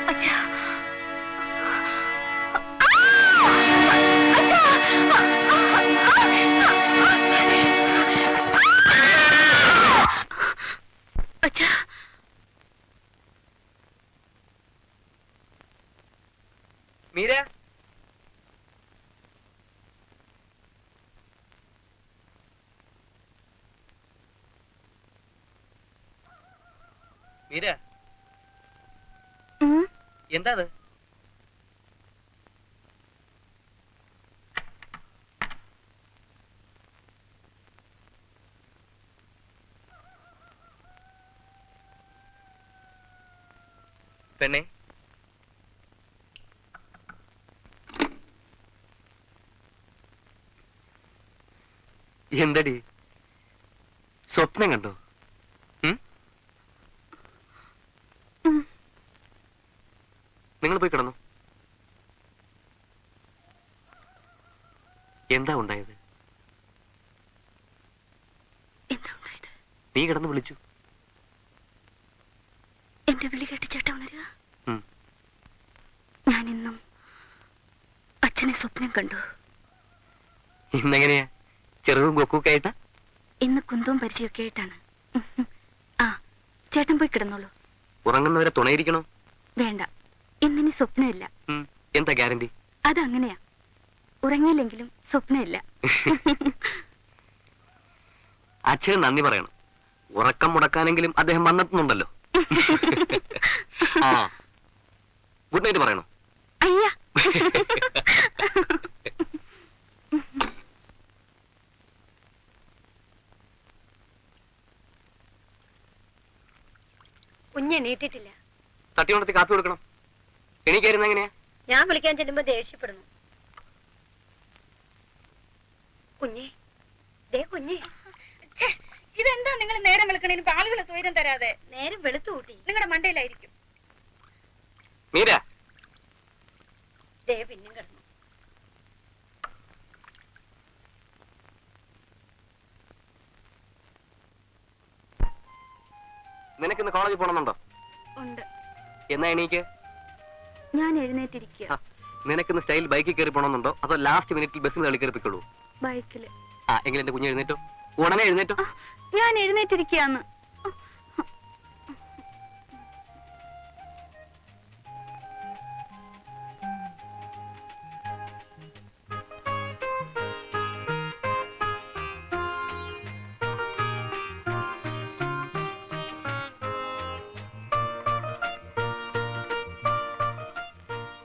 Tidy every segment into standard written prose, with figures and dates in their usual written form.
മീര, മീര, എന്താ അത്? പെണ്ണെ, എന്തടി സ്വപ്നം കണ്ടോ? നിങ്ങൾ പോയി കിടന്നു. എന്താ ഉണ്ടായത്? നീ കിടന്ന് വിളിച്ചു. എന്റെ വിളി കേട്ട് ചേട്ടൻ ഉണരുക. ഞാൻ ഇന്നും അച്ഛനെ സ്വപ്നം കണ്ടു. ഇന്നെങ്ങനെയാ? ചെറുതും കൊക്കൊക്കെ ആയിട്ടാ? ഇന്ന് കുന്തവും പരിചയമൊക്കെ ആയിട്ടാണ്. ആ, ചേട്ടൻ പോയി കിടന്നോളൂ. ഉറങ്ങുന്നവരെ തുണയിരിക്കണോ? വേണ്ട, ഇന്നിനി സ്വപ്നമില്ല. എന്താ ഗ്യാരണ്ടി? അതങ്ങനെയാ, ഉറങ്ങിയില്ലെങ്കിലും സ്വപ്നമില്ല. അച്ഛൻ നന്ദി പറയണം. ഉറക്കം മുടക്കാനെങ്കിലും അദ്ദേഹം വന്നെത്തുന്നുണ്ടല്ലോ. ആ, ഗുഡ് നൈറ്റ് പറയണോ? അയ്യാ, കുഞ്ഞ് എണീറ്റിട്ടില്ല. തട്ടിയുണർത്തി കാപ്പി കൊടുക്കണം. എണീക്കായിരുന്ന എങ്ങനെയാ? ഞാൻ വിളിക്കാൻ ചെല്ലുമ്പോ ദേഷ്യപ്പെടുന്നു. കുഞ്ഞേ, ദേ കുഞ്ഞേ, ഇതെന്താ നിങ്ങൾ നേരം വെളുക്കണേന് ആളുകളെ തൊയിരം തരാതെ? നേരം വെളുത്തു കൂട്ടി നിങ്ങളുടെ മണ്ടയിലായിരിക്കും. മീര, ദേ പിന്നും കിടന്നു. നിനക്കിന്ന് കോളേജിൽ പോണമെന്നുണ്ടോ? ഉണ്ട്. എന്നാ എണീക്ക്. ഞാൻ എഴുന്നേറ്റിരിക്കുക. നിനക്കിന്ന് സ്റ്റൈൽ ബൈക്കിൽ കയറി പോണമെന്നുണ്ടോ അതോ ലാസ്റ്റ് മിനിറ്റിൽ ബസ്സിൽ തള്ളി കയറിപ്പിക്കുള്ളൂ? ബൈക്കില്. ആ, എങ്കിലും എന്റെ കുഞ്ഞ് എഴുന്നേറ്റോ, ഉടനെ എഴുന്നേറ്റോ. ഞാൻ എഴുന്നേറ്റിരിക്കുകയാണ്.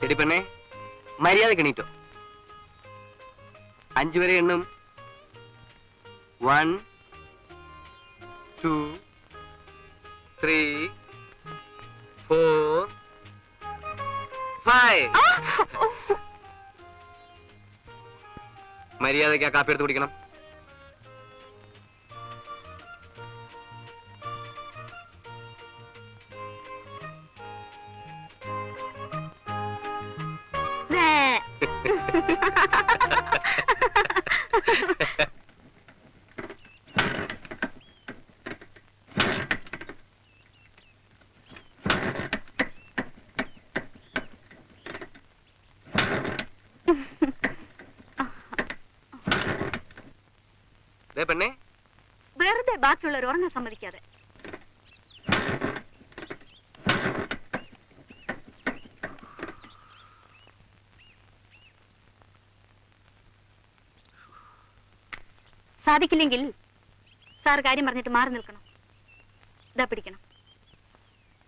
എടി പെണ്ണെ, മര്യാദക്ക് എണീറ്റോ. 5 വരെ എണ്ണും. 1 2 3 4 5. മര്യാദക്ക് ആ കാപ്പി എടുത്ത് കുടിക്കണം. പെണ്ണെ, വെറുതെ ബാക്കിയുള്ളവർ ഉറങ്ങാൻ സമ്മതിക്കാതെ. സാധിക്കില്ലെങ്കിൽ സാർ കാര്യം പറഞ്ഞിട്ട് മാറി നിൽക്കണം. ഇതാ പിടിക്കണം.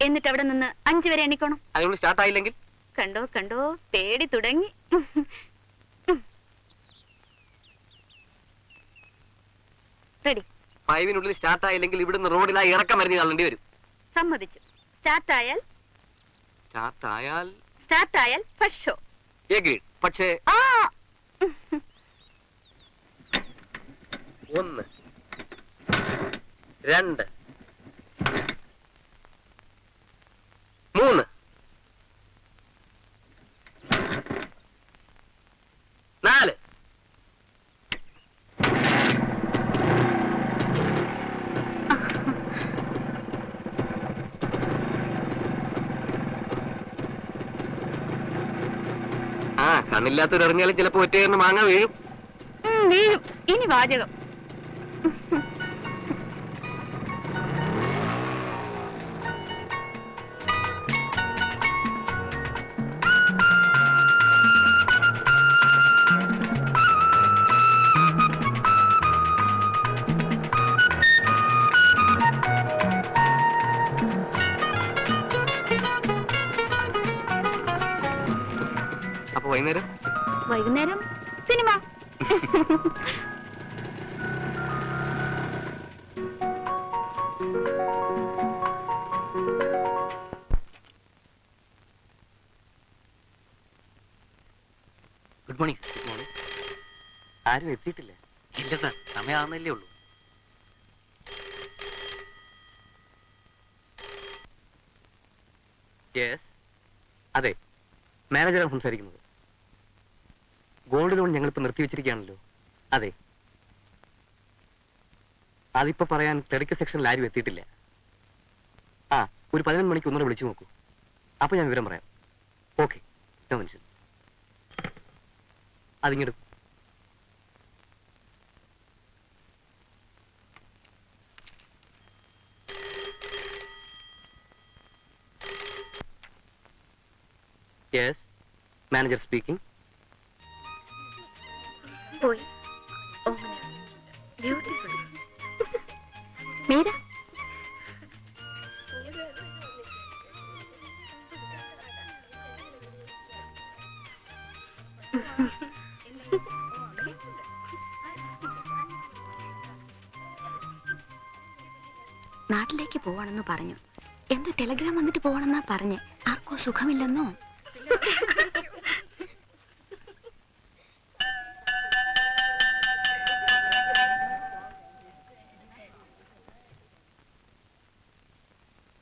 എന്നിട്ട് അവിടെ നിന്ന് 5 വരെ എണ്ണിക്കണം. അതിനുള്ളിൽ സ്റ്റാർട്ട് ആയില്ലെങ്കിൽ? കണ്ടോ കണ്ടോ, പേടി തുടങ്ങി. റെഡി. 5-നുള്ളിൽ സ്റ്റാർട്ട് ആയില്ലെങ്കിൽ ഇവിടുന്ന് റോഡിലായി ഇറക്കം മരുന്ന് തള്ളേണ്ടി വരും. സമ്മതിച്ചു. സ്റ്റാർട്ട് ആയാൽ ഫസ്റ്റ് ഷോ. പക്ഷേ 1 2 3 4. കണ്ണില്ലാത്തവരിറങ്ങിയാലും ചിലപ്പോ ഒറ്റയേറിന് മാങ്ങ വീഴും. വീഴും. ഇനി വാചകം. അപ്പൊ വൈകുന്നേരം വൈകുന്നേരം cinema. Good morning. Good morning. ആരും എത്തിയിട്ടില്ല? ഇല്ല സാർ, സമയമാകുന്നല്ലേ ഉള്ളൂ. യെസ്, അതെ, മാനേജറാണ് സംസാരിക്കുന്നത്. ഗോൾഡ് ലോൺ ഞങ്ങളിപ്പോ നിർത്തിവെച്ചിരിക്കുകയാണല്ലോ. അതെ, അതിപ്പോ പറയാൻ ക്ലറിക്കൽ സെക്ഷനിൽ ആരും എത്തിയിട്ടില്ല. ആ, ഒരു 11 മണിക്ക് ഒന്നുകൂടെ വിളിച്ചു നോക്കൂ. അപ്പൊ ഞാൻ വിവരം പറയാം. ഓക്കെ, മനുഷ്യൻ അതിങ്ങോട്ട്. Yes, manager speaking. പോയി. ബ്യൂട്ടിഫുൾ. മീര, നാട്ടിലേക്ക് പോവാണെന്ന് പറഞ്ഞു. എന്തോ ടെലഗ്രാം വന്നിട്ട് പോവാണെന്നാ പറഞ്ഞേ. ആർക്കോ സുഖമില്ലെന്നോ.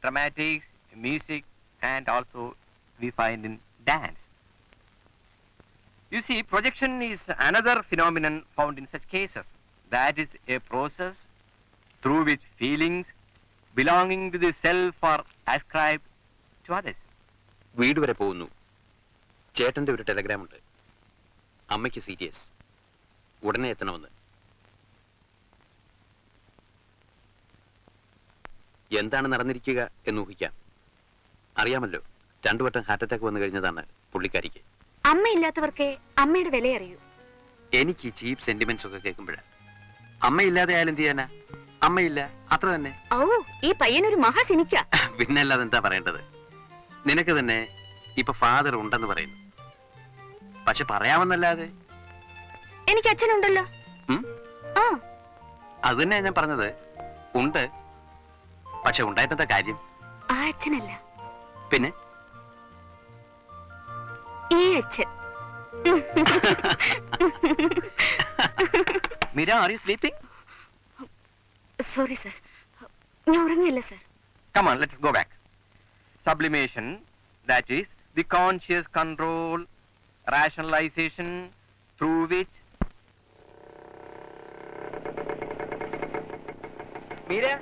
Dramatics, music, and also we find in dance. You see, projection is another phenomenon found in such cases. That is a process through which feelings belonging to the self are ascribed to others. വീട് വരെ പോകുന്നു. ചേട്ടന്റെ ഒരു Telegram ഉണ്ട്. അമ്മയ്ക്ക് serious, ഉടനെ എത്തണമെന്ന്. എന്താണ് നടന്നിരിക്കുക എന്ന് ഊഹിക്കാം. അറിയാമല്ലോ, 2 വട്ടം ഹാർട്ട് അറ്റാക്ക് വന്നു കഴിഞ്ഞതാണ് പുള്ളിക്കാരിക്ക്. അമ്മയില്ലാത്തവർക്ക് അമ്മയുടെ വില അറിയൂ. എനിക്ക് ഈ ചീപ്പ് സെന്റിമെന്റ്സ് ഒക്കെ കേൾക്കുമ്പോഴാണ്. അമ്മയില്ലാതെ ആയാലും എന്ത് ചെയ്യാനാ? അമ്മയില്ല, അത്ര തന്നെ. ഓ, ഈ പയ്യനൊരു മഹാസിനിക്ക. പിന്നല്ലാതെ എന്താ പറയേണ്ടത്? നിനക്ക് തന്നെ ഇപ്പൊ ഫാദർ ഉണ്ടെന്ന് പറയുന്നു. പക്ഷെ പറയാമെന്നല്ലാതെ. എനിക്ക് അച്ഛനുണ്ടല്ലോ. ആ, അത് തന്നെ ഞാൻ പറഞ്ഞത്. ഉണ്ട്, പക്ഷെ ഉണ്ടായിട്ടെന്താ കാര്യം? ആ അച്ഛനല്ല, പിന്നെ ഈ അച്ഛൻ. Mira, are you sleeping? Sorry sir, ഞാൻ ഉറങ്ങില്ല sir. Come on, let's go back. Sublimation, that is the conscious control, rationalization through which. Mira.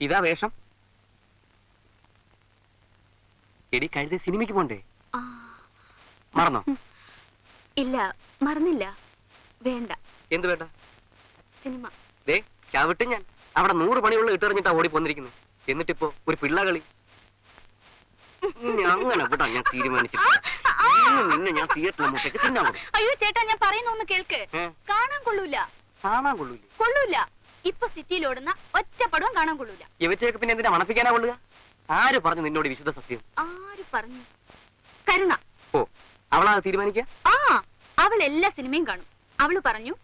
ഇതാ വേഷം. എടി, കഴുത സിനിമയ്ക്ക് പോണ്ടേ? മറന്നോ? ഇല്ല, മറന്നില്ല. വേണ്ട. എന്ത് വേണ്ട? സിനിമ. ദേ, ചവിട്ട് ഞാൻ. അവിടെ 100 പണിയുള്ള ഇട്ടെറിഞ്ഞിട്ടാ ഓടി പോന്നിരിക്കുന്നത്. എന്നിട്ടിപ്പോ ഒരു പിള്ളകളി. അങ്ങനെ വിടാ ഞാൻ തീരുമാനിച്ചിട്ട്. നിന്നെ ഞാൻ തിയേറ്ററിൽ മുട്ടേക്ക് തിന്നാൻ കൊടുക്കും. അയ്യോ ചേട്ടാ, ഞാൻ പറയുന്ന ഒന്ന് കേൾക്ക്. കാണാൻ കൊള്ളൂല. കാണാൻ കൊള്ളൂല? കൊള്ളൂല. ഇപ്പൊ സിറ്റിയിൽ ഓടുന്ന ഒറ്റ പടവും കാണാൻ കൊള്ളൂല. ഇവറ്റയൊക്കെ പിന്നെ എന്തിനാ മണപ്പിക്കാനാ കൊള്ളുക? ആര് പറഞ്ഞു നിന്നോട് വിശുദ്ധ സത്യം? ആര് പറഞ്ഞു? കരുണ. ഓ, അവളാ തീരുമാനിക്കുക? ആ, അവൾ എല്ലാ സിനിമയും കാണും. അവള് പറഞ്ഞു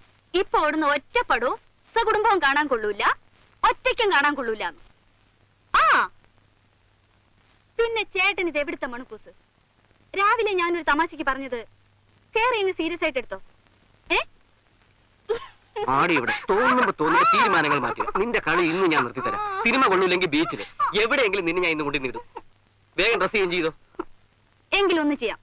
ഇപ്പൊ ഓടുന്ന ഒറ്റ പടവും സകുടുംബവും കാണാൻ കൊള്ളൂല, ഒറ്റയ്ക്കും കാണാൻ കൊള്ളൂല. ആ, പിന്നെ ചേട്ടൻ ഇത് എവിടുത്തെ മണക്കൂസ്? രാവിലെ ഞാനൊരു തമാശക്ക് പറഞ്ഞത് കേറി സീരിയസ് ആയിട്ട് എടുത്തോ? ആടി ഇവിടെ തോന്നുമ്പോ തീരുമാനങ്ങൾ മാറ്റി. നിന്റെ കളി ഇന്ന് ഞാൻ നിർത്തിത്തരാം. സിനിമ കൊള്ളൂല്ലെങ്കിൽ ബീച്ചില് എവിടെയെങ്കിലും നിന്നെ ഞാൻ ഇന്ന് കൊണ്ടു നിടും. വേഗം ഡ്രസ് ചെയ്യും ചെയ്തോ. എങ്കിലൊന്ന് ചെയ്യാം,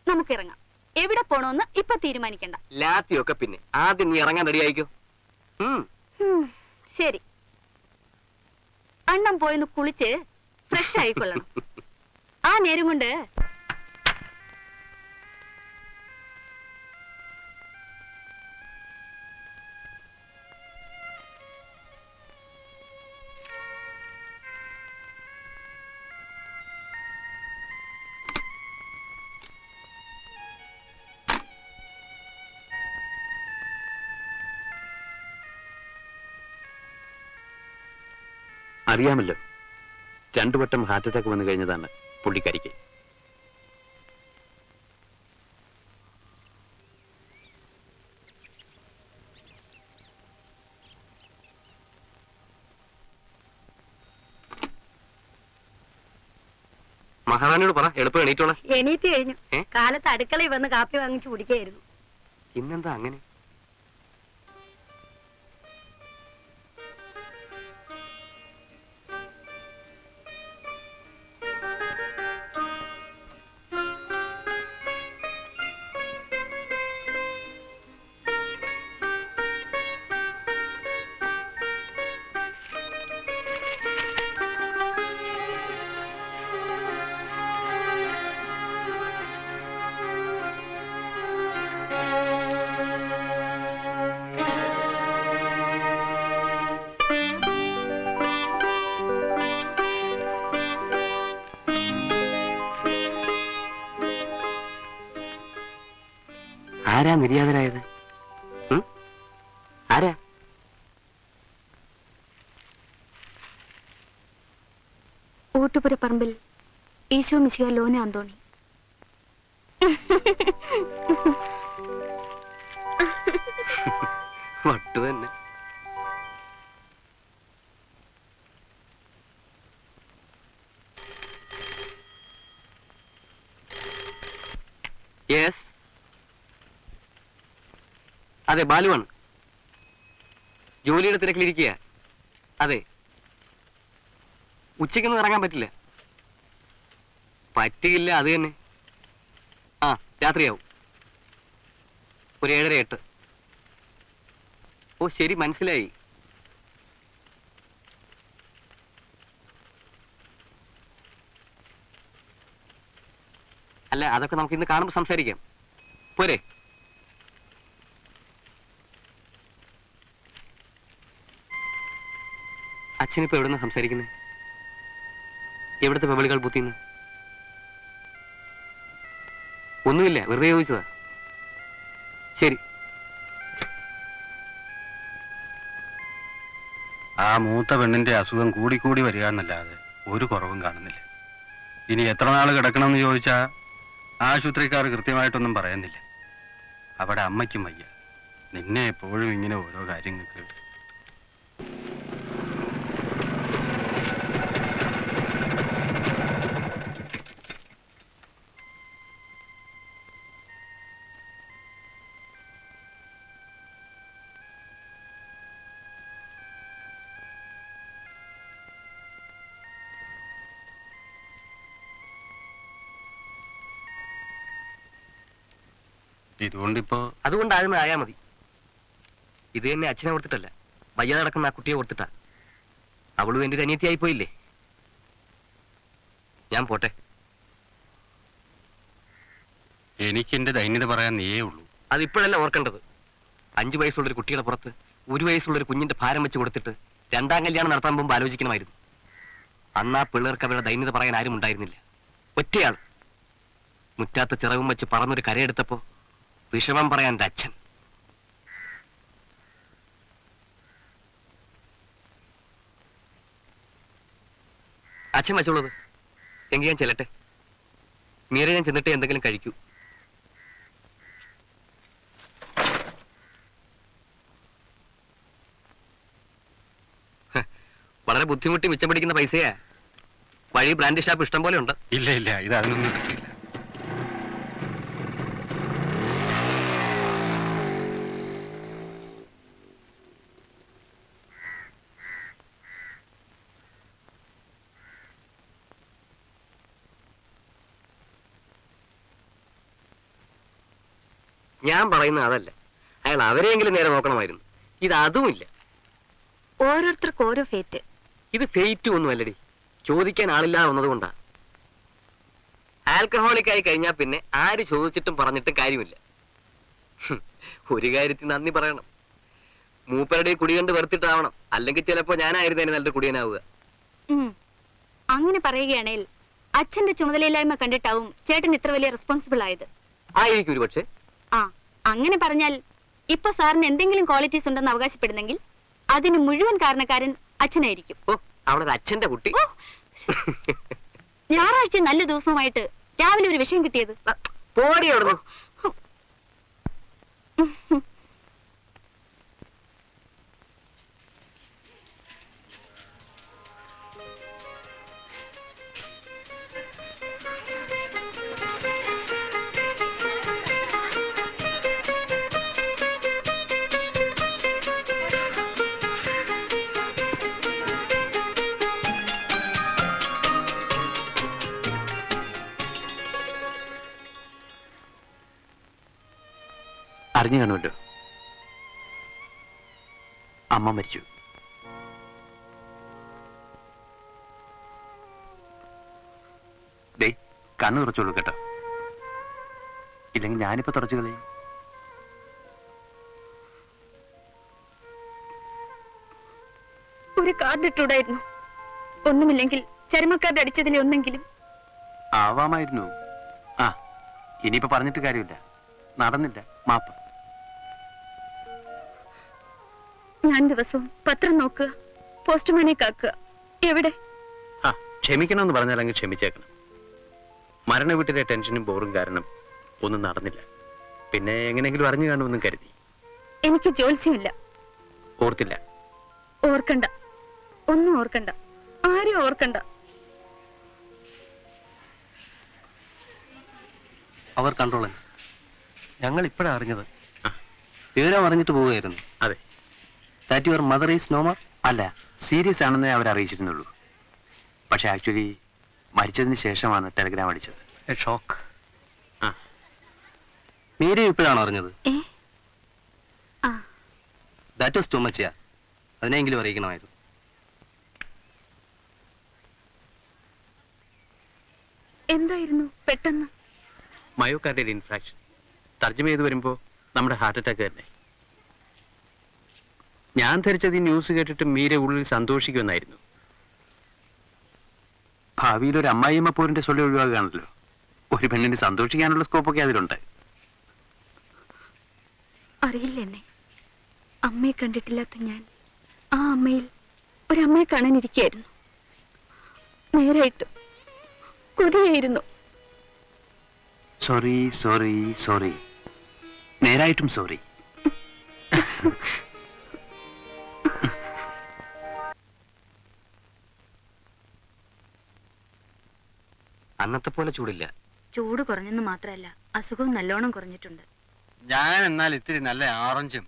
നമുക്ക് ഇറങ്ങാം. എവിടെ പോണോന്ന് ഇപ്പൊ തീരുമാനിക്കണ്ട. ലാത്തിയൊക്കെ പിന്നെ ആദ്യം നീ ഇറങ്ങാൻ റെഡി ആയിക്കോ. ശരി, അണ്ണം പോയിന്ന് കുളിച്ച് ഫ്രഷ് ആയിക്കൊള്ളണം. ആ നേരം കൊണ്ട് അറിയാമല്ലോ, 2 വട്ടം ഹാർട്ട് അറ്റാക്ക് വന്നു കഴിഞ്ഞതാണ് പുള്ളിക്കാരിക്ക്. മഹാറാണിയോട് പറ എളുപ്പം എണീറ്റോളാം. എണീറ്റ് കഴിഞ്ഞു. കാലത്ത് അടുക്കളയിൽ വന്ന് കാപ്പി വാങ്ങിച്ചു കുടിക്കായിരുന്നു. ഇന്നെന്താ അങ്ങനെ? ആരാ നിര്യാതരായത്? ആരാ? ഊട്ടുപുരപ്പറമ്പിൽ ഈശോ മിശിഹ ലോന അന്തോണി. വട്ടു തന്നെ. യെസ്, അതെ, ബാലുവാണ്. ജോലിയുടെ തിരക്കിലിരിക്കുക. അതെ, ഉച്ചയ്ക്കൊന്നും ഇറങ്ങാൻ പറ്റില്ല. പറ്റില്ല, അത് തന്നെ. ആ, രാത്രിയാവും. ഒരു 7:30 8. ഓ ശരി, മനസ്സിലായി. അല്ല, അതൊക്കെ നമുക്ക് ഇന്ന് കാണുമ്പോൾ സംസാരിക്കാം. പോരെ? അച്ഛനിപ്പോ എവിടുന്ന സംസാരിക്കുന്നത്? എവിടുത്തെ പെബളികൾ ബുദ്ധിന്ന്? ഒന്നുമില്ല, വെറുതെ ചോദിച്ചതാ. ശരി. ആ മൂത്ത പെണ്ണിന്റെ അസുഖം കൂടിക്കൂടി വരിക എന്നല്ലാതെ ഒരു കുറവും കാണുന്നില്ല. ഇനി എത്ര നാൾ കിടക്കണമെന്ന് ചോദിച്ചാൽ ആശുപത്രിക്കാർ കൃത്യമായിട്ടൊന്നും പറയുന്നില്ല. അവിടെ അമ്മയ്ക്കും വയ്യ. നിന്നെ എപ്പോഴും ഇങ്ങനെ ഓരോ കാര്യങ്ങൾക്ക്. അതുകൊണ്ടാകുന്നതായാ മതി. ഇത് തന്നെ അച്ഛനെ ഓർത്തിട്ടല്ല, വയ്യാതെ നടക്കുന്ന ആ കുട്ടിയെ ഓർത്തിട്ടാ. അവളും എന്റെ ഒരു അനിയത്തിയായി പോയില്ലേ. ഞാൻ പോട്ടെ. എനിക്ക് എന്റെ ദൈന്യത പറയാൻ നീയേ ഉള്ളൂ. അതിപ്പോഴല്ല ഓർക്കേണ്ടത്. 5 വയസ്സുള്ളൊരു കുട്ടിയുടെ പുറത്ത് 1 വയസ്സുള്ളൊരു കുഞ്ഞിന്റെ ഭാരം വെച്ച് കൊടുത്തിട്ട് 2ാം കല്യാണം നടത്താൻ മുമ്പ് ആലോചിക്കണമായിരുന്നു. അന്ന് ആ പിള്ളേർക്ക് അവരുടെ ദൈന്യത പറയാൻ ആരും ഉണ്ടായിരുന്നില്ല. ഒറ്റയാൾ മുറ്റാത്ത ചിറകും വെച്ച് പറന്നൊരു കരയെടുത്തപ്പോ വിഷമം പറയാൻ എൻ്റെ അച്ഛൻ. അച്ഛൻ വെച്ചോളത്. എങ്കിൽ ഞാൻ ചെല്ലട്ടെ. മീര, ഞാൻ ചെന്നിട്ട് എന്തെങ്കിലും കഴിക്കൂ. വളരെ ബുദ്ധിമുട്ടി മിച്ചം പിടിക്കുന്ന പൈസയാ. വഴി ബ്രാൻഡ് ഷാപ്പ് ഇഷ്ടം പോലെ ഉണ്ട്. ഇല്ല ഇല്ല, ഇത് അതിനൊന്നും കിട്ടില്ല. ഞാൻ പറയുന്നത് അതല്ല. അയാൾ അവരെയെങ്കിലും നേരെ നോക്കണമായിരുന്നു. ഇത് അതുമില്ല. ഓരോരുത്തർക്ക് ഓരോ ഫേറ്റ്. ഇത് ഫെയ്റ്റ് ഒന്നും അല്ലടി, ചോദിക്കാൻ ആളില്ലാതെ വന്നതുകൊണ്ടാ. ആൽക്കഹോളിക് ആയി കഴിഞ്ഞാൽ പിന്നെ ആര് ചോദിച്ചിട്ടും പറഞ്ഞിട്ടും കാര്യമില്ല. ഒരു കാര്യത്തിൽ നന്ദി പറയണം. മൂപ്പരുടെ കുടി കണ്ട് വെറുത്തിട്ടാവണം, അല്ലെങ്കിൽ ചിലപ്പോ ഞാനായിരുന്നു തന്നെ നല്ലൊരു കുടിയനാവുക. അങ്ങനെ പറയുകയാണെങ്കിൽ അച്ഛന്റെ ചുമതലയില്ലായ്മ കണ്ടിട്ടാവും ചേട്ടൻ ഇത്ര വലിയ റെസ്പോൺസിബിൾ ആയത്. ആയിരിക്കും ഒരു പക്ഷേ. ആ, അങ്ങനെ പറഞ്ഞാൽ ഇപ്പൊ സാറിന് എന്തെങ്കിലും ക്വാളിറ്റീസ് ഉണ്ടെന്ന് അവകാശപ്പെടുന്നെങ്കിൽ അതിന് മുഴുവൻ കാരണക്കാരൻ അച്ഛനായിരിക്കും. ഓ, അവളൊരു അച്ഛന്റെ കുട്ടി. ഞായറാഴ്ച നല്ല ദിവസവുമായിട്ട് രാവിലെ ഒരു വിഷയം കിട്ടിയത്. പോടി അവിടുന്ന്. അറിഞ്ഞു കാണുമല്ലോ, അമ്മ മരിച്ചു. ഡേ, കണ്ണു തുറച്ചോളൂ കേട്ടോ, ഇല്ലെങ്കിൽ ഞാനിപ്പോ തുറച്ചു കളയും. ഒരു കാർഡ് ഇട്ടൂടായിരുന്നു. ഒന്നുമില്ലെങ്കിൽ ചരമക്കാർഡ് അടിച്ചതിൽ ഒന്നെങ്കിലും ആവാമായിരുന്നു. ആ, ഇനിയിപ്പോ പറഞ്ഞിട്ട് കാര്യമില്ല, നടന്നില്ല, മാപ്പ്. ഞാൻ ദിവസവും പത്രം നോക്കുക, പോസ്റ്റ്മാനെ കാക്കുക. എവിടെ? ആ, ക്ഷമിക്കണമെന്ന് പറഞ്ഞാൽ അങ്ങ് ക്ഷമിച്ചേക്കണം. മരണ വീട്ടിലെ ടെൻഷനും ബോറും കാരണം ഒന്നും നടന്നില്ല. പിന്നെ എങ്ങനെയെങ്കിലും അറിഞ്ഞു കാണുമെന്നും കരുതി. എനിക്ക് ജോത്സ്യമില്ല. ഓർത്തില്ല. ഓർക്കണ്ട, ഒന്നും ഓർക്കണ്ട, ആരും ഓർക്കണ്ട. അവർ കൺട്രോളൻസ്. ഞങ്ങൾ ഇപ്പോഴാണ് അറിഞ്ഞത്. വിവരം അറിഞ്ഞിട്ട് പോവുകയായിരുന്നു. അതെ. That your mother is no more? അല്ല, സീരിയസ് ആണെന്നേ അവർ അറിയിച്ചിരുന്നുള്ളൂ. പക്ഷെ ആക്ച്വലി മരിച്ചതിന് ശേഷമാണ് ടെലിഗ്രാം അടിച്ചത്. ഷോക്ക്. ആ, മീര ഇപ്പോഴാണോ അറിഞ്ഞത്? ആ, ദാറ്റ് വാസ് ടു മച്ച്. അതിനെങ്കിലും അറിയിക്കണമായിരുന്നു. എന്തായിരുന്നു പെട്ടെന്ന്? Myocardial infraction. തർജ്ജമ ചെയ്ത് വരുമ്പോ നമ്മുടെ ഹാർട്ട് അറ്റാക്ക് തന്നെ. ഞാൻ ധരിച്ചത് ഈ ന്യൂസ് കേട്ടിട്ട് മീര ഉള്ളിൽ സന്തോഷിക്കുമെന്നായിരുന്നു. ഭാവിയിൽ ഒരു അമ്മായിയമ്മ പോരിന്റെ സ്വല്ലം ഒഴിവാക്കുകയാണല്ലോ. ഒരു പെണ്ണിന് സന്തോഷിക്കാനുള്ള സ്കോപ്പൊക്കെ അതിലുണ്ട്. അറിയില്ല എന്നെ. അമ്മയെ കണ്ടിട്ടില്ലാത്ത ഞാൻ ആ അമ്മയിൽ ഒരമ്മയെ കാണാനിരിക്കുകയായിരുന്നു. നേരായിട്ട് കൊതിയായിരുന്നു. സോറി സോറി സോറി, നേരായിട്ടും സോറി. അന്നത്തെ പോലെ ചൂടില്ല. ചൂട് കുറഞ്ഞെന്ന് മാത്രമല്ല, അസുഖവും നല്ലോണം കുറഞ്ഞിട്ടുണ്ട്. ഞാൻ എന്നാൽ ഇത്തിരി നല്ല ഓറഞ്ചും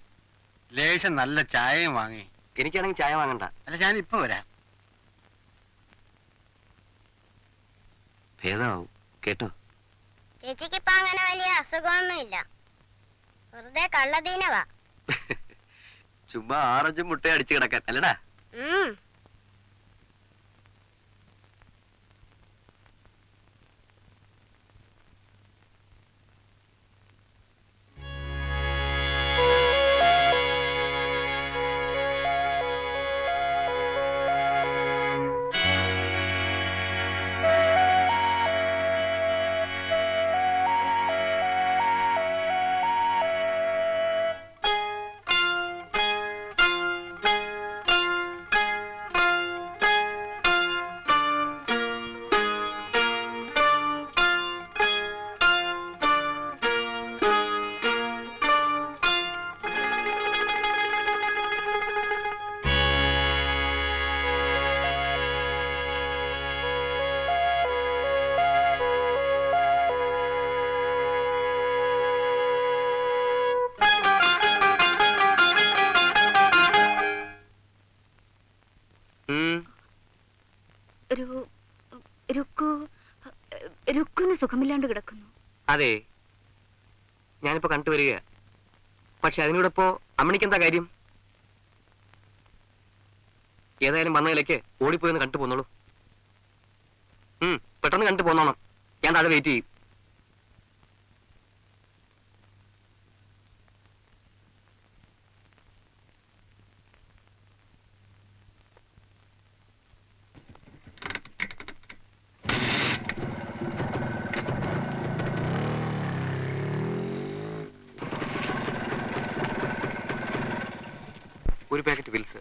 ലേശം നല്ല ചായയും വാങ്ങി. എനിക്കാണെങ്കിൽ ചായ വാങ്ങണ്ട. അല്ല, ഞാൻ ഇപ്പൊ വരാം. ഭേദമാവും കേട്ടോ. ചേച്ചിക്ക് ഇപ്പൊ അങ്ങനെ വലിയ അസുഖമൊന്നുമില്ല, വെറുതെ കള്ളദീനവാ. ചുമ്മാ ആറഞ്ചും മുട്ടയും അടിച്ചു കിടക്കാൻ അല്ലടാ. രുക്കുന് സുഖമില്ലാണ്ട് കിടക്കുന്നു. അതെ, ഞാനിപ്പോ കണ്ടുവരിക. പക്ഷെ അതിനോടൊപ്പോ അമ്മണിക്ക് എന്താ കാര്യം? ഏതായാലും വന്നതിലേക്ക് ഓടിപ്പോയെന്ന് കണ്ടു പോന്നോളൂ. പെട്ടെന്ന് കണ്ടു പോന്നോണം. ഞാൻ താഴെ വെയിറ്റ് ചെയ്യും. ഒരു packet Wills.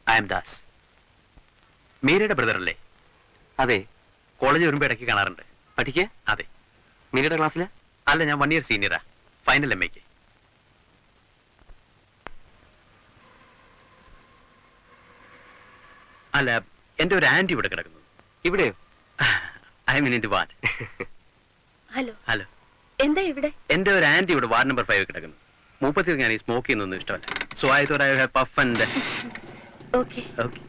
I M Das. മീരയുടെ ബ്രദർ അല്ലേ? അതെ. കോളേജ് വരുമ്പോ ഇടയ്ക്ക് കാണാറുണ്ട്. പഠിക്കുക? അതെ. മീരയുടെ ക്ലാസ്സില്? അല്ല, ഞാൻ 1 ഇയർ സീനിയറാ. ഫൈനൽ MA-ക്ക്. അല്ല, എന്റെ ഒരു ആന്റി ഇവിടെ കിടക്കുന്നു. ഇവിടെയോ? I mean in the ward. Hello, hello. എന്താ ഇവിടെ? എന്റെ ഒരു ആന്റി ഇവിടെ വാർഡ് നമ്പർ 5 കിടക്കുന്നു. മൂപ്പത്തിൽ ഞാൻ ഈ സ്മോക്ക് ചെയ്യുന്നൊന്നും ഇഷ്ടമല്ല. So I thought I have puff and okay. Okay.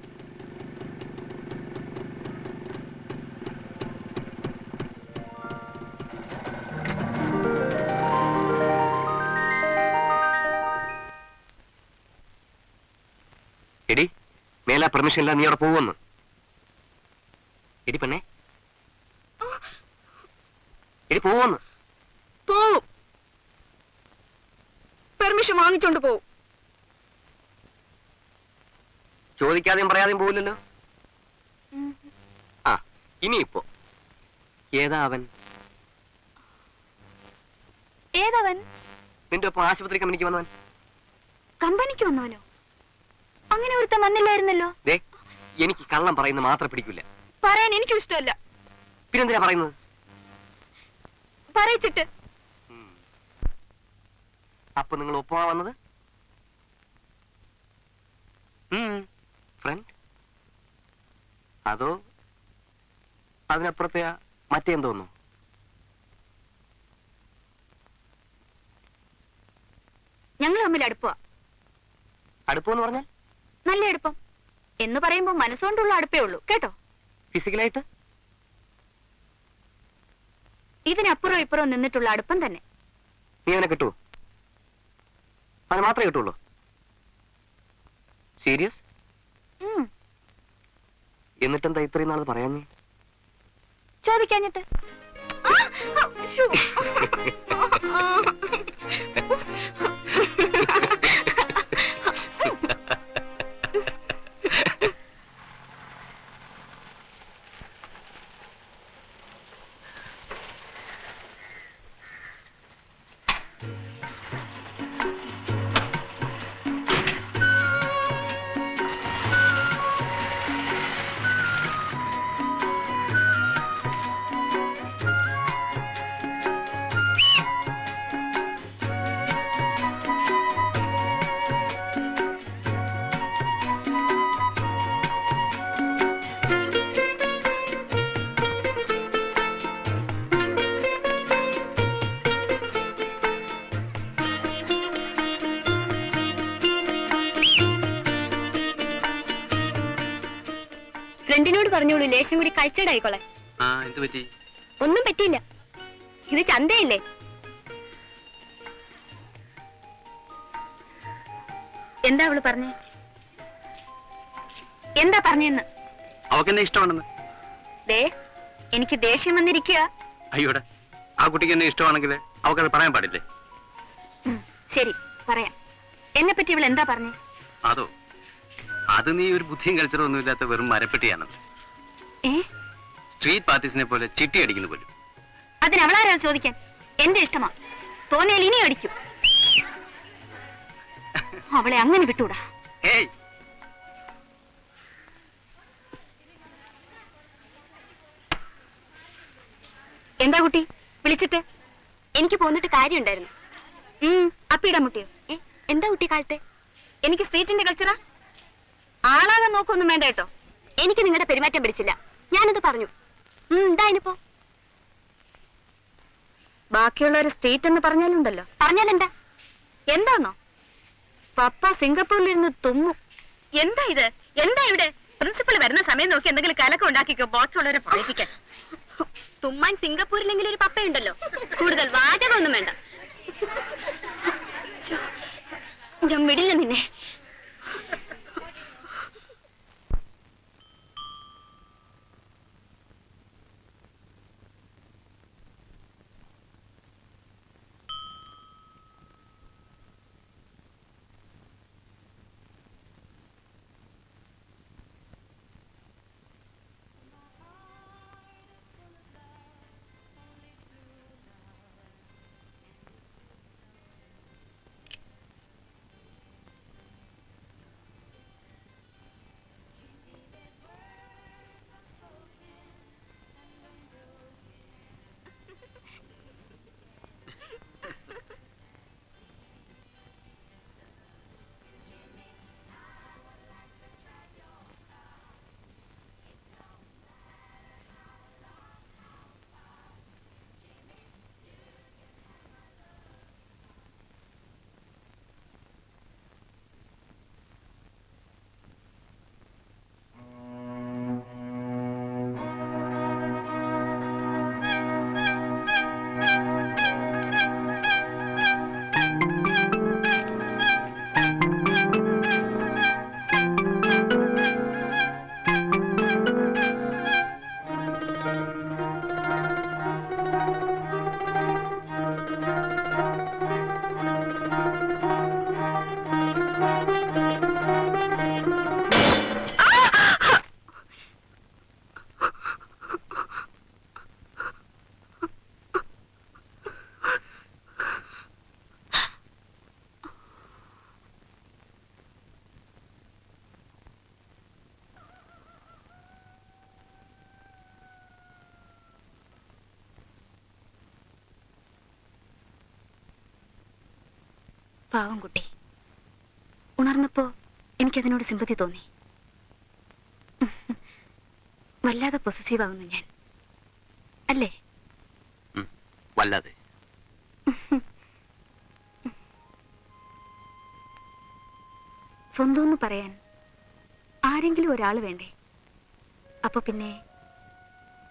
എടി, മേലാ പെർമിഷൻ ഇല്ല, നീ അവിടെ പോവെന്ന്. എടി പെണ്ണേ, എടി പോവെന്ന്. പോവും. പെർമിഷൻ വാങ്ങിച്ചോണ്ട് പോവും. ചോദിക്കാതെയും പറയാതെയും പോവില്ലല്ലോ. ആ, ഇനിയിപ്പോ ഏതാ അവൻ? ഏതവൻ? നിന്റെ ഒപ്പം ആശുപത്രി കമ്പനിക്ക് വന്നവൻ. കമ്പനിക്ക് വന്നവനോ? അങ്ങനെ ഒരുത്തൻ വന്നില്ലായിരുന്നല്ലോ. ദേ, എനിക്ക് കള്ളം പറയുന്നത് മാത്രം പിടിക്കില്ല. പറയാൻ എനിക്കും ഇഷ്ടമല്ല. പിന്നെന്തിനാ പറയുന്നത്? പറയിച്ചിട്ട്. അപ്പൊ നിങ്ങൾ ഒപ്പമാ വന്നത്? ഫ്രണ്ട്? അതോ അതിനപ്പുറത്തെ മറ്റേന്തോന്നു? ഞങ്ങൾ തമ്മിൽ അടുപ്പ. അടുപ്പെന്ന് പറഞ്ഞാൽ? നല്ല അടുപ്പം എന്ന് പറയുമ്പോ മനസ്സുകൊണ്ടുള്ള അടുപ്പേ ഉള്ളൂ കേട്ടോ. ഫിസിക്കലായിട്ട്? ഇതിനപ്പുറം ഇപ്പുറം നിന്നിട്ടുള്ള അടുപ്പം തന്നെ. നീ അവനെ കിട്ടുവോ? അവനെ മാത്രമേ കിട്ടുള്ളൂ? സീരിയസ്? എന്നിട്ടെന്താ ഇത്രയും നാൾ പറയാഞ്ഞേ? ചോദിക്കാഞ്ഞിട്ട്. ഫ്രണ്ടിനോട് പറഞ്ഞോളൂ ലേശം കൂടി കഴിച്ചടായിക്കോളെ. എന്ത് പറ്റി? ഒന്നും പറ്റിയില്ല. ഇത് ചന്തയില്ലേ? എന്താ അവള് പറഞ്ഞേ? എന്താ പറഞ്ഞെന്ന്? അവക്കെന്നെ ഇഷ്ടമാണെന്ന്. ദേ, എനിക്ക് ദേഷ്യം വന്നിരിക്കുക. അയ്യോടെ, ആ കുട്ടിക്ക് എന്നെ ഇഷ്ടമാണെങ്കിൽ അവക്കത് പറയാൻ പാടില്ലേ? ശരി, പറയാം. എന്നെ പറ്റി ഇവൾ എന്താ പറഞ്ഞേ? അതോ, അത് നീ ഒരു ബുദ്ധിയും കൾച്ചറും ഒന്നും ഇല്ലാത്ത വെറും മരപ്പെട്ടിയാണെന്ന്. സ്ട്രീറ്റ് പാർട്ടീസിനെ പോലെ ചിട്ടി അടിക്കുന്നു പോലും. അതിന് അവളാരാ ചോദിക്കാൻ? എന്റെ ഇഷ്ടമാ. തോന്നിയാൽ ഇനി അടിക്കും. അവളെ അങ്ങനെ വിട്ടൂടാ. ഏയ്, എന്താ കുട്ടി വിളിച്ചിട്ട്? എനിക്ക് പോന്നിട്ട് കാര്യമുണ്ടായിരുന്നു. അപ്പിടാൻ മുട്ടിയോ? എന്താ കുട്ടി കാലത്തെ? എനിക്ക് സ്ട്രീറ്റിന്റെ കൾച്ചറാ. ആളാകാൻ നോക്കൊന്നും വേണ്ട കേട്ടോ. എനിക്ക് നിങ്ങളുടെ പെരുമാറ്റം പിടിച്ചില്ല. ഞാനത് പറഞ്ഞു. എന്തായിപ്പോ ബാക്കിയുള്ള ഒരു സ്റ്റേറ്റ് എന്ന് പറഞ്ഞാലുണ്ടല്ലോ. പറഞ്ഞാലെന്താ? എന്താന്നോ? പപ്പ സിംഗപ്പൂരിലിരുന്ന് തുമ്മും. എന്താ ഇത്? എന്താ ഇവിടെ? പ്രിൻസിപ്പൾ വരുന്ന സമയം നോക്കി എന്തെങ്കിലും കലക്കം ഉണ്ടാക്കിക്കോ. ബോക്സ് ഉള്ളവരെ പറയിപ്പിക്കാൻ. തുമ്മാൻ സിംഗപ്പൂരിലെങ്കിലും ഒരു പപ്പയുണ്ടല്ലോ. കൂടുതൽ വാചകമൊന്നും വേണ്ട. ഞാൻ വിടില്ല നിന്നെ. പാവം കുട്ടി. ഉണർന്നപ്പോ എനിക്കതിനോട് സിമ്പതി തോന്നി. വല്ലാതെ പൊസസീവ് ആവുന്നു ഞാൻ, അല്ലേ? വല്ലാതെ. സ്വന്തം എന്ന് പറയാൻ ആരെങ്കിലും ഒരാൾ വേണ്ടേ? അപ്പൊ പിന്നെ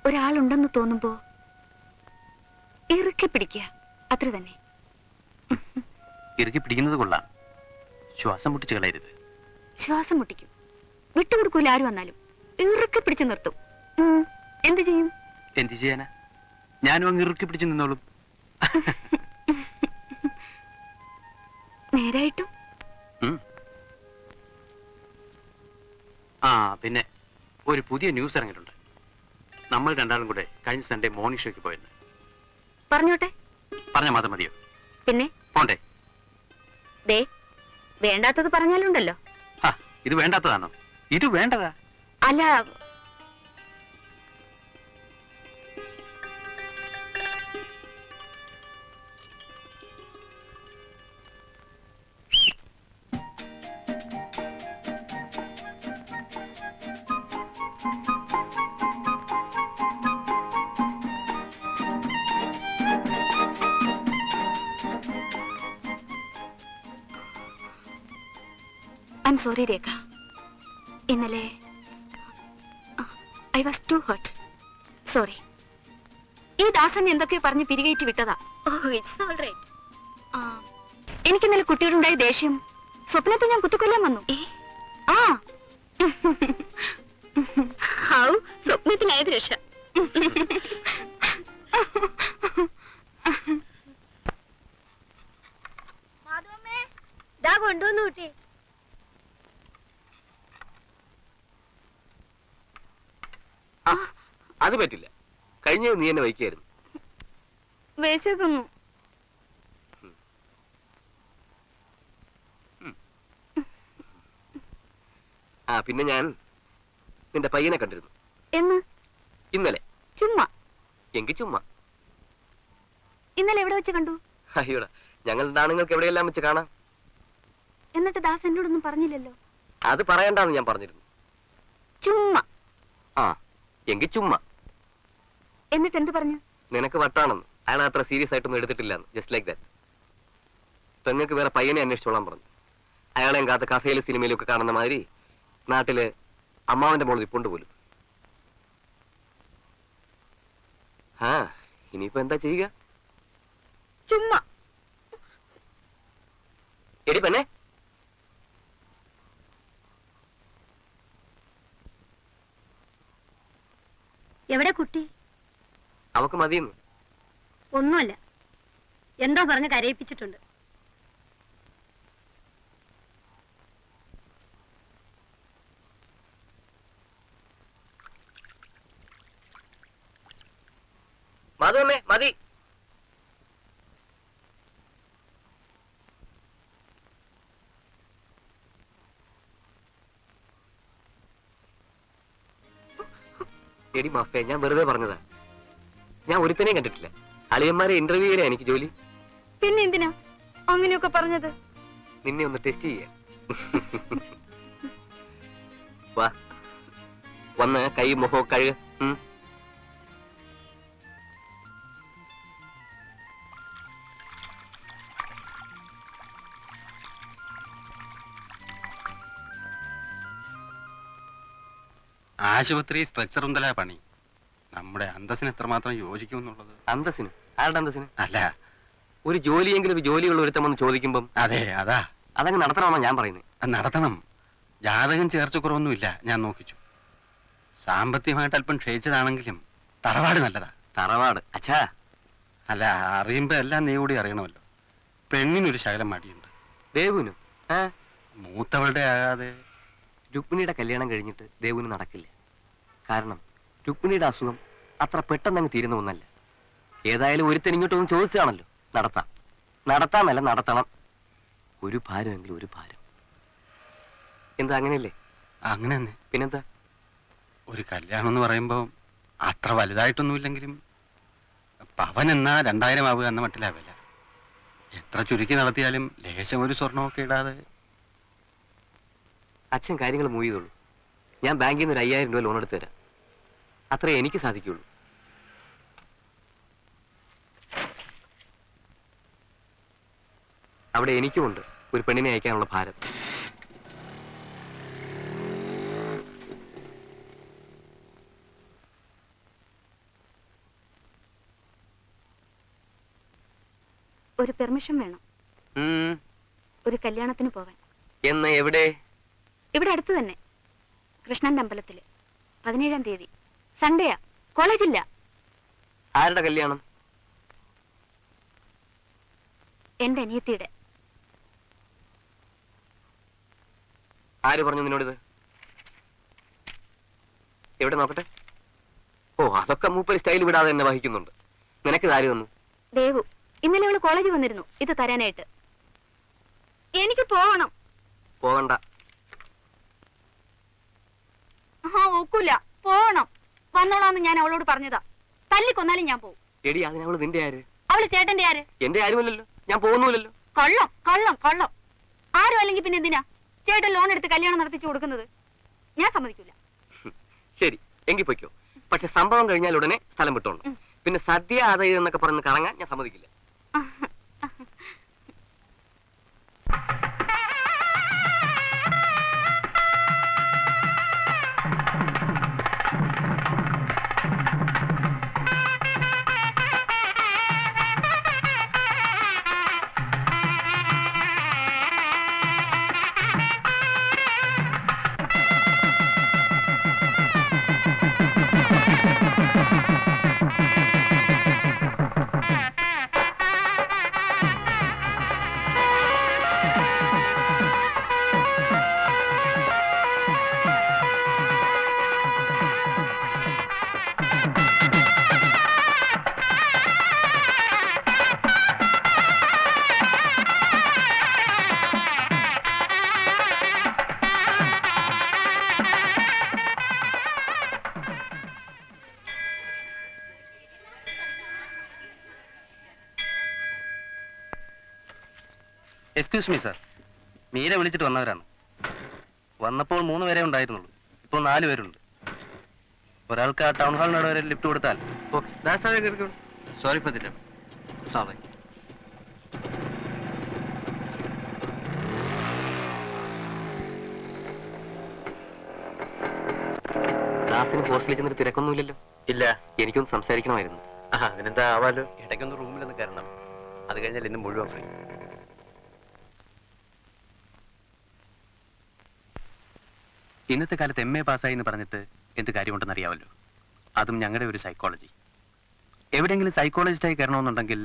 ഒരാളുണ്ടെന്ന് തോന്നുമ്പോ ഇറുക്കി പിടിക്കുക, അത്ര തന്നെ. ഇറുക്കി പിടിക്കുന്നത് കൊള്ളാം, ശ്വാസം മുട്ടിച്ച് കളയരുത്. ശ്വാസം മുട്ടിക്കും, വിട്ടുകൊടുക്കൂല. ആര് വന്നാലും ഇറുക്കി പിടിച്ചു നിർത്തും. എന്ത് ചെയ്യും? എന്ത് ചെയ്യാനാ? ഞാനും അങ്ങ് ഇറുക്കി പിടിച്ച് നിന്നോളും. നേരായിട്ടും. ആ പിന്നെ ഒരു പുതിയ ന്യൂസ് ഇറങ്ങിയിട്ടുണ്ട്. നമ്മൾ രണ്ടാളും കൂടെ കഴിഞ്ഞ സൺഡേ മോർണിംഗ് ഷോയ്ക്ക് പോയെന്ന്. പറഞ്ഞോട്ടെ. പറഞ്ഞ മാത്രം മതിയോ? പിന്നെ പോണ്ടേ? ദേ, വേണ്ടാത്തത് പറഞ്ഞാലുണ്ടല്ലോ. ഇത് വേണ്ടാത്തതാണോ? ഇത് വേണ്ടതാ. അല്ല, I'm sorry, Rekha. ഇന്നലെ I was too hurt. Sorry. ഈ ദാസൻ എന്തൊക്കെയോ പറഞ്ഞ് പിരികേറ്റി വിട്ടതാ. It's all right. എനിക്കിന്നലെ കുട്ടിയോടുണ്ടായ ദേഷ്യം സ്വപ്നത്തിൽ ഞാൻ കുത്തിക്കൊല്ലാൻ വന്നു. ഹൗ സ്വപ്നത്തിലായത് രക്ഷ. കൊണ്ടുവന്നു കുട്ടി. അത് പറ്റില്ല. കഴിഞ്ഞ നീ എന്നെ വയ്ക്കായിരുന്നു. വിശക്കുന്നു. പിന്നെ ഞാൻ നിന്റെ പയ്യനെ കണ്ടിരുന്നു. എന്ന്? ഇന്നലെ. ചുമ്മാ? എങ്കിൽ ചുമ്മാ. ഇന്നലെ എവിടെ വെച്ച് കണ്ടു? അയ്യോടാ, ഞങ്ങൾ ആണുങ്ങൾക്ക് എവിടെയെല്ലാം വെച്ച് കാണാം. എന്നിട്ട് ദാസ് എന്നോടൊന്നും പറഞ്ഞില്ലല്ലോ. അത് പറയണ്ടെന്ന് ഞാൻ പറഞ്ഞിരുന്നു. ചുമ്മാ? എങ്കിൽ ചുമ്മാ. എന്നിട്ട് എന്ത് പറഞ്ഞു? നിനക്ക് വട്ടാണെന്ന്. അയാൾ അത്ര സീരിയസ് ആയിട്ടൊന്നും എടുത്തിട്ടില്ലെന്ന്. Just like that. പെങ്ങൾക്ക് വേറെ പയ്യനെ അന്വേഷിച്ചോളാൻ പറഞ്ഞു. അയാളെയും കാത്ത് കഫയിലും സിനിമയിലും ഒക്കെ കാണുന്ന മാതിരി നാട്ടില് അമ്മാവന്റെ മോള് ഇപ്പുണ്ട് പോലും. ആ ഇനിയിപ്പോ എന്താ ചെയ്യുക? ചുമ്മാ. എടി പെണ്ണെ, എവിടെ കുട്ടി? അവക്ക് മതിയെന്ന്. ഒന്നുമല്ല, എന്തോ പറഞ്ഞ് കരയിപ്പിച്ചിട്ടുണ്ട്. മധുവമ്മേ മതി. എടി മാഫേ, ഞാൻ വെറുതെ പറഞ്ഞതാ. ഞാൻ ഒരുത്തനെയും കണ്ടിട്ടില്ല. അളിയന്മാരെ ഇന്റർവ്യൂ ചെയ്യാൻ എനിക്ക് ജോലി. പിന്നെ എന്തിനാ അങ്ങനെയൊക്കെ പറഞ്ഞത്? നിന്നെ ഒന്ന് ടെസ്റ്റ് ചെയ്യാൻ. വാ, വന്ന് കൈ മുഖവും കഴുക. ആശുപത്രി സ്ട്രെച്ചർ ഉണ്ടല്ല പണി. നമ്മുടെ അന്തസ്സിന് എത്രമാത്രം യോജിക്കുമെന്നുള്ളത്. അന്തസ്സിന്? ആരുടെ അന്തസ്സിന്? അല്ല, ഒരു ജോലിയെങ്കിലും ഒരു ജോലിയുള്ള ഒരുത്തമെന്ന് ചോദിക്കുമ്പം അതെ അതാ അതങ്ങ് നടത്തണമെന്നാ ഞാൻ പറയുന്നത്. നടത്തണം. ജാതകം ചേർച്ച കുറവൊന്നുമില്ല, ഞാൻ നോക്കിച്ചു. സാമ്പത്തികമായിട്ട് അല്പം ക്ഷയിച്ചതാണെങ്കിലും തറവാട് നല്ലതാ. തറവാട്? അച്ഛാ, അല്ല, അറിയുമ്പോ എല്ലാം നീ കൂടി അറിയണമല്ലോ. പെണ്ണിനൊരു ശകലം മടിയുണ്ട്. ദേവുനു? മൂത്തവളുടെ ആകാതെ. രുക്മിണിയുടെ കല്യാണം കഴിഞ്ഞിട്ട് ദേവുന് നടക്കില്ല. കാരണം രുക്മിണിയുടെ അസുഖം അത്ര പെട്ടെന്നങ്ങ് തീരുന്ന ഒന്നല്ല. ഏതായാലും ഒരുത്തൻ ഇങ്ങോട്ടൊന്നും ചോദിച്ചാണല്ലോ. നടത്താം. നടത്താമല്ല, നടത്തണം. ഒരു ഭാരമെങ്കിലും ഒരു ഭാരം. എന്താ അങ്ങനെയല്ലേ? അങ്ങനെ തന്നെ. പിന്നെന്താ? ഒരു കല്യാണം എന്ന് പറയുമ്പോ അത്ര വലുതായിട്ടൊന്നുമില്ലെങ്കിലും പവൻ എന്നാ 2000 ആവുക എന്ന മട്ടിലാ വില. എത്ര ചുരുക്കി നടത്തിയാലും ലേശം ഒരു സ്വർണമൊക്കെ ഇടാതെ. അച്ഛൻ കാര്യങ്ങൾ മൂവ് ചെയ്തോളൂ. ഞാൻ ബാങ്കിൽ നിന്ന് ഒരു 5000 രൂപ ലോൺ എടുത്തു തരാം. അത്രേ എനിക്ക് സാധിക്കുള്ളൂ. അവിടെ എനിക്കുമുണ്ട് ഒരു പെണ്ണിനെ അയക്കാനുള്ള ഭാരം. ഒരു പെർമിഷൻ വേണം, ഒരു കല്യാണത്തിന് പോവാൻ. എന്ന്? എവിടെ? ഇവിടെ അടുത്ത് തന്നെ, കൃഷ്ണന്റെ അമ്പലത്തില്. 17-ാം തീയതി സൺഡേയാ, കോളേജില്ല. ആരുടെ കല്യാണം? എന്റെ അനിയത്തിയുടെ. ആര് പറഞ്ഞു നിന്നോടിത്? എവിടെ നോക്കട്ടെ. ഓ, അതൊക്കെ മൂപ്പര് സ്റ്റൈൽ വിടാതെ തന്നെ വഹിക്കുന്നുണ്ട്. നിനക്ക് ആര് തന്നു? ദേവു. ഇന്നലെ അവള് കോളേജിൽ വന്നിരുന്നു ഇത് തരാനായിട്ട്. എനിക്ക് പോകണം. പോകണ്ട. ഒക്കൂല, പോകണം. വന്നോളാന്ന് ഞാൻ അവളോട് പറഞ്ഞതാ. തല്ലിക്കൊന്നാലും ഞാൻ പോകും. എടി, അതിനവള് നിന്റെ ആര്? അവള് ചേട്ടന്റെ ആര്? എന്റെ ആരുമല്ലല്ലോ. ഞാൻ പോകുന്നില്ലല്ലോ. കള്ളം കള്ളം കള്ളം. ആരും അല്ലെങ്കിൽ പിന്നെ എന്തിനാ ചേട്ടൻ ലോൺ എടുത്ത് കല്യാണം നടത്തിച്ചു കൊടുക്കുന്നത്? ഞാൻ സമ്മതിക്കൂല. ശരി, എങ്കിൽ പൊയ്ക്കോ. പക്ഷെ സംഭവം കഴിഞ്ഞാൽ ഉടനെ സ്ഥലം വിട്ടോണം. പിന്നെ സദ്യ ആദായം എന്നൊക്കെ പറഞ്ഞ് കറങ്ങാൻ ഞാൻ സമ്മതിക്കില്ല. എക്സ്ക്യൂസ് മീ സാർ, മീര വിളിച്ചിട്ട് വന്നവരാണ്. വന്നപ്പോൾ 3 പേരെ ഉണ്ടായിരുന്നുള്ളൂ, ഇപ്പോൾ 4 പേരുണ്ട്. ഒരാൾക്ക് ആ ടൗൺ ഹാളിനോട് വരെ ലിഫ്റ്റ് കൊടുത്താൽ. Okay, sorry for the time. സാറേ. ദാസിന് ഹോസ്റ്റലിൽ ചെന്നിട്ട് തിരക്കൊന്നുമില്ലല്ലോ? ഇല്ല. എനിക്കൊന്ന് സംസാരിക്കണമായിരുന്നു. അതിനെന്താ ആവാലോ. ഇടയ്ക്കൊന്ന് റൂമിലൊന്ന് കയറണം. അത് കഴിഞ്ഞാൽ ഇന്ന് മുഴുവൻ ഫ്രീ. ഇന്നത്തെ കാലത്ത് MA പാസ്സായി എന്ന് പറഞ്ഞിട്ട് എന്ത് കാര്യമുണ്ടെന്ന് അറിയാമല്ലോ. അതും ഞങ്ങളുടെ ഒരു സൈക്കോളജി. എവിടെയെങ്കിലും സൈക്കോളജിസ്റ്റായി കയറണമെന്നുണ്ടെങ്കിൽ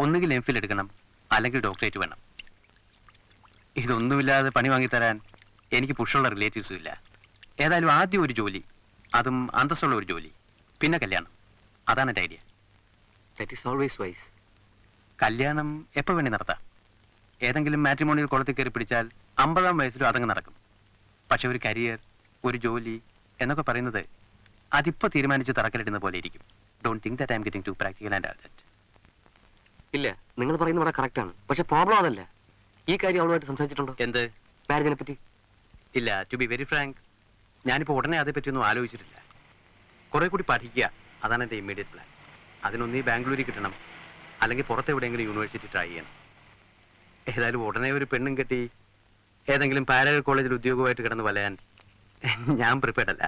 ഒന്നുകിൽ MPhil എടുക്കണം, അല്ലെങ്കിൽ ഡോക്ടറേറ്റ് വേണം. ഇതൊന്നുമില്ലാതെ പണി വാങ്ങിത്തരാൻ എനിക്ക് പുഷുള്ള റിലേറ്റീവ്സും ഇല്ല. ഏതായാലും ആദ്യം ഒരു ജോലി, അതും അന്തസ്സുള്ള ഒരു ജോലി, പിന്നെ കല്യാണം. അതാണ് എൻ്റെ idea. That is always wise. കല്യാണം എപ്പോൾ വേണ്ടി നടത്താം. ഏതെങ്കിലും മാട്രിമോണിയൽ കുളത്തിൽ കയറി പിടിച്ചാൽ 50-ാം വയസ്സിലും അതങ്ങ് നടക്കും. പക്ഷെ ഒരു കരിയർ, ഒരു ജോലി എന്നൊക്കെ പറയുന്നത് അതിപ്പോൾ തീരുമാനിച്ച് തറക്കല്ലിടുന്ന പോലെ ഇരിക്കും. Don't think that I'm getting too practical and all that. ഇല്ല, നിങ്ങൾ പറയുന്നത് ഇവിടെ കറക്റ്റ് ആണ്. പക്ഷെ പ്രോബ്ലം അതല്ല. ഈ കാര്യം അവളുമായിട്ട് സംസാരിച്ചിട്ടുണ്ടോ? എന്ത്? മാരേജിനെ പറ്റി? ഇല്ല. ടു ബി വെരി ഫ്രാങ്ക്, ഞാനിപ്പോൾ ഉടനെ അതേപ്പറ്റിയൊന്നും ആലോചിച്ചിട്ടില്ല. കുറെ കൂടി പഠിക്കുക, അതാണ് എൻ്റെ ഇമ്മീഡിയറ്റ് പ്ലാൻ. അതിനൊന്നീ ബാംഗ്ലൂരിൽ കിട്ടണം, അല്ലെങ്കിൽ പുറത്തെവിടെയെങ്കിലും യൂണിവേഴ്സിറ്റി ട്രൈ ചെയ്യണം. ഏതായാലും ഉടനെ ഒരു പെണ്ണും കെട്ടി ഏതെങ്കിലും പാരലൽ കോളേജിൽ ഉദ്യോഗമായിട്ട് കിടന്ന് വലയാൻ ഞാൻ പ്രിപ്പയർഡ് അല്ല.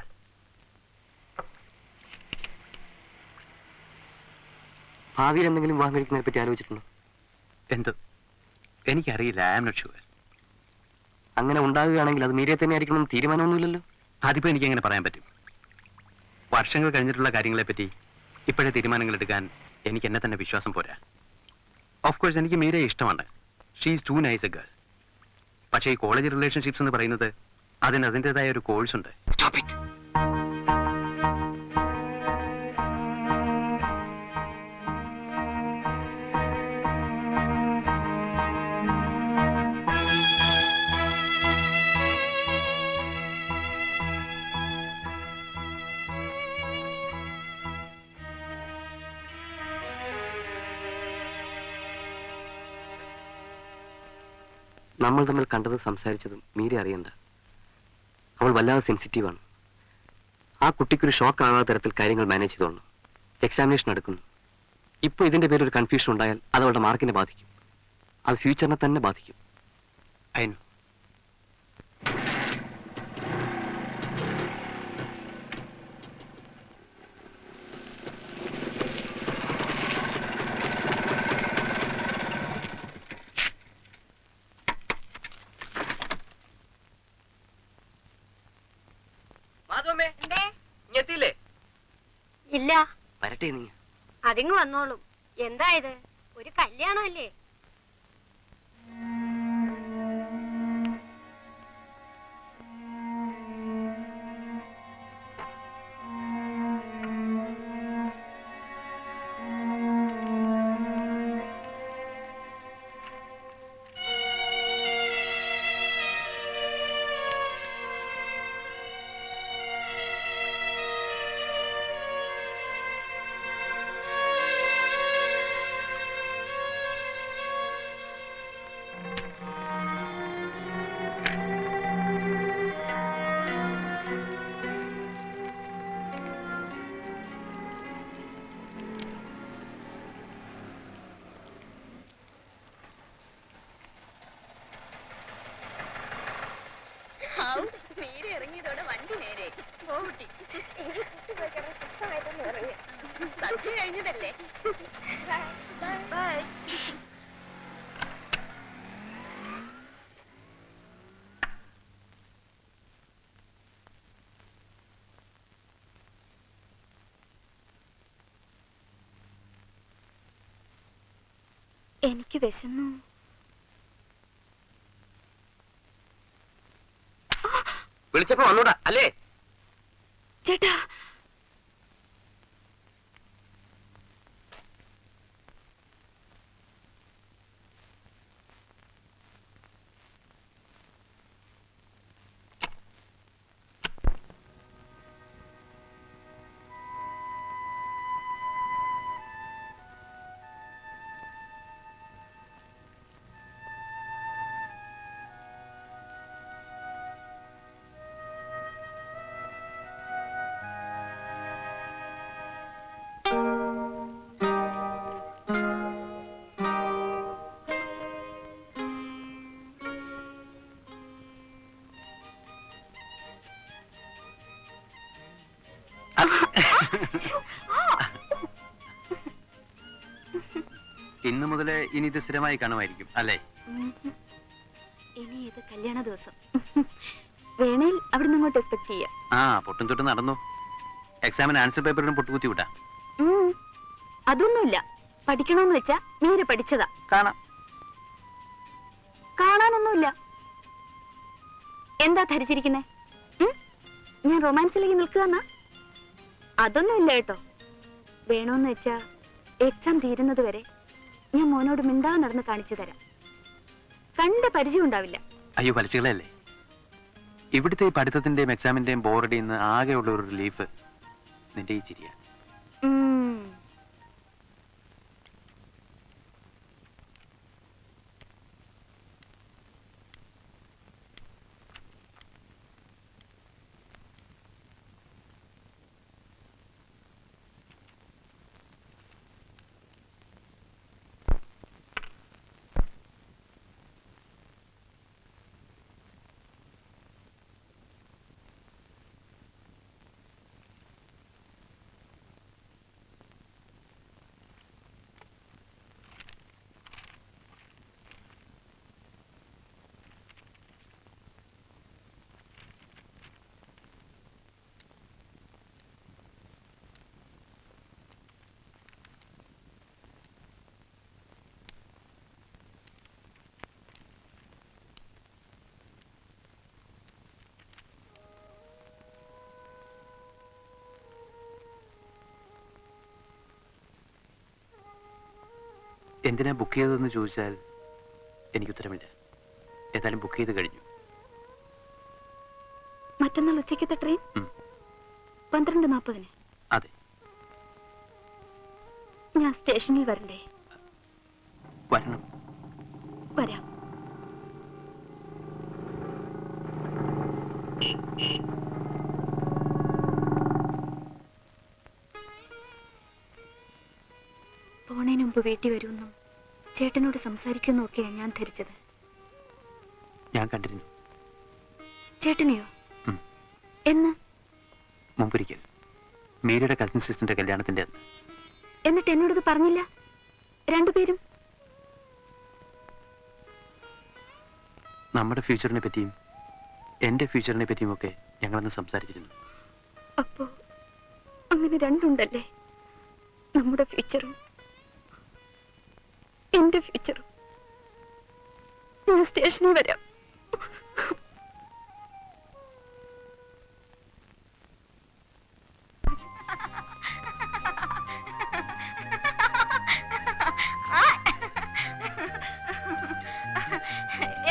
ഭാവിയിൽ എന്തെങ്കിലും വിവാഹം കഴിക്കുന്നതിനെ പറ്റി ആലോചിച്ചിട്ടുണ്ടോ? എന്ത്? എനിക്കറിയില്ല. I am not sure. അങ്ങനെ ഉണ്ടാകുകയാണെങ്കിൽ അത് മീരിയെ തന്നെ ആയിരിക്കണം തീരുമാനമൊന്നുമില്ലല്ലോ. അതിപ്പോൾ എനിക്ക് എങ്ങനെ പറയാൻ പറ്റും? വർഷങ്ങൾ കഴിഞ്ഞിട്ടുള്ള കാര്യങ്ങളെപ്പറ്റി ഇപ്പോഴേ തീരുമാനങ്ങൾ എടുക്കാൻ എനിക്ക് എന്നെ തന്നെ വിശ്വാസം പോരാ. ഓഫ് കോഴ്സ് എനിക്ക് മീരയെ ഇഷ്ടമാണ്. She is too nice a girl. പക്ഷേ ഈ കോളേജ് റിലേഷൻഷിപ്സ് എന്ന് പറയുന്നത് അതിന് അതിൻ്റെതായ ഒരു കോഴ്സ് ഉണ്ട്. Stop it. നമ്മൾ തമ്മിൽ കണ്ടതും സംസാരിച്ചതും മീര അറിയണ്ട. അവൾ വല്ലാതെ സെൻസിറ്റീവാണ്. ആ കുട്ടിക്കൊരു ഷോക്ക് ആകാത്ത തരത്തിൽ കാര്യങ്ങൾ മാനേജ് ചെയ്തോളണം. എക്സാമിനേഷൻ എടുക്കുന്നു. ഇപ്പോൾ ഇതിന്റെ പേരിൽ ഒരു കൺഫ്യൂഷൻ ഉണ്ടായാൽ അത് അവളുടെ മാർക്കിനെ ബാധിക്കും. അത് ഫ്യൂച്ചറിനെ തന്നെ ബാധിക്കും. അതിന് ഇല്ല, വരട്ടെ നീ. അതിങ്ങ് വന്നോളും. എന്താ ഇത്? ഒരു കല്യാണമല്ലേ? ഇറങ്ങിയതോടെ വണ്ടി നേരെ സദ്യ കഴിഞ്ഞതല്ലേ. എനിക്ക് വിശന്നു. വിളിച്ചപ്പോ വന്നൂടാ അല്ലേ ചേട്ടാ? ഇന്നു മുതൽ ഇനി ഇത് സ്ഥിരമായി കാണുമായിരിക്കും അല്ലേ? ഇനി ഇത് കല്യാണ ദിവസം. വേണേൽ അവിടുന്ന് ഇങ്ങോട്ട് എക്സ്പെക്ട് ചെയ്യാം. ആ, പൊട്ടും തൊട്ടും നടന്നു. എക്സാമിന് ആൻസർ പേപ്പറിനും പൊട്ടുകുത്തി വിട്ടാ. അതൊന്നുമില്ല. പഠിക്കണമെന്ന് വെച്ചാ മീര പഠിച്ചതാ. കാണാം. കാണാനൊന്നുമില്ല. എന്താ ധരിച്ചിരിക്കുന്നേ? ഞാൻ റൊമാൻസിലേക്ക് നിൽക്കുകയെന്നാ? അതൊന്നുമില്ല കേട്ടോ. വേണോന്ന് വെച്ചാ എക്സാം തീരുന്നത് വരെ ഞാൻ മോനോട് മിണ്ടാ നടന്ന് കാണിച്ചു തരാം. കണ്ട പരിചയം ഉണ്ടാവില്ല. അയ്യോ, വലിച്ചുകളല്ലേ. ഇവിടുത്തെ ഈ പഠിത്തത്തിന്റെയും എക്സാമിന്റെയും ബോർഡിൽ നിന്ന് ആകെയുള്ള ഒരു റിലീഫ് നിന്റെ ഈ ചിരിയാ. എന്തിനാ ബുക്ക് ചെയ്തതെന്ന് ചോദിച്ചാൽ എനിക്ക് ഉത്തരമില്ല. ഏതായാലും ബുക്ക് ചെയ്ത് കഴിഞ്ഞു. മറ്റന്നാൾ ഉച്ചയ്ക്കത്തെ ട്രെയിൻ 12:40. അതെ. ഞാൻ സ്റ്റേഷനിൽ വരണ്ടേ? വരണം. വരാം. പോണേന് മുമ്പ് വീട്ടിൽ വരുമെന്നും ചേട്ടനോട് സംസാരിക്കുമെന്നും ഒക്കെയാണ് ഞാൻ ധരിച്ചത്. ഞാൻ കണ്ടിരുന്നു. ചേട്ടനെയോ? എന്ന്? മുമ്പൊരിക്കൽ മീരയുടെ കസിൻ സിസ്റ്ററിന്റെ കല്യാണത്തിന്റെ അന്ന്. എന്നിട്ട് എന്നോടത് പറഞ്ഞില്ല? രണ്ടുപേരും നമ്മുടെ ഫ്യൂച്ചറിനെ പറ്റിയും എന്റെ ഫ്യൂച്ചറിനെ പറ്റിയും ഒക്കെ ഞങ്ങളന്ന് സംസാരിച്ചിരുന്നു. അപ്പോ അങ്ങനെ രണ്ടുണ്ടല്ലേ? നമ്മുടെ ഫ്യൂച്ചറും എന്റെ ഫ്യൂച്ചറും. ഞാൻ സ്റ്റേഷനിൽ വരാം.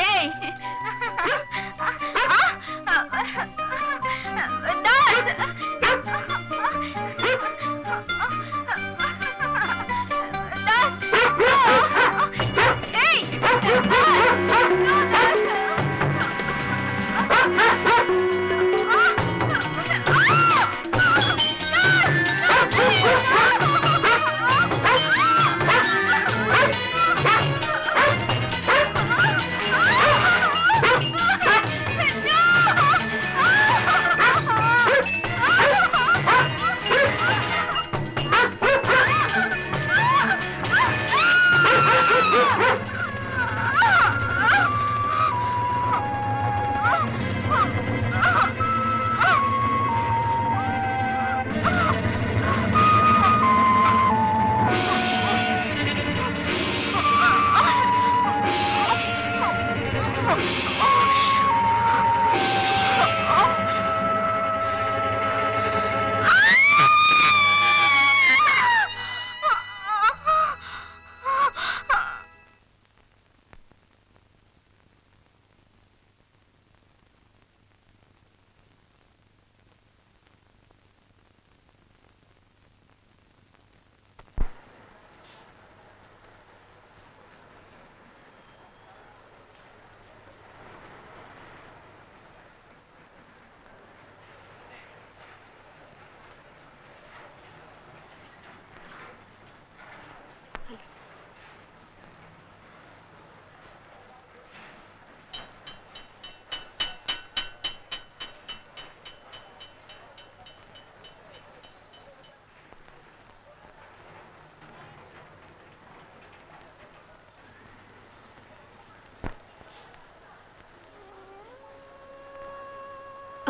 Hey!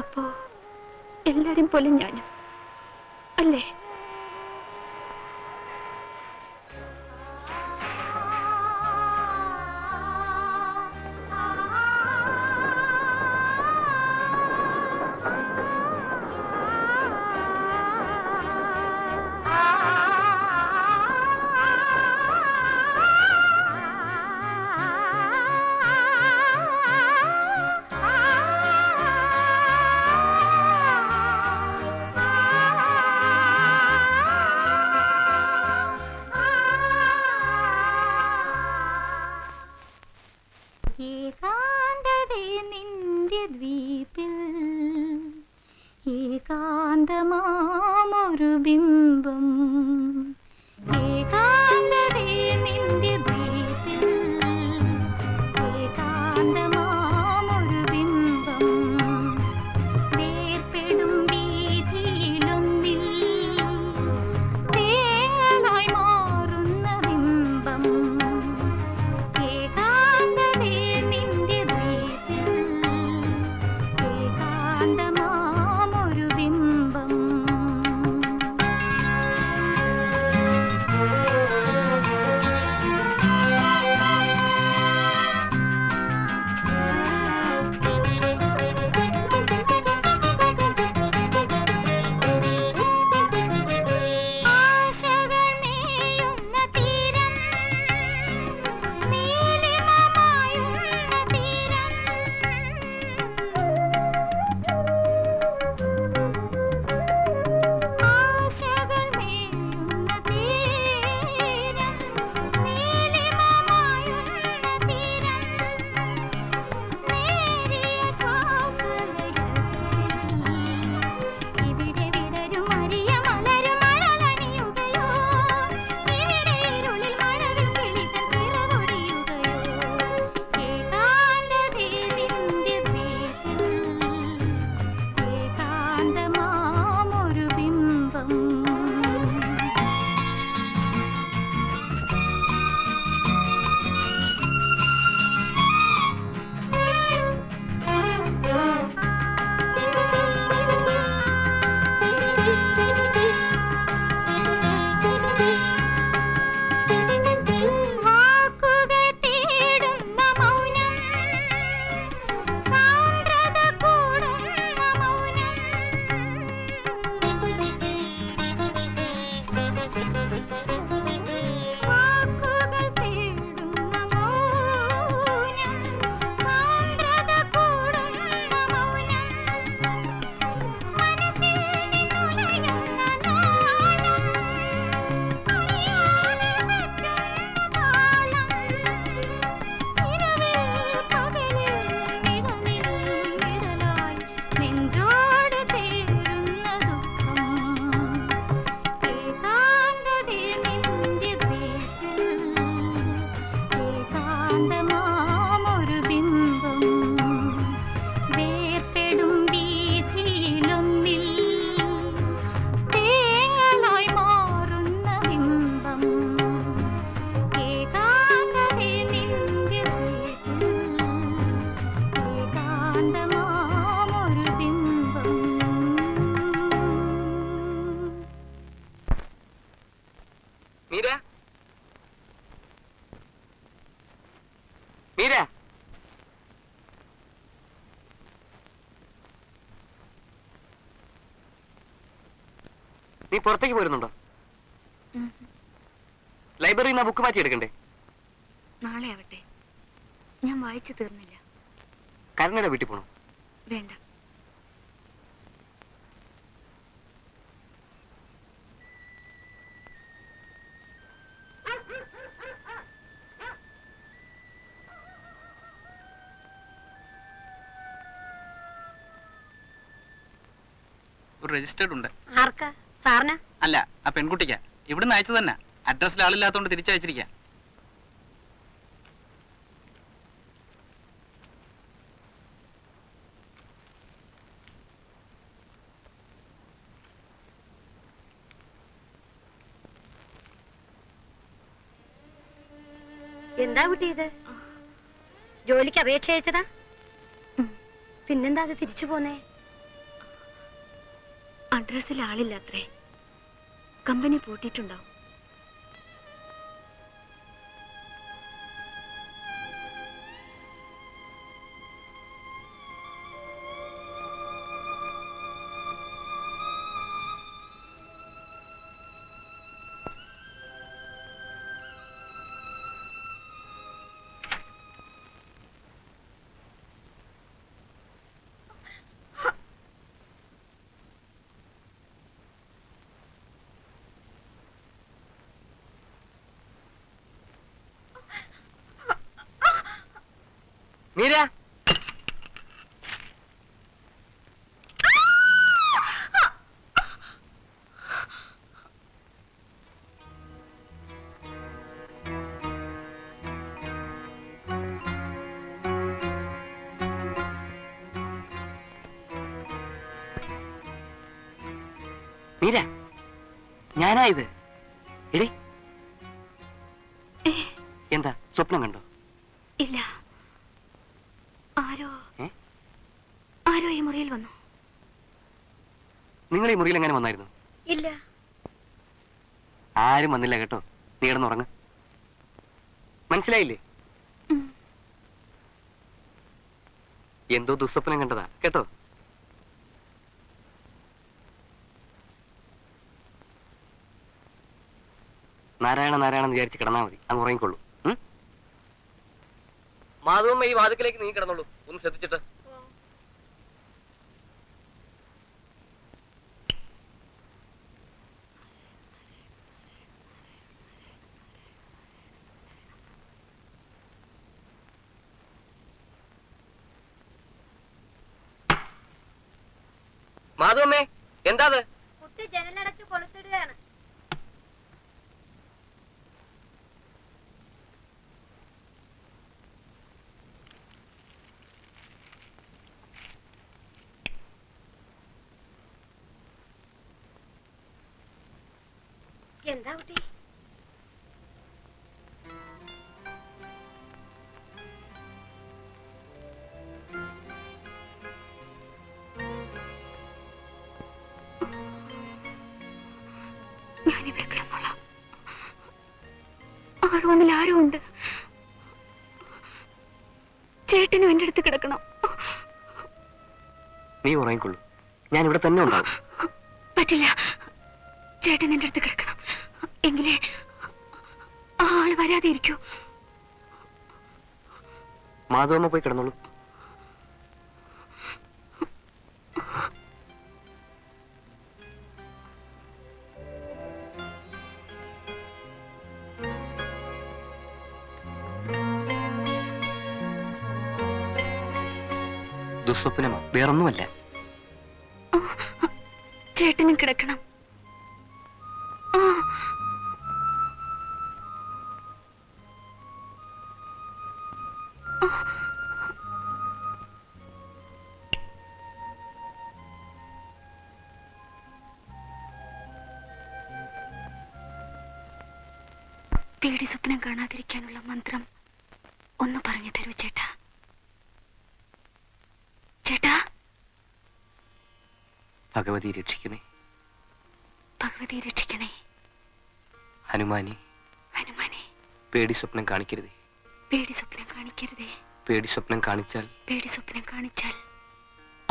അപ്പോ എല്ലാരും പോലെ ഞാനും അല്ലേ? ഏകാന്തതേ നിന്റെ ദ്വീപിൽ ഏകാന്തമാമൊരു ബിംബം. ഏകാന്തതേ നിന്റെ ദ്വീപിൽ ഏകാന്തമാമൊരു ബിംബം. വേർപെടും വീഥിയിലൊന്നിൽ തേങ്ങലായി മാറുന്ന ബിംബം. ഏകാന്തതേ നിന്റെ ദ്വീപിൽ ഏകാന്തമാമൊരു ബിംബം. ആശകൾ മേയുന്ന തീരം, നീലിമമായുന്ന തീരം. ആശകൾ മേയുന്ന തീരം, നീലിമമായുന്ന തീരം. നേരിയ ശ്വാസലയത്തിൽ ഇവിടെ വിടരും അരിയ മലരും മഴലണിയുകയോ? ഇവിടെ ഇരുളിൽ മഴവിൽ കിളികൾ ചിറകൊടിയുകയോ? ഏകാന്തതേ നിന്റെ ദ്വീപിൽ ഏകാന്തമാമൊരു ബിംബം. വാക്കുകൾ തേടുന്ന മൗനം, സാന്ദ്രത കൂടുന്ന മൗനം. വാക്കുകൾ തേടുന്ന മൗനം, സാന്ദ്രത കൂടുന്ന മൗനം. മനസ്സിൽ നിന്നുലയുന്ന നാളം, അറിയാതെ തെറ്റുന്ന താളം. ഇരവിൽ പകലിൽ നിഴലിൽ നിഴലായി നെഞ്ചോട് ചേരുന്ന ദുഃഖം. ഏകാന്തതേ നിന്റെ ദ്വീപിൽ ഏകാന്തമാമൊരു ബിംബം. വേർപെടും വീഥിയിലൊന്നിൽ തേങ്ങലായി മാറുന്ന ബിംബം. ഏകാന്തതേ നിന്റെ ദ്വീപിൽ ഏകാന്തമാമൊരു ബിംബം. മീര, മീര, നീ പുറത്തേക്ക് പോരുന്നുണ്ടോ? ലൈബ്രറിയിൽ നിന്ന് ബുക്ക് മാറ്റി എടുക്കണ്ടേ? നാളെ ആവട്ടെ, ഞാൻ വായിച്ചു തീർന്നില്ല. കരുണയുടെ വീട്ടിൽ പോണോ? വേണ്ട. ഒരു രജിസ്റ്റേർഡ് ഉണ്ട്. ആർക്കാ? സാറിനാ? അല്ല, ആ പെൺകുട്ടിക്കാ. ഇവിടുന്ന് അയച്ചു തന്നെ. അഡ്രസ്സിൽ ആളില്ലാത്തോണ്ട് തിരിച്ചയച്ചിരിക്കാം. എന്താ കുട്ടി ഇത്? ജോലിക്ക് അപേക്ഷ അയച്ചതാ? പിന്നെന്താ അത് തിരിച്ചു പോന്നേ? അഡ്രസ്സിൽ ആളില്ല അത്രേ. കമ്പനി പൂട്ടിയിട്ടുണ്ടാവും. മീര, മീര, ഞാനാ ഇത്. എടി, എന്താ സ്വപ്നം കണ്ടോ? ഇല്ല. ആരോ ഈ മുറിയിൽ വന്നു. നിങ്ങൾ ഈ മുറിയിൽ എങ്ങനെ വന്നായിരുന്നു? ഇല്ല. ആരും വന്നില്ല കേട്ടോ. നീ കിടന്നുറങ്ങ്. മനസ്സിലായില്ലേ? എന്തോ ദുസ്വപ്നം കണ്ടതാ കേട്ടോ. നാരായണ നാരായണെന്ന് വിചാരിച്ച് കിടന്നാ മതി. അങ്ങ് ഉറങ്ങിക്കൊള്ളൂ. മാധവമ്മ ഈ വാതിക്കലേക്ക് നീ കിടന്നോളൂ. ഒന്ന് ശ്രദ്ധിച്ചിട്ട്. മാധവമ്മേ, എന്താ അത്? കുട്ടി ജനലടച്ച് കൊളുത്തിടുകയാണ്. എന്താ കുട്ടി? ഞാനിവിടെ കിടന്നോളാം. ആ റൂമിൽ ആരും ഉണ്ട്. ചേട്ടനും എന്റെ അടുത്ത് കിടക്കണം. നീ ഉറങ്ങിക്കൊള്ളൂ. ഞാൻ ഇവിടെ തന്നെ ഉണ്ടാവും. പറ്റില്ല. ചേട്ടൻ എന്റെ അടുത്ത് കിടക്കണം. എങ്കിലേ ആ ആള് വരാതെ ഇരിക്കൂ. മാധവമ്മ പോയി കിടന്നോളൂ. ദുസ്വപ്നമാ, വേറൊന്നുമല്ല. ചേട്ടനും കിടക്കണം. പേടി സ്വപ്നം കാണാതിരിക്കാനുള്ള മന്ത്രം ഒന്ന് പറഞ്ഞു തരൂ ചേട്ടാ. ചേട്ടാ. ഭഗവതി രക്ഷിക്കണേ. ഭഗവതി രക്ഷിക്കണേ. ഹനുമാനെ. ഹനുമാനെ. പേടി സ്വപ്നം കാണിക്കരുതേ. പേടി സ്വപ്നം കാണിക്കരുതേ. പേടി സ്വപ്നം കാണിച്ചാൽ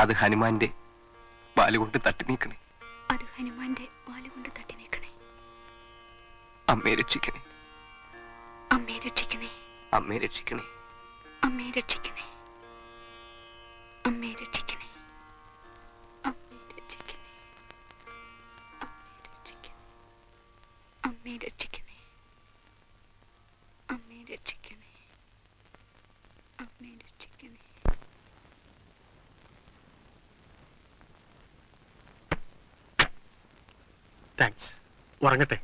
അത് ഹനുമാന്റെ വാലുകൊണ്ട് തട്ടി നീക്കണേ. അത് ഹനുമാന്റെ വാലുകൊണ്ട് തട്ടി നീക്കണേ. അമ്മയെ രക്ഷിക്കണേ. അമ്മയെ രക്ഷിക്കണേ. അമ്മയെ രക്ഷിക്കണേ. അമ്മയെ രക്ഷിക്കണേ. അമ്മയെ രക്ഷിക്കണേ. അമ്മയെ രക്ഷിക്കണേ. അമ്മയെ രക്ഷിക്കണേ. അമ്മയെ രക്ഷിക്കണേ. അമ്മയെ രക്ഷിക്കണേ. താങ്ക്സ്. ഉറങ്ങട്ടെ.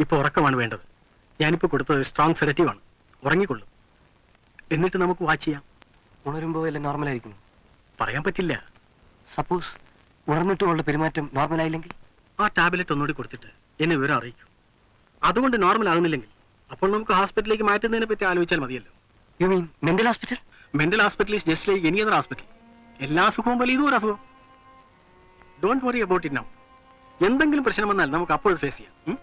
ഇപ്പൊ ഉറക്കമാണ് വേണ്ടത്. ഞാനിപ്പോ കൊടുത്തത് സ്ട്രോങ് സെഡറ്റീവ് ആണ്. ഉറങ്ങിക്കൊള്ളും. എന്നിട്ട് നമുക്ക് വാച്ച് ചെയ്യാം. ഉണരുമ്പോ എല്ലാം നോർമൽ ആയിരിക്കും. പറയാൻ പറ്റില്ല. സപ്പോസ് ഉണർന്നിട്ടുള്ള പെരുമാറ്റം നോർമൽ ആയില്ലെങ്കിൽ ആ ടാബ്ലറ്റ് ഒന്നുകൂടി കൊടുത്തിട്ട് എന്നെ വിവരം അറിയിക്കും. അതുകൊണ്ട് നോർമൽ ആകുന്നില്ലെങ്കിൽ അപ്പോൾ നമുക്ക് ഹോസ്പിറ്റലിലേക്ക് മാറ്റുന്നതിനെ പറ്റി ആലോചിച്ചാൽ മതിയല്ലോ. You mean mental hospital? Mental hospital is just like any other hospital. എല്ലാ അസുഖവും പോലെ ഇതും ഒരു അസുഖം. Don't worry about it now. എന്തെങ്കിലും പ്രശ്നം വന്നാൽ നമുക്ക് അപ്പോൾ ഫേസ് ചെയ്യാം. ഉം?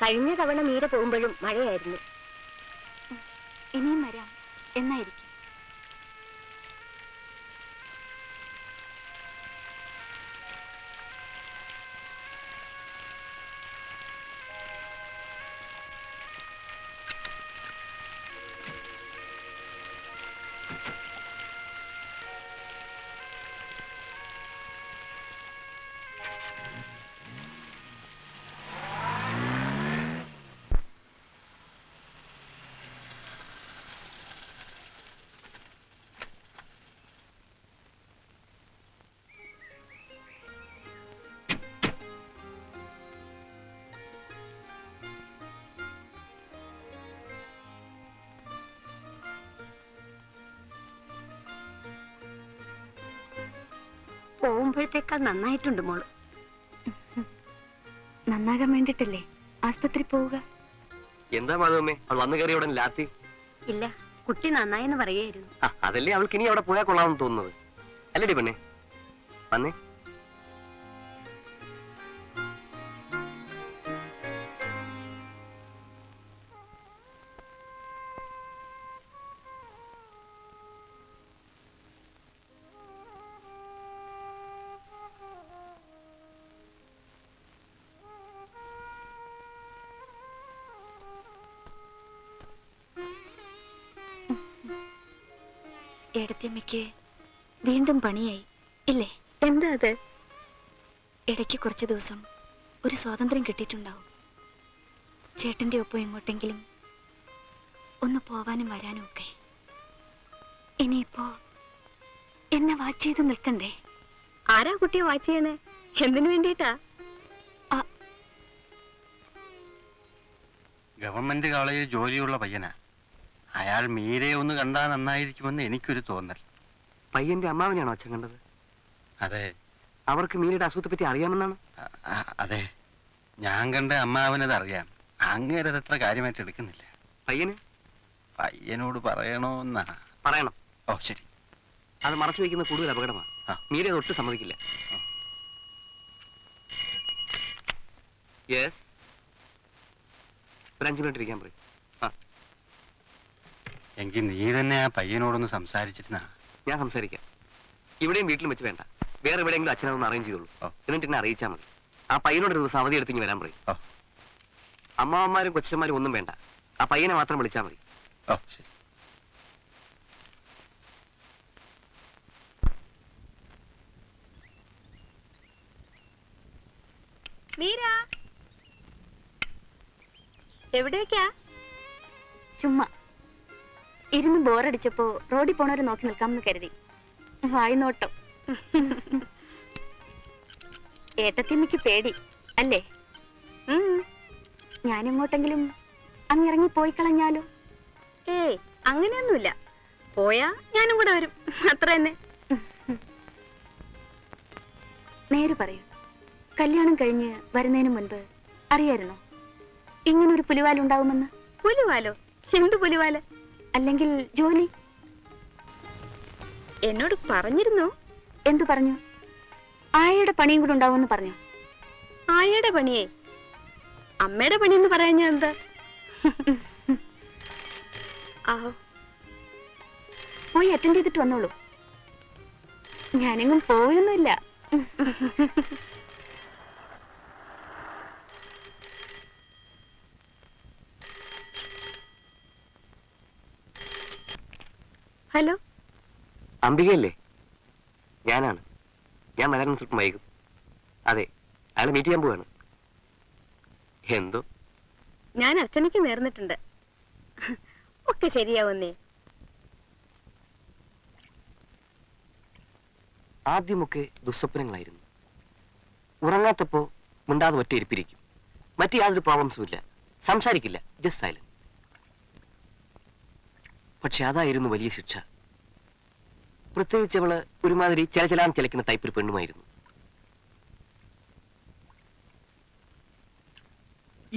കഴിഞ്ഞ തവണ മീര പോകുമ്പോഴും മഴയായിരുന്നു. ഇനിയും വരാം എന്നായിരിക്കും. പോകുമ്പോഴത്തേക്കാൾ നന്നായിട്ടുണ്ട് മോള്. നന്നാകാൻ വേണ്ടിട്ടല്ലേ ആസ്പത്രി പോവുക. എന്താ മാധവമ്മേ അവൾ വന്നു കയറിയ ഉടൻ ലാത്തി? ഇല്ല, കുട്ടി നന്നായെന്ന് പറയായിരുന്നു. അതല്ലേ അവൾക്ക് ഇനി അവിടെ പോയാൽ കൊള്ളാമെന്ന് തോന്നുന്നത്. അല്ലേടി പെണ്ണെ? വന്നേ. ഏടത്തിയമ്മയ്ക്ക് വീണ്ടും പണിയായി ഇല്ലേ? എന്താ അത്? ഇടയ്ക്ക് കുറച്ച് ദിവസം ഒരു സ്വാതന്ത്ര്യം കിട്ടിയിട്ടുണ്ടാവും. ചേട്ടന്റെ ഒപ്പം എങ്ങോട്ടെങ്കിലും ഒന്ന് പോവാനും വരാനും ഒക്കെ. ഇനിയിപ്പോ എന്നെ വാച്ച് ചെയ്ത് നിൽക്കണ്ടേ? ആരാ കുട്ടിയെ വാച്ച് ചെയ്യണേ? എന്തിനു വേണ്ടിയിട്ടാ? ഗവൺമെന്റ് കോളേജിൽ ജോലിയുള്ള പയ്യനാ. അയാൾ മീരയെ ഒന്ന് കണ്ടാൽ നന്നായിരിക്കുമെന്ന് എനിക്കൊരു തോന്നൽ. പയ്യന്റെ അമ്മാവനെയാണോ അച്ഛൻ കണ്ടത്? അതെ. അവർക്ക് മീരയുടെ അസുഖത്തെ പറ്റി അറിയാമെന്നാണ്? അതെ, ഞാൻ കണ്ട അമ്മാവനത് അറിയാം. അങ്ങേരത് അത്ര കാര്യമായിട്ട് എടുക്കുന്നില്ല. പയ്യനോട് പറയണോന്നാ? പറയണം. ഓ ശരി. അത് മറച്ചു വയ്ക്കുന്ന കൂടുതൽ അപകടമാണ്. മീര തൊട്ട് സമ്മതിക്കില്ല. യെസ്, ഒരു 5 മിനിറ്റ് ഇരിക്കാൻ പറയും. എങ്കിൽ നീ തന്നെ ആ പയ്യനോടൊന്ന് സംസാരിച്ചിരുന്നാ? ഞാൻ സംസാരിക്കാം. ഇവിടെയും വീട്ടിലും വെച്ച് വേണ്ട, വേറെ എവിടെയെങ്കിലും അച്ഛനതൊന്ന് അറേഞ്ച് ചെയ്തോളൂ. എന്നിട്ട് എന്നെ അറിയിച്ചാൽ മതി. ആ പയ്യനോട് ഒരു ദിവസം അവധി എടുത്തിങ്ങി വരാൻ പറയും. അമ്മാവന്മാരും കൊച്ചന്മാരും ഒന്നും വേണ്ട, ആ പയ്യനെ മാത്രം വിളിച്ചാൽ മതി. ഓ ശരി. മീര എവിടേക്കാ? ചുമ്മാ ഇരുന്ന് ബോറടിച്ചപ്പോ റോഡിൽ പോണവരെ നോക്കി നിൽക്കാമെന്ന് കരുതി. വായി നോട്ടം. ഏട്ടത്തിയമ്മയ്ക്ക് പേടി അല്ലേ? ഞാനെങ്ങോട്ടെങ്കിലും അങ്ങിറങ്ങി പോയി കളഞ്ഞാലോ? ഏയ്, അങ്ങനെയൊന്നുമില്ല. പോയാ ഞാനും കൂടെ വരും, അത്ര തന്നെ. നേര് പറയൂ, കല്യാണം കഴിഞ്ഞ് വരുന്നതിന് മുൻപ് അറിയായിരുന്നോ? ഇങ്ങനൊരു പുലിവാലുണ്ടാവുമെന്ന്? പുലിവാലോ? എന്ത് പുലിവാല്? അല്ലെങ്കിൽ ജോലി? എന്നോട് പറഞ്ഞിരുന്നോ? എന്തു പറഞ്ഞു? ആയയുടെ പണിയും കൂടെ ഉണ്ടാവുമെന്ന് പറഞ്ഞു. ആയയുടെ പണിയേ? അമ്മയുടെ പണിയെന്ന് പറയാൻ ഞാൻ എന്താ? പോയി അറ്റൻഡ് ചെയ്തിട്ട് വന്നോളൂ. ഞാനെങ്ങും പോയൊന്നുമില്ല. ഹലോ, അംബികയല്ലേ? ഞാനാണ്. ഞാൻ വരാൻ സ്വല്പം വൈകും. അതെ, അയാളെ മീറ്റ് ചെയ്യാൻ പോവാണ്. എന്തോ ഞാൻ അർച്ചനയ്ക്ക് നേർന്നിട്ടുണ്ട്. ഒക്കെ ശരിയാവുന്നേ. ആദ്യമൊക്കെ ദുസ്വപ്നങ്ങളായിരുന്നു. ഉറങ്ങാത്തപ്പോ മിണ്ടാതെ ഒറ്റ ഇരിപ്പിരിക്കും. മറ്റു യാതൊരു പ്രോബ്ലംസും ഇല്ല. സംസാരിക്കില്ല, ജസ്റ്റ് സൈലന്റ്. പക്ഷെ അതായിരുന്നു വലിയ ശിക്ഷ. പ്രത്യേകിച്ച് അവള് ഒരുമാതിരി ചിലചലാൻ ചിലക്കുന്ന ടൈപ്പ് ഒരു പെണ്ണുമായിരുന്നു.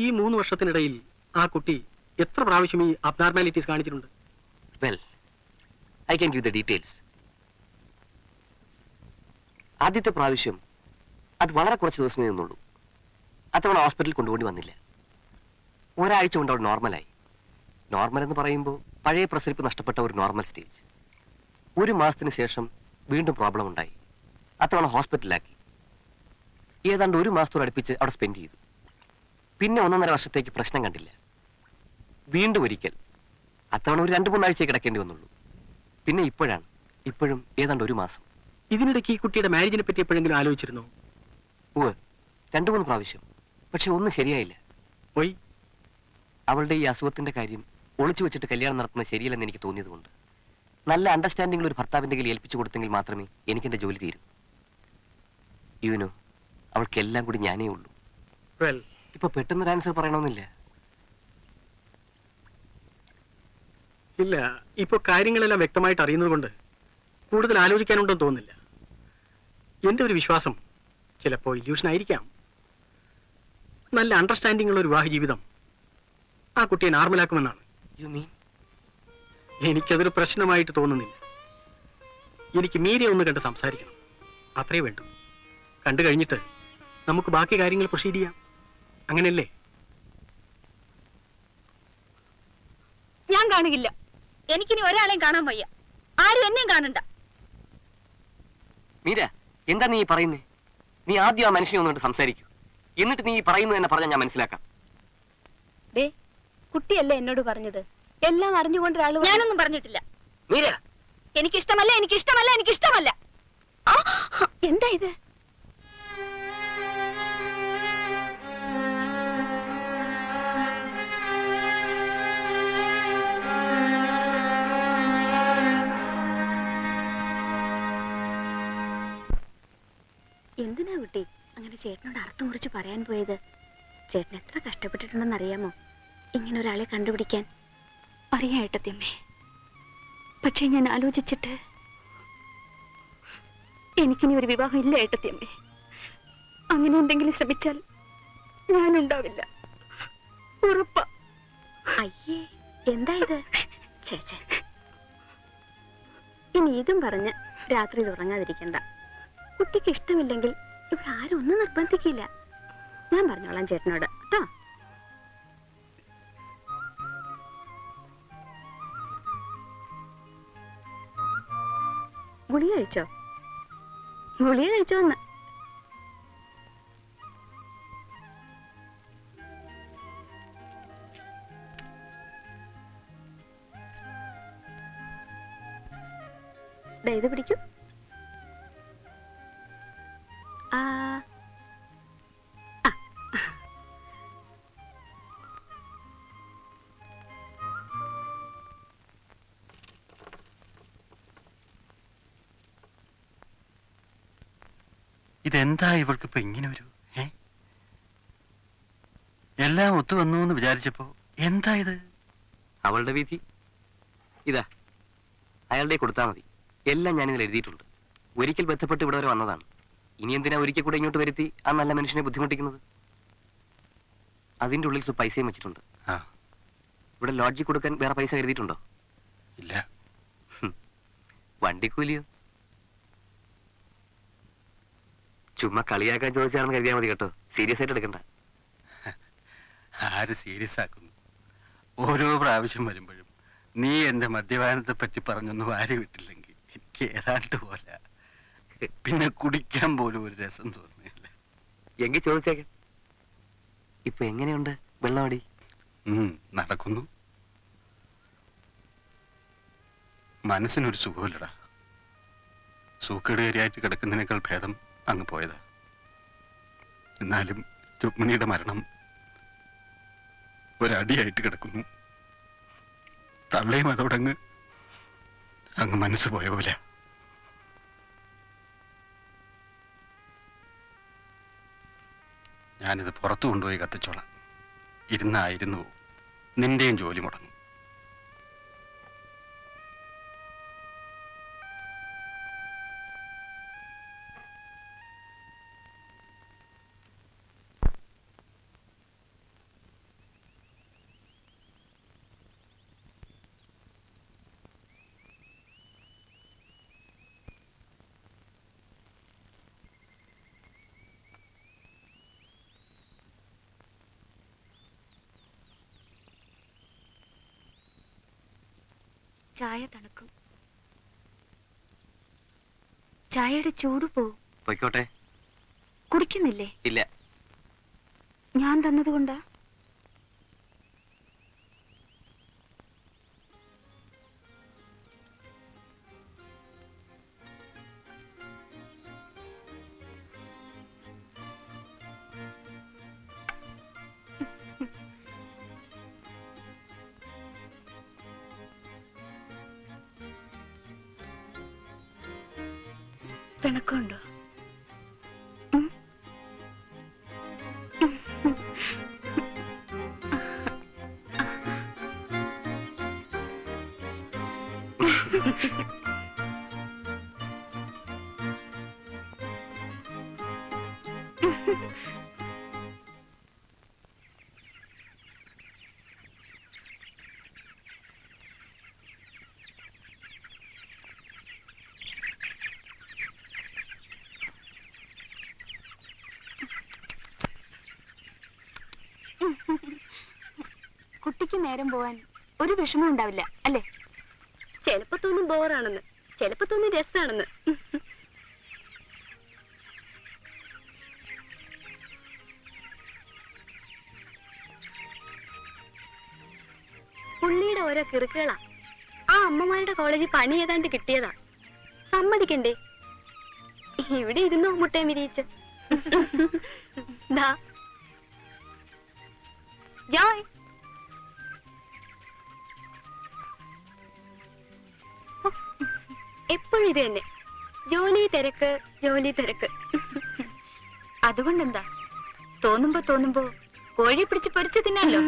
ഈ 3 വർഷത്തിനിടയിൽ ആ കുട്ടി എത്ര പ്രാവശ്യം ഈ അബ്നോർമാലിറ്റീസ് കാണിച്ചിട്ടുണ്ട്? Well, I can give the details. ആദ്യത്തെ പ്രാവശ്യം അത് വളരെ കുറച്ച് ദിവസമേ നിന്നുള്ളൂ. അത്തവണ ഹോസ്പിറ്റലിൽ കൊണ്ടുപോയി വന്നില്ല. ഒരാഴ്ച കൊണ്ട് അവൾ നോർമലായി. നോർമൽ എന്ന് പറയുമ്പോൾ പഴയ പ്രസരിപ്പ് നഷ്ടപ്പെട്ട ഒരു നോർമൽ സ്റ്റേജ്. 1 മാസത്തിന് ശേഷം വീണ്ടും പ്രോബ്ലം ഉണ്ടായി. അത്തവണ ഹോസ്പിറ്റലിലാക്കി. ഏതാണ്ട് 1 മാസത്തോട് അടുപ്പിച്ച് അവിടെ സ്പെൻഡ് ചെയ്തു. പിന്നെ 1.5 വർഷത്തേക്ക് പ്രശ്നം കണ്ടില്ല. വീണ്ടും ഒരിക്കൽ. അത്തവണ ഒരു 2-3 ആഴ്ച കിടക്കേണ്ടി വന്നുള്ളൂ. പിന്നെ ഇപ്പോഴും ഏതാണ്ട് 1 മാസം. ഇതിനിടയ്ക്ക് ഈ കുട്ടിയുടെ മാരേജിനെ പറ്റി എപ്പോഴെങ്കിലും ആലോചിച്ചിരുന്നോ? 2-3 പ്രാവശ്യം. പക്ഷെ ഒന്നും ശരിയായില്ല. പോയി അവളുടെ ഈ അസുഖത്തിന്റെ കാര്യം ഒളിച്ചു വെച്ചിട്ട് കല്യാണം നടത്തുന്നത് ശരിയല്ലെന്ന് എനിക്ക് തോന്നിയതുകൊണ്ട് നല്ല അണ്ടർസ്റ്റാൻഡിംഗിൽ ഒരു ഭർത്താവിന്റെ കയ്യിൽ ഏൽപ്പിച്ചു കൊടുത്തെങ്കിൽ മാത്രമേ എനിക്ക് എന്റെ ജോലി തീരൂ. യുനോ, അവൾക്ക് എല്ലാം കൂടി ഞാനേ ഉള്ളൂ. ഇപ്പൊ പെട്ടെന്നൊരു ആൻസർ പറയണമെന്നില്ല. ഇല്ല, ഇപ്പൊ കാര്യങ്ങളെല്ലാം വ്യക്തമായിട്ട് അറിയുന്നത് കൊണ്ട് കൂടുതൽ ആലോചിക്കാനുണ്ടെന്ന് തോന്നുന്നില്ല. എന്റെ ഒരു വിശ്വാസം ചിലപ്പോ ഇല്യൂഷൻ ആയിരിക്കാം. നല്ല അണ്ടർസ്റ്റാൻഡിംഗ് ഉള്ള ഒരു വിവാഹ ജീവിതം ആ കുട്ടിയെ നോർമലാക്കുമെന്നാണ്. You mean? എനിക്കതൊരു പ്രശ്നമായിട്ട് തോന്നുന്നില്ല. എനിക്ക് മീരെ ഒന്ന് കണ്ട് സംസാരിക്കണം, അത്രേ വേണ്ടു. കണ്ടു കഴിഞ്ഞിട്ട് നമുക്ക് ബാക്കി കാര്യങ്ങൾ പ്രൊസീഡ് ചെയ്യാം. അങ്ങനെയല്ലേ? ഞാൻ കാണുകില്ല. എനിക്കിനി ഒരാളെയും കാണാൻ വയ്യ. ആരും എന്നെയും കാണണ്ട. മീര, എന്താ നീ പറയുന്നേ? നീ ആദ്യം ആ മനുഷ്യനെ ഒന്നിട്ട് സംസാരിക്കൂ. എന്നിട്ട് നീ പറയുന്നത് തന്നെ പറഞ്ഞാൽ ഞാൻ മനസ്സിലാക്കാം. കുട്ടിയല്ലേ എന്നോട് പറഞ്ഞത്? എല്ലാം അറിഞ്ഞുകൊണ്ട് ഒരാൾ. ഞാനൊന്നും പറഞ്ഞിട്ടില്ല. മീര, എനിക്കിഷ്ടമല്ല, എനിക്കിഷ്ടമല്ല, എനിക്കിഷ്ടമല്ല. എന്താ ഇത്? എന്തിനാ കുട്ടി അങ്ങനെ ചേട്ടനോട് അർത്ഥം കുറിച്ച് പറയാൻ പോയത്? ചേട്ടൻ എത്ര കഷ്ടപ്പെട്ടിട്ടുണ്ടെന്ന് അറിയാമോ ഇങ്ങനെ ഒരാളെ കണ്ടുപിടിക്കാൻ? അറിയാം ഏട്ടത്തിയമ്മേ. പക്ഷേ ഞാൻ ആലോചിച്ചിട്ട് എനിക്കിനി ഒരു വിവാഹം ഇല്ല ഏട്ടത്തിയമ്മേ. അങ്ങനെ എന്തെങ്കിലും ശ്രമിച്ചാൽ ഞാനുണ്ടാവില്ല, ഉറപ്പാ. അയ്യേ, എന്താ ഇത്? ചേച്ചേ, ഇനി ഇതും പറഞ്ഞ് രാത്രിയിൽ ഉറങ്ങാതിരിക്കണ്ട. കുട്ടിക്ക് ഇഷ്ടമില്ലെങ്കിൽ ഇവിടെ ആരും ഒന്നും നിർബന്ധിക്കില്ല. ഞാൻ പറഞ്ഞോളാം ചേട്ടനോട് കേട്ടോ. ഗുളിക കഴിച്ചോ? ഗുളിക കഴിച്ചോന്ന്? ഇത് പിടിക്കൂ. ഇതെന്താ ഇവൾക്കിപ്പോ ഇങ്ങനെ ഒരു എല്ലാം ഒത്തു വന്നു എന്ന് വിചാരിച്ചപ്പോ എന്താ ഇത്? അവളുടെ വിധി ഇതാ. അയാളുടെ കൊടുത്താൽ മതി. എല്ലാം ഞാനിതിൽ എഴുതിയിട്ടുണ്ട്. ഒരിക്കൽ ബന്ധപ്പെട്ട് ഇവിടെ വരെ വന്നതാണ്. ഇനി എന്തിനാ ഒരിക്കൽ കൂടെ ഇങ്ങോട്ട് വരുത്തി ആ നല്ല മനുഷ്യനെ ബുദ്ധിമുട്ടിക്കുന്നത്? അതിന്റെ ഉള്ളിൽ പൈസയും വെച്ചിട്ടുണ്ട്. ആ. ഇവിടെ ലോഡ്ജിൽ കൊടുക്കാൻ വേറെ പൈസ കരുതിയിട്ടുണ്ടോ? ഇല്ല. വണ്ടിക്കൂലിയോ? ചുമ്മാ കളിയാക്കാൻ ചോദിച്ചാണെന്ന് കരുതിയാൽ മതി കേട്ടോ. സീരിയസ് ആയിട്ട് എടുക്കണ്ട. ആര് സീരിയസ് ആക്കുന്നു? ഓരോ പ്രാവശ്യം വരുമ്പോഴും നീ എന്റെ മദ്യപാനത്തെ പറ്റി പറഞ്ഞൊന്നും വാരി വിട്ടില്ലെങ്കിൽ എനിക്ക് ഏതാണ്ട് പോലെ. പിന്നെ കുടിക്കാൻ പോലും ഒരു രസം തോന്നുന്നില്ല. എങ്കിൽ ചോദിച്ചേക്കാം, ഇപ്പൊ എങ്ങനെയുണ്ട് വെള്ളമടി? നടക്കുന്നു. മനസ്സിനൊരു സുഖമില്ലടാ. സൂക്കേടുകാരിയായിട്ട് കിടക്കുന്നതിനേക്കാൾ ഭേദം അങ്ങ് പോയതാ. എന്നാലും രുക്മിണിയുടെ മരണം ഒരടിയായിട്ട് കിടക്കുന്നു. തള്ളയും അതോടങ്ങ് മനസ്സ് പോയ പോലെ. ഞാനിത് പുറത്തു കൊണ്ടുപോയി കത്തിച്ചോളാം. ഇരുന്നു പോവും. നിന്റെയും ജോലി മുടങ്ങും. ചായ തണുക്കും. ചായയുടെ ചൂട് പോവും. പൊയ്ക്കോട്ടെ. കുടിക്കുന്നില്ലേ? ഇല്ല. ഞാൻ തന്നതുകൊണ്ടാ? പിണക്കമുണ്ടോ? കുട്ടിക്ക് നേരം പോവാൻ ഒരു വിഷമം ഉണ്ടാവില്ല അല്ലേ? ചിലപ്പോ തോന്നും ബോറാണെന്ന്, ചിലപ്പോ തോന്നും രസാണെന്ന്. പുള്ളിയുടെ ഓരോ കിറുക്കുകളാ. ആ അമ്മമാരുടെ കോളേജിൽ പണി ഏതാണ്ട് കിട്ടിയതാ. സമ്മതിക്കണ്ടേ? ഇവിടെ ഇരുന്നോ മുട്ടയും വിരിയിച്ച്. ജോയ്, എപ്പോഴും ഇത് തന്നെ. ജോലി തിരക്ക്, ജോലി തിരക്ക്. അതുകൊണ്ടെന്താ, തോന്നുമ്പോ കോഴി പിടിച്ച് പൊരിച്ച് തിന്നാലോ.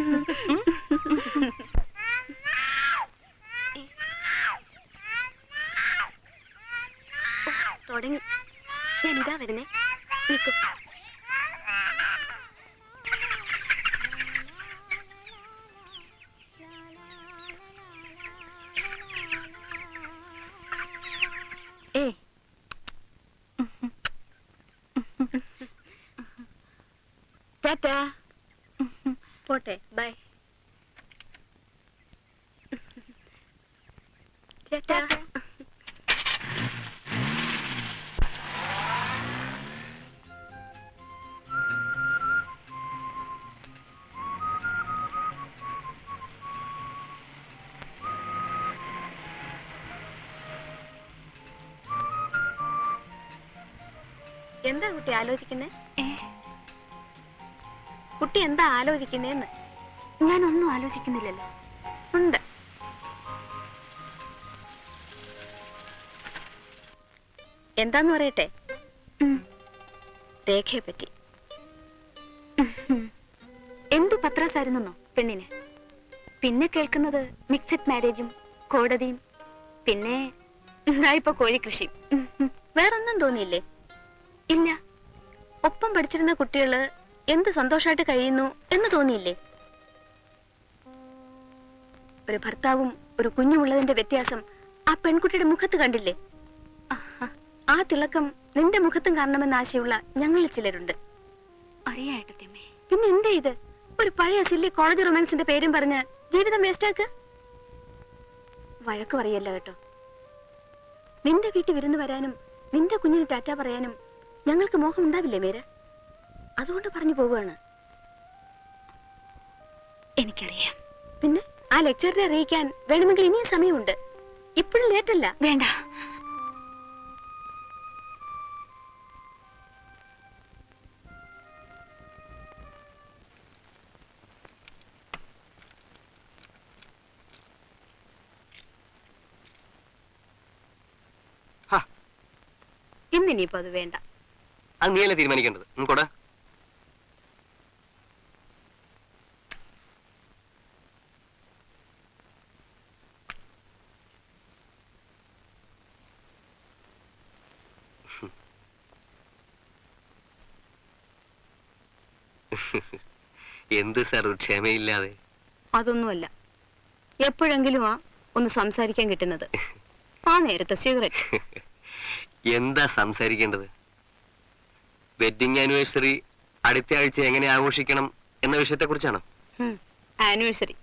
തുടങ്ങി. ഞാനിതാ വരുന്നേ, നിൽക്കും. ടാറ്റാ. പോട്ടെ, ബൈ. ടാറ്റാ. എന്താ കുട്ടി ആലോചിക്കുന്നേ? കുട്ടി എന്താ ആലോചിക്കുന്നേന്ന്? ഞാനൊന്നും ആലോചിക്കുന്നില്ലല്ലോ. ഉണ്ട്. എന്താന്ന് പറയട്ടെ? രേഖയെ പറ്റി. എന്ത് പത്രാസായിരുന്നോ പെണ്ണിന്? പിന്നെ കേൾക്കുന്നത് മിക്സഡ് മാരേജും കോടതിയും, പിന്നെ ഇപ്പൊ കോഴിക്കൃഷിയും. വേറൊന്നും തോന്നിയില്ലേ? ഇല്ല. ഒപ്പം പഠിച്ചിരുന്ന കുട്ടികള് എന്ത് സന്തോഷമായിട്ട് കഴിയുന്നു എന്ന് തോന്നിയില്ലേ? ഒരു ഭർത്താവും ഒരു കുഞ്ഞുമുള്ളതിന്റെ വ്യത്യാസം ആ പെൺകുട്ടിയുടെ മുഖത്ത് കണ്ടില്ലേ? ആ തിളക്കം നിന്റെ മുഖത്തും കാണണമെന്ന് ആശയുള്ള ഞങ്ങളിൽ ചിലരുണ്ട്. അറിയാട്ടത്തിയമ്മേ. പിന്നെ എന്താ ഇത്? ഒരു പഴയ സില്ലി കോളേജ് റൊമാൻസിന്റെ പേരും പറഞ്ഞ് ജീവിതം വേസ്റ്റാക്ക്. വഴക്ക് പറയല്ല കേട്ടോ. നിന്റെ വീട്ടിൽ വിരുന്ന് വരാനും നിന്റെ കുഞ്ഞിന് ടാറ്റ പറയാനും ഞങ്ങൾക്ക് മോഹം ഉണ്ടാവില്ലേ മേര? അതുകൊണ്ട് പറഞ്ഞു പോവുകയാണ്. എനിക്കറിയാം. പിന്നെ ആ ലെക്ചറിനെ അറിയിക്കാൻ വേണമെങ്കിൽ ഇനിയും സമയമുണ്ട്. ഇപ്പോഴും ലേറ്റല്ല. വേണ്ട. ഇന്നിനിയിപ്പോ അത് വേണ്ട. അത് നീയല്ലേ തീരുമാനിക്കേണ്ടത്. നമുക്കോടെ എന്ത് സാർ ക്ഷമയില്ലാതെ? അതൊന്നുമല്ല, എപ്പോഴെങ്കിലും ഒന്ന് സംസാരിക്കാൻ കിട്ടുന്നത്. ആ നേരത്തെ സിഗരറ്റ്. എന്താ സംസാരിക്കേണ്ടത്? വെഡിങ് ആനിവേഴ്സറി അടുത്ത ആഴ്ച എങ്ങനെ ആഘോഷിക്കണം എന്ന വിഷയത്തെ കുറിച്ചാണോ? ആനിവേഴ്സറി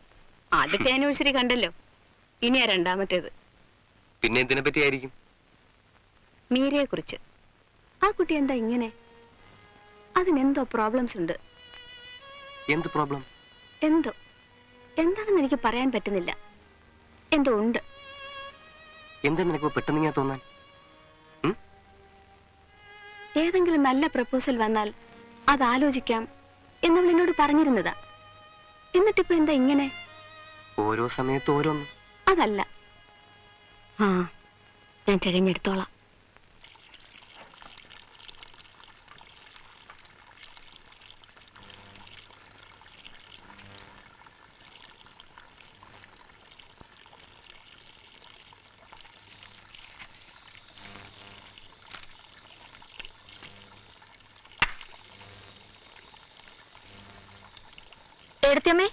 ആദ്യത്തെ ആനിവേഴ്സറി കണ്ടല്ലോ, ഇനിയാ രണ്ടാമത്തേത്. പിന്നെ എന്തിനെ പറ്റിയായിരിക്കും? മീരയെ കുറിച്ച്. ആ കുട്ടി എന്താ ഇങ്ങനെ? അതിനെന്തോ പ്രോബ്ലംസ് ഉണ്ട്. എന്ത് പ്രോബ്ലം? എന്തോ എന്താണെന്ന് എനിക്ക് പറയാൻ പറ്റുന്നില്ല. എന്തോ ഉണ്ട്. എന്താ നിനക്ക് പെട്ടെന്ന് ഇങ്ങനെ തോന്നാൻ? ഏതെങ്കിലും നല്ല പ്രപ്പോസൽ വന്നാൽ അത് ആലോചിക്കാം എന്നവൾ എന്നോട് പറഞ്ഞിരുന്നതാ. എന്നിട്ടിപ്പോ എന്താ ഇങ്ങനെ? ഓരോ സമയത്ത് ഓരോന്ന്. അതല്ല, ഞാൻ തിരഞ്ഞെടുത്തോളാം. എടുത്തമ്മേ,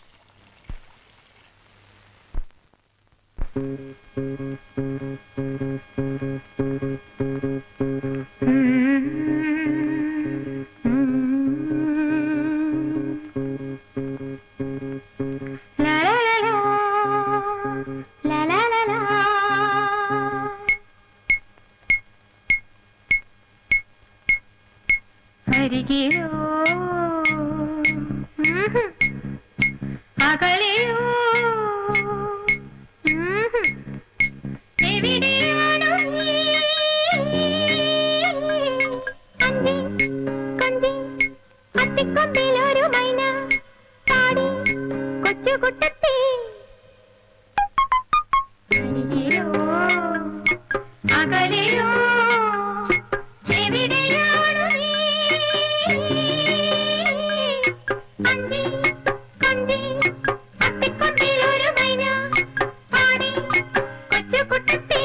അരികിലോ അകലെയോ എവിടെയാണോ നീ? അഞ്ചി കഞ്ചി അത്തിക്കൊമ്പിലൊരു മൈന പാടി കൊച്ചുകുട്ടത്തി. അരികിലോ അകലെയോ എവിടെയാണോ നീ? അഞ്ചി കഞ്ചി അത്തിക്കൊമ്പിലൊരു മൈന പാടി കൊച്ചുകുട്ടത്തി.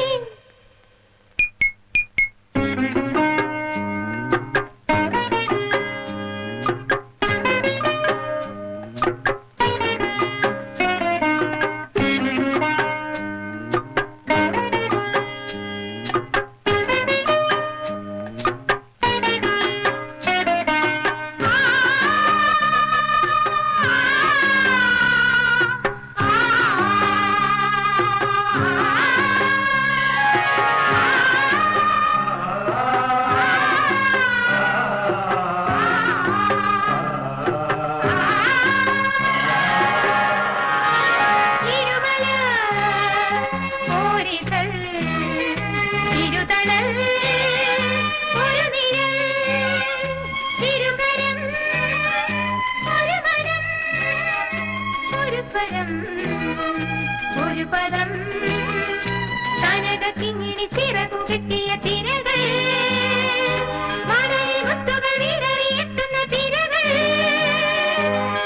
ഒരു പദം കനകക്കിങ്ങിണി ചിറകു കെട്ടിയ തിരകൾ, മണലിൽ മുത്തുകൾ വിടറിയെത്തുന്ന തിരകൾ,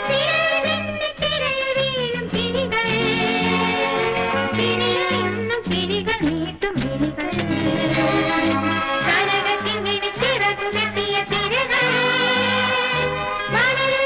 തിരയിൽ വീഴും തിരികൾ, തിരിയിൽ എന്നും തിരികൾ നീട്ടും വിളികൾ. കനകക്കിങ്ങിണി ചിറകു കെട്ടിയ തിരകൾ, മണലിൽ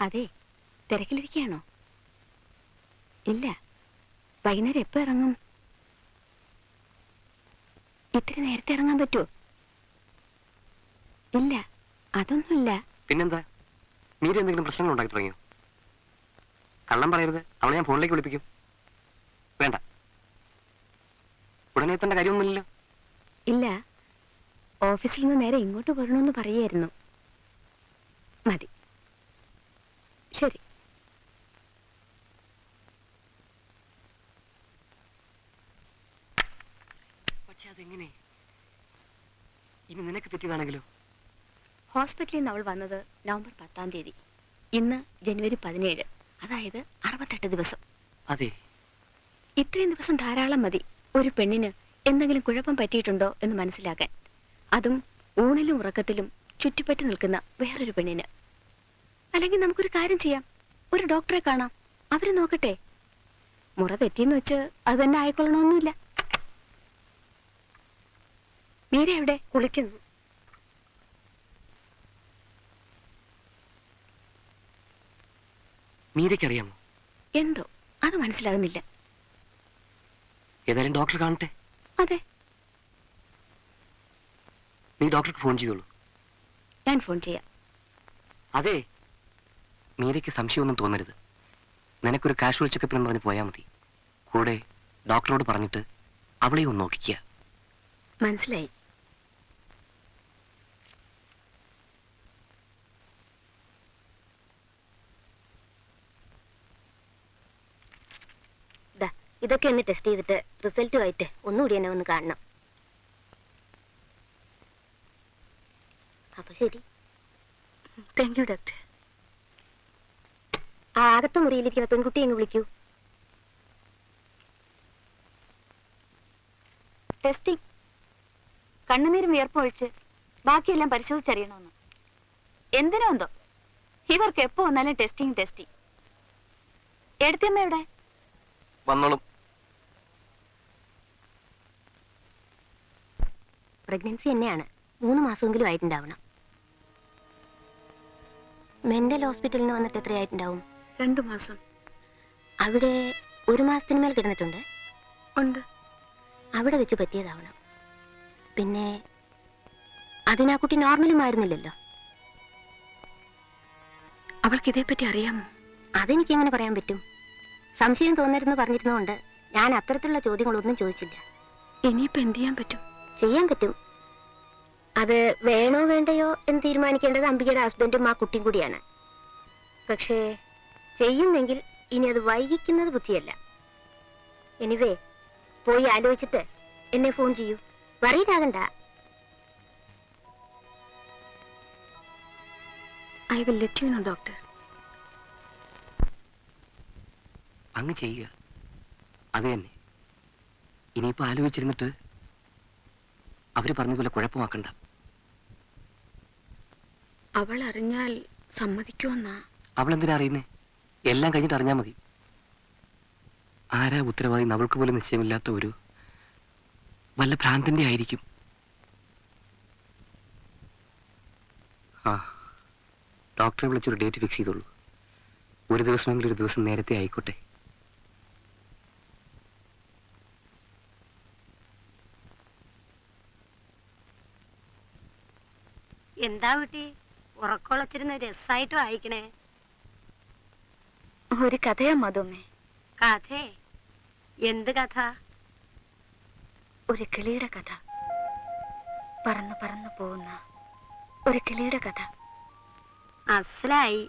അതെ, തിരക്കിലിരിക്കുകയാണോ? ഇല്ല, വൈകുന്നേരം എപ്പോ ഇറങ്ങും? ഇത്തിരി നേരത്തെ ഇറങ്ങാൻ പറ്റുമോ? ഇല്ല, അതൊന്നുമില്ല. പിന്നെന്താ, മീര എന്തെങ്കിലും പ്രശ്നങ്ങൾ ഉണ്ടാക്കി തുടങ്ങിയോ? കള്ളം പറയരുത്, അവളെ ഞാൻ ഫോണിലേക്ക് വിളിപ്പിക്കും. വേണ്ട, ഉടനെ എത്തേണ്ട കാര്യമൊന്നുമില്ലല്ലോ. ഇല്ല, ഓഫീസിൽ നിന്ന് നേരെ ഇങ്ങോട്ട് വരണമെന്ന് പറയായിരുന്നു. മതി, ശരി. പക്ഷെ അതെങ്ങനെ? ഇനി നിനക്ക് തെറ്റിയതാണെങ്കിലോ? ഹോസ്പിറ്റലിൽ നിന്ന് അവൾ വന്നത് നവംബർ 10-ാം തീയതി. ഇന്ന് ജനുവരി 17, അതായത് 68 ദിവസം. അതെ, ഇത്രയും ദിവസം ധാരാളം മതി ഒരു പെണ്ണിന് എന്തെങ്കിലും കുഴപ്പം പറ്റിയിട്ടുണ്ടോ എന്ന് മനസ്സിലാക്കാൻ. അതും ഊണിലും ഉറക്കത്തിലും ചുറ്റിപ്പറ്റി നിൽക്കുന്ന വേറൊരു പെണ്ണിന്. അല്ലെങ്കിൽ നമുക്കൊരു കാര്യം ചെയ്യാം, ഒരു ഡോക്ടറെ കാണാം, അവര് നോക്കട്ടെ. മുറ തെറ്റിയെന്ന് വെച്ച് അത് തന്നെ ആയിക്കൊള്ളണമെന്നില്ല. മീര എവിടെ? കുളിക്കുന്നു. മീരയ്ക്കറിയാമോ? എന്തോ അത് മനസ്സിലാകുന്നില്ല. ഏതായാലും ഡോക്ടർ കാണട്ടെ. അതെ, നീ ഡോക്ടർക്ക് ഫോൺ ചെയ്തോളൂ. ഞാൻ ഫോൺ ചെയ്യാം. അതെ, മീരയ്ക്ക് സംശയമൊന്നും തോന്നരുത്. നിനക്കൊരു കാഷ്വൽ ചെക്കപ്പിനെന്ന് പറഞ്ഞ് പോയാൽ മതി. കൂടെ ഡോക്ടറോട് പറഞ്ഞിട്ട് അവളെ ഒന്ന് നോക്കിക്കുക. മനസ്സിലായി. ഇതൊക്കെ ഒന്ന് ടെസ്റ്റ് ചെയ്തിട്ട് റിസൾട്ടുമായിട്ട് ഒന്നുകൂടി എന്നെ ഒന്ന് കാണണം. അപ്പൊ ശരി. Thank you doctor. ആ അകത്തെ മുറിയിലിരിക്കുന്ന പെൺകുട്ടി അങ്ങ് വിളിക്കൂ. ടെസ്റ്റിംഗ്. കണ്ണുനീരും വിയർപ്പും ഒഴിച്ച് ബാക്കിയെല്ലാം പരിശോധിച്ചറിയണമെന്ന്. എന്തിനോ എന്തോ ഇവർക്ക് എപ്പോ വന്നാലും ടെസ്റ്റിംഗ്. എടുത്തമ്മ എവിടെ? വന്നോളും. പ്രഗ്നൻസി തന്നെയാണ്. 3 മാസമെങ്കിലും ആയിട്ടുണ്ടാവണം. മെന്റൽ ഹോസ്പിറ്റലിൽ നിന്ന് വന്നിട്ട് എത്രയായിട്ടുണ്ടാവും? 2 മാസം. അവിടെ 1 മാസത്തിന് മേൽ കിടന്നിട്ടുണ്ട്? ഉണ്ട്. അവിടെ വെച്ച് പറ്റിയതാവണം. പിന്നെ അതിനാ കുട്ടി നോർമലും ആയിരുന്നില്ലല്ലോ. അവൾക്ക് ഇതേപ്പറ്റി അറിയാമോ? അതെനിക്ക് എങ്ങനെ പറയാൻ പറ്റും? സംശയം തോന്നരുന്ന് പറഞ്ഞിരുന്നോണ്ട് ഞാൻ അത്തരത്തിലുള്ള ചോദ്യങ്ങളൊന്നും ചോദിച്ചില്ല. ഇനിയിപ്പോ എന്ത് ചെയ്യാൻ പറ്റും? ചെയ്യാൻ പറ്റും. അത് വേണോ വേണ്ടയോ എന്ന് തീരുമാനിക്കേണ്ടത് അംബികയുടെ ഹസ്ബൻഡും ആ കുട്ടിയും കൂടിയാണ്. പക്ഷേ ചെയ്യുന്നെങ്കിൽ ഇനി അത് വൈകിക്കുന്നത് ബുദ്ധിയല്ല. എനിവേ, പോയി ആലോചിച്ചിട്ട് എന്നെ ഫോൺ ചെയ്യൂ. വറീഡാകണ്ട. I will let you know doctor. അങ്ങ് ചെയ്യുക. അത് തന്നെ. ഇനിയിപ്പോ ആലോചിച്ചിരുന്നിട്ട് അവര് പറഞ്ഞതുപോലെ കുഴപ്പമാക്കണ്ട. അവൾ അറിഞ്ഞാൽ സമ്മതിക്കുമെന്നാ. അവൾ എന്തിനാ അറിയുന്നേ? എല്ലാം കഴിഞ്ഞിട്ട് അറിഞ്ഞാൽ മതി. ആരാ ഉത്തരവാദി അവൾക്ക് പോലും നിശ്ചയമില്ലാത്ത ഒരു വല്ല ഭ്രാന്തിന്റെ ആയിരിക്കും. ആ, ഡോക്ടറെ വിളിച്ചൊരു ഡേറ്റ് ഫിക്സ് ചെയ്തോളൂ. ഒരു ദിവസമെങ്കിലും ഒരു ദിവസം നേരത്തെ ആയിക്കോട്ടെ. എന്താ കുട്ടി ഉറക്കൊളച്ചിരുന്ന രസായിട്ട് വായിക്കണേ? ഒരു കഥയാ മധുമ്മേ. കഥേ? എന്ത് കഥ? ഒരു കിളിയുടെ കഥ. പറന്ന് പറന്ന് പോകുന്ന ഒരു കിളിയുടെ കഥ. അസലായി.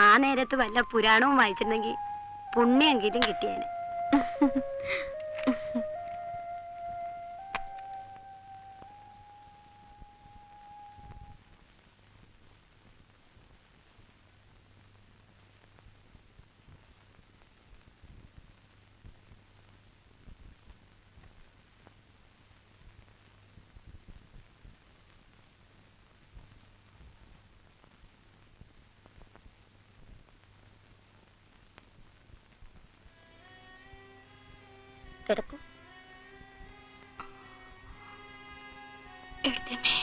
ആ നേരത്ത് വല്ല പുരാണവും വായിച്ചിരുന്നെങ്കിൽ പുണ്യെങ്കിലും കിട്ടിയേനെ. കിടക്കൂ. എടുത്തമ്മേ.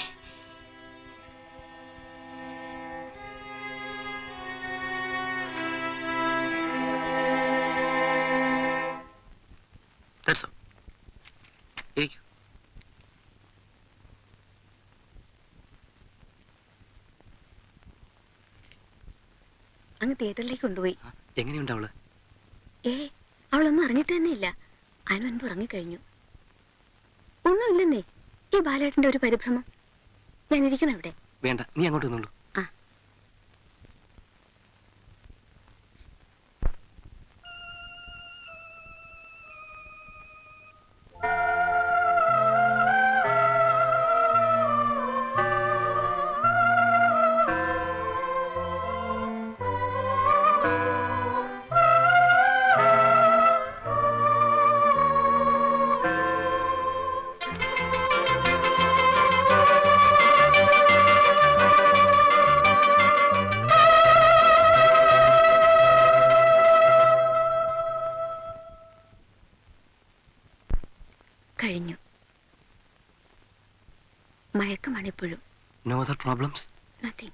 That's all. ഇരിക്കൂ. അങ്ങ് തിയേറ്ററിലേക്ക് കൊണ്ടുപോയി. എങ്ങനെയുണ്ട് അവള്? അവളൊന്നും അറിഞ്ഞിട്ട് തന്നെ ഇല്ല. അതിന് മുൻപ് ഉറങ്ങിക്കഴിഞ്ഞു. ഒന്നുമില്ലെന്നേ, ഈ ബാലേട്ടന്റെ ഒരു പരിഭ്രമം. ഞാൻ ഇരിക്കണം ഇവിടെ. വേണ്ട, നീ അങ്ങോട്ട് വന്നോളൂ. കഴിഞ്ഞു. മയക്കമാണിപ്പോഴും. No other problems? Nothing.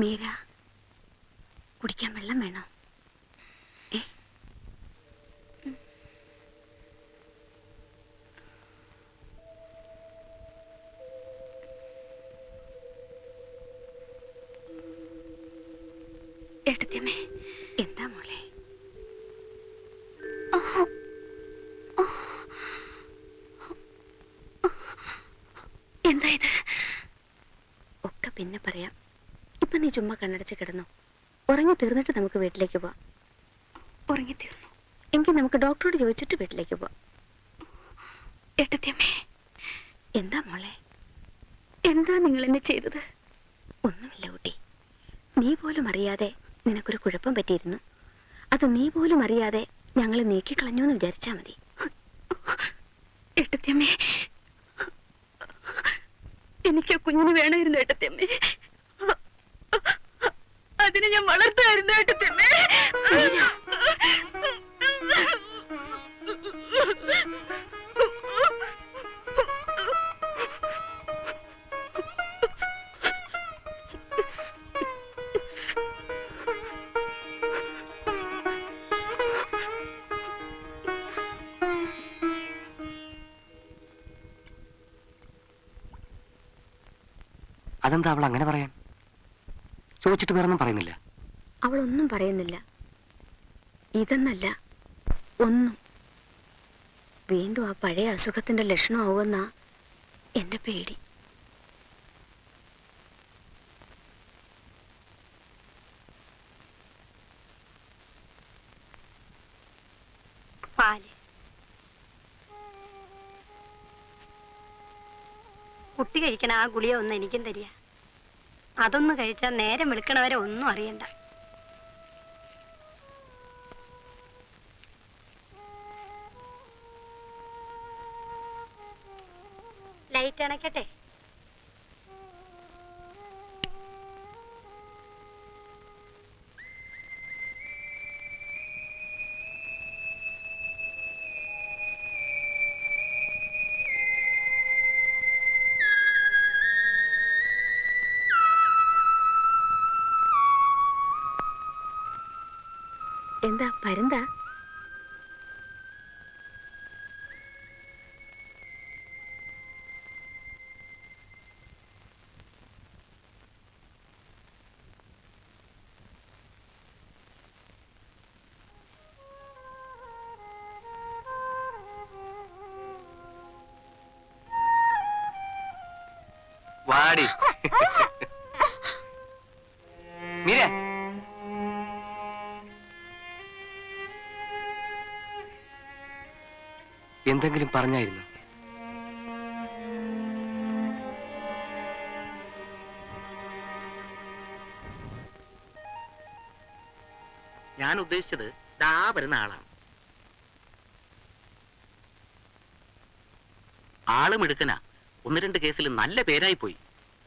Meera, കുടിക്കാൻ വെള്ളം വേണോ? ഏട്ടത്തിയമ്മേ, എന്താ മോളെ? എന്താ ഇത്? ഒക്കെ പിന്നെ പറയാം. ഇപ്പൊ നീ ചുമ്മാ കണ്ണടച്ച് കിടന്നോ. ഉറങ്ങി തീർന്നിട്ട് നമുക്ക് വീട്ടിലേക്ക് പോവാം. ഉറങ്ങി തീർന്നു എങ്കിൽ നമുക്ക് ഡോക്ടറോട് ചോദിച്ചിട്ട് വീട്ടിലേക്ക് പോവാം. ഏട്ടത്തിയമ്മേ, എന്താ മോളെ? എന്താ നിങ്ങൾ എന്നെ ചെയ്തത്? ഒന്നുമില്ല കുട്ടി. നീ പോലും അറിയാതെ നിനക്കൊരു കുഴപ്പം പറ്റിയിരുന്നു. അത് നീ പോലും അറിയാതെ ഞങ്ങൾ നീക്കിക്കളഞ്ഞു എന്ന് വിചാരിച്ചാ മതി. ഏട്ടത്തിയമ്മേ, എനിക്ക് ആ കുഞ്ഞിന് വേണമായിരുന്നു ഏട്ടത്തിയമ്മേ. അതിനെ ഞാൻ വളർത്തായിരുന്നു ഏട്ടത്തിയമ്മേ. അതെന്താ അവൾ അങ്ങനെ പറയാൻ? ചോദിച്ചിട്ട് വേറൊന്നും പറയുന്നില്ല. അവളൊന്നും പറയുന്നില്ല. ഇതെന്നല്ല, ഒന്നും. വീണ്ടും ആ പഴയ അസുഖത്തിന്റെ ലക്ഷണമാവുമെന്നാ എന്റെ പേടി. പാല് കുട്ടി കഴിക്കണ ആ ഗുളിക ഒന്ന് എനിക്കും തരിക. അതൊന്ന് കഴിച്ചാൽ നേരം വെളുക്കണവരെ ഒന്നും അറിയണ്ട. ലൈറ്റ് അണക്കട്ടെ? എന്താ പരന്താ? വാടി മീര. എന്തെങ്കിലും പറഞ്ഞായിരുന്നു? ഞാൻ ഉദ്ദേശിച്ചത് ദാ വരുന്ന ആളാണ്. ആളും എടുക്കനാ. 1-2 കേസിൽ നല്ല പേരായി പോയി.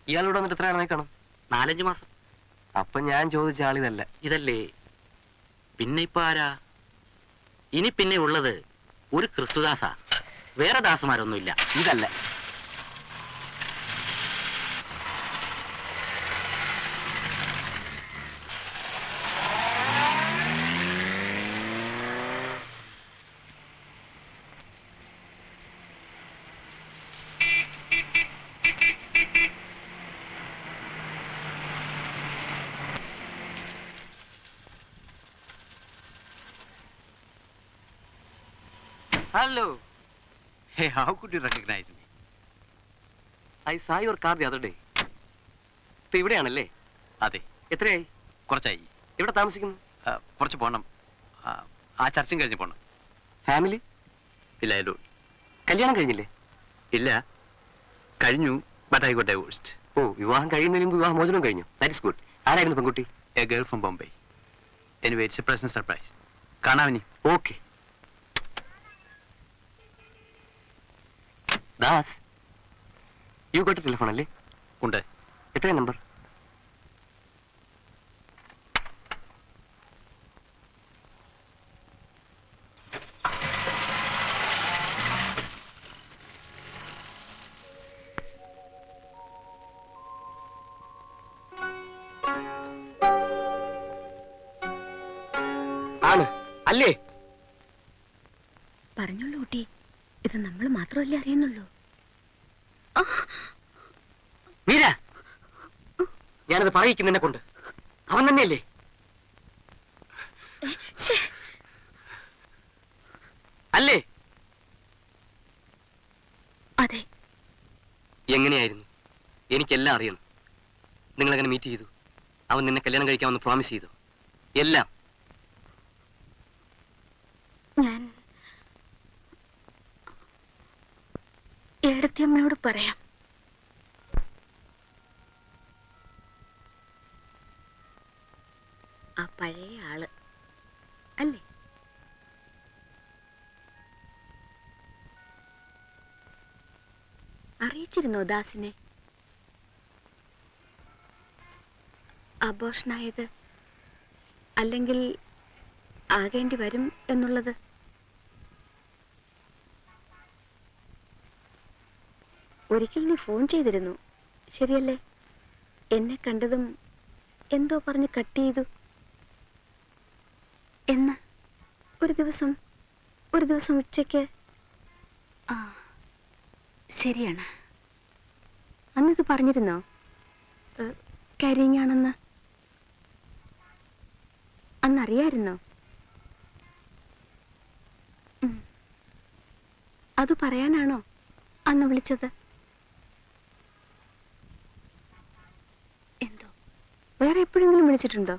ഇയാളോട് വന്നിട്ട് എത്ര കാലമായി കാണും? 4-5 മാസം. അപ്പൊ ഞാൻ ചോദിച്ച ആളിതല്ല. ഇതല്ലേ? പിന്നെ ഇപ്പൊ ആരാ? ഇനി പിന്നെ ഉള്ളത് ഒരു ക്രിസ്തുദാസ, വേറെ ദാസന്മാരൊന്നുമില്ല. ഇതല്ല. Hello. Hey, how could you recognize me? I saw your car the other day. ഇപ്പൊ ഇവിടെയാണല്ലേ? അതെ. എത്രയായി? കുറച്ചായി. എവിടെ താമസിക്കുന്നു? കുറച്ച് പോകണം. ആ ചർച്ചും കഴിഞ്ഞ് പോകണം. ഫാമിലി? ഇല്ല, I don't. കല്യാണം കഴിഞ്ഞില്ലേ? ഇല്ല, കഴിഞ്ഞു. But I got divorced. ഓ, വിവാഹം കഴിയുന്നതിന് മുമ്പ് വിവാഹമോചനം കഴിഞ്ഞു. That is good. ആരായിരുന്നു പെൺകുട്ടി? A girl from Bombay. Anyway, it's a pleasant surprise. കാണാവിനി. Okay. Das, you got telephone അല്ലേ? ഉണ്ട്. എത്രയാ നമ്പർ? ആണ് അല്ലേ? പറഞ്ഞോളൂ കുട്ടി, ഇത് നമ്മൾ മാത്രമല്ലേ അറിയുന്നുള്ളൂ. മീര, ഞാനത് പറയിക്കുന്നതിനെ കൊണ്ട്. അവൻ തന്നെയല്ലേ? അല്ലേ? അതെ. എങ്ങനെയായിരുന്നു? എനിക്കെല്ലാം അറിയണം. നിങ്ങളെങ്ങനെ മീറ്റ് ചെയ്തു? അവൻ നിന്നെ കല്യാണം കഴിക്കാമെന്ന് പ്രോമിസ് ചെയ്തു? എല്ലാം. ഞാൻ ഏടത്തിയമ്മയോട് പറയാം. ആ പഴയ ആള് അല്ലേ? അറിയിച്ചിരുന്നോ ദാസിനെ അബോഷനായത് അല്ലെങ്കിൽ ആകേണ്ടി വരും എന്നുള്ളത്? ഒരിക്കൽ നീ ഫോൺ ചെയ്തിരുന്നു, ശരിയല്ലേ? എന്നെ കണ്ടതും എന്തോ പറഞ്ഞ് കട്ട് ചെയ്തു എന്ന്. ഒരു ദിവസം ഉച്ചയ്ക്ക്. ആ, ശരിയാണ്. അന്നിത് പറഞ്ഞിരുന്നോ കരിങ് ആണെന്ന്? അന്നറിയായിരുന്നോ? അത് പറയാനാണോ അന്ന് വിളിച്ചത്? എന്തോ വേറെ എപ്പോഴെങ്കിലും വിളിച്ചിട്ടുണ്ടോ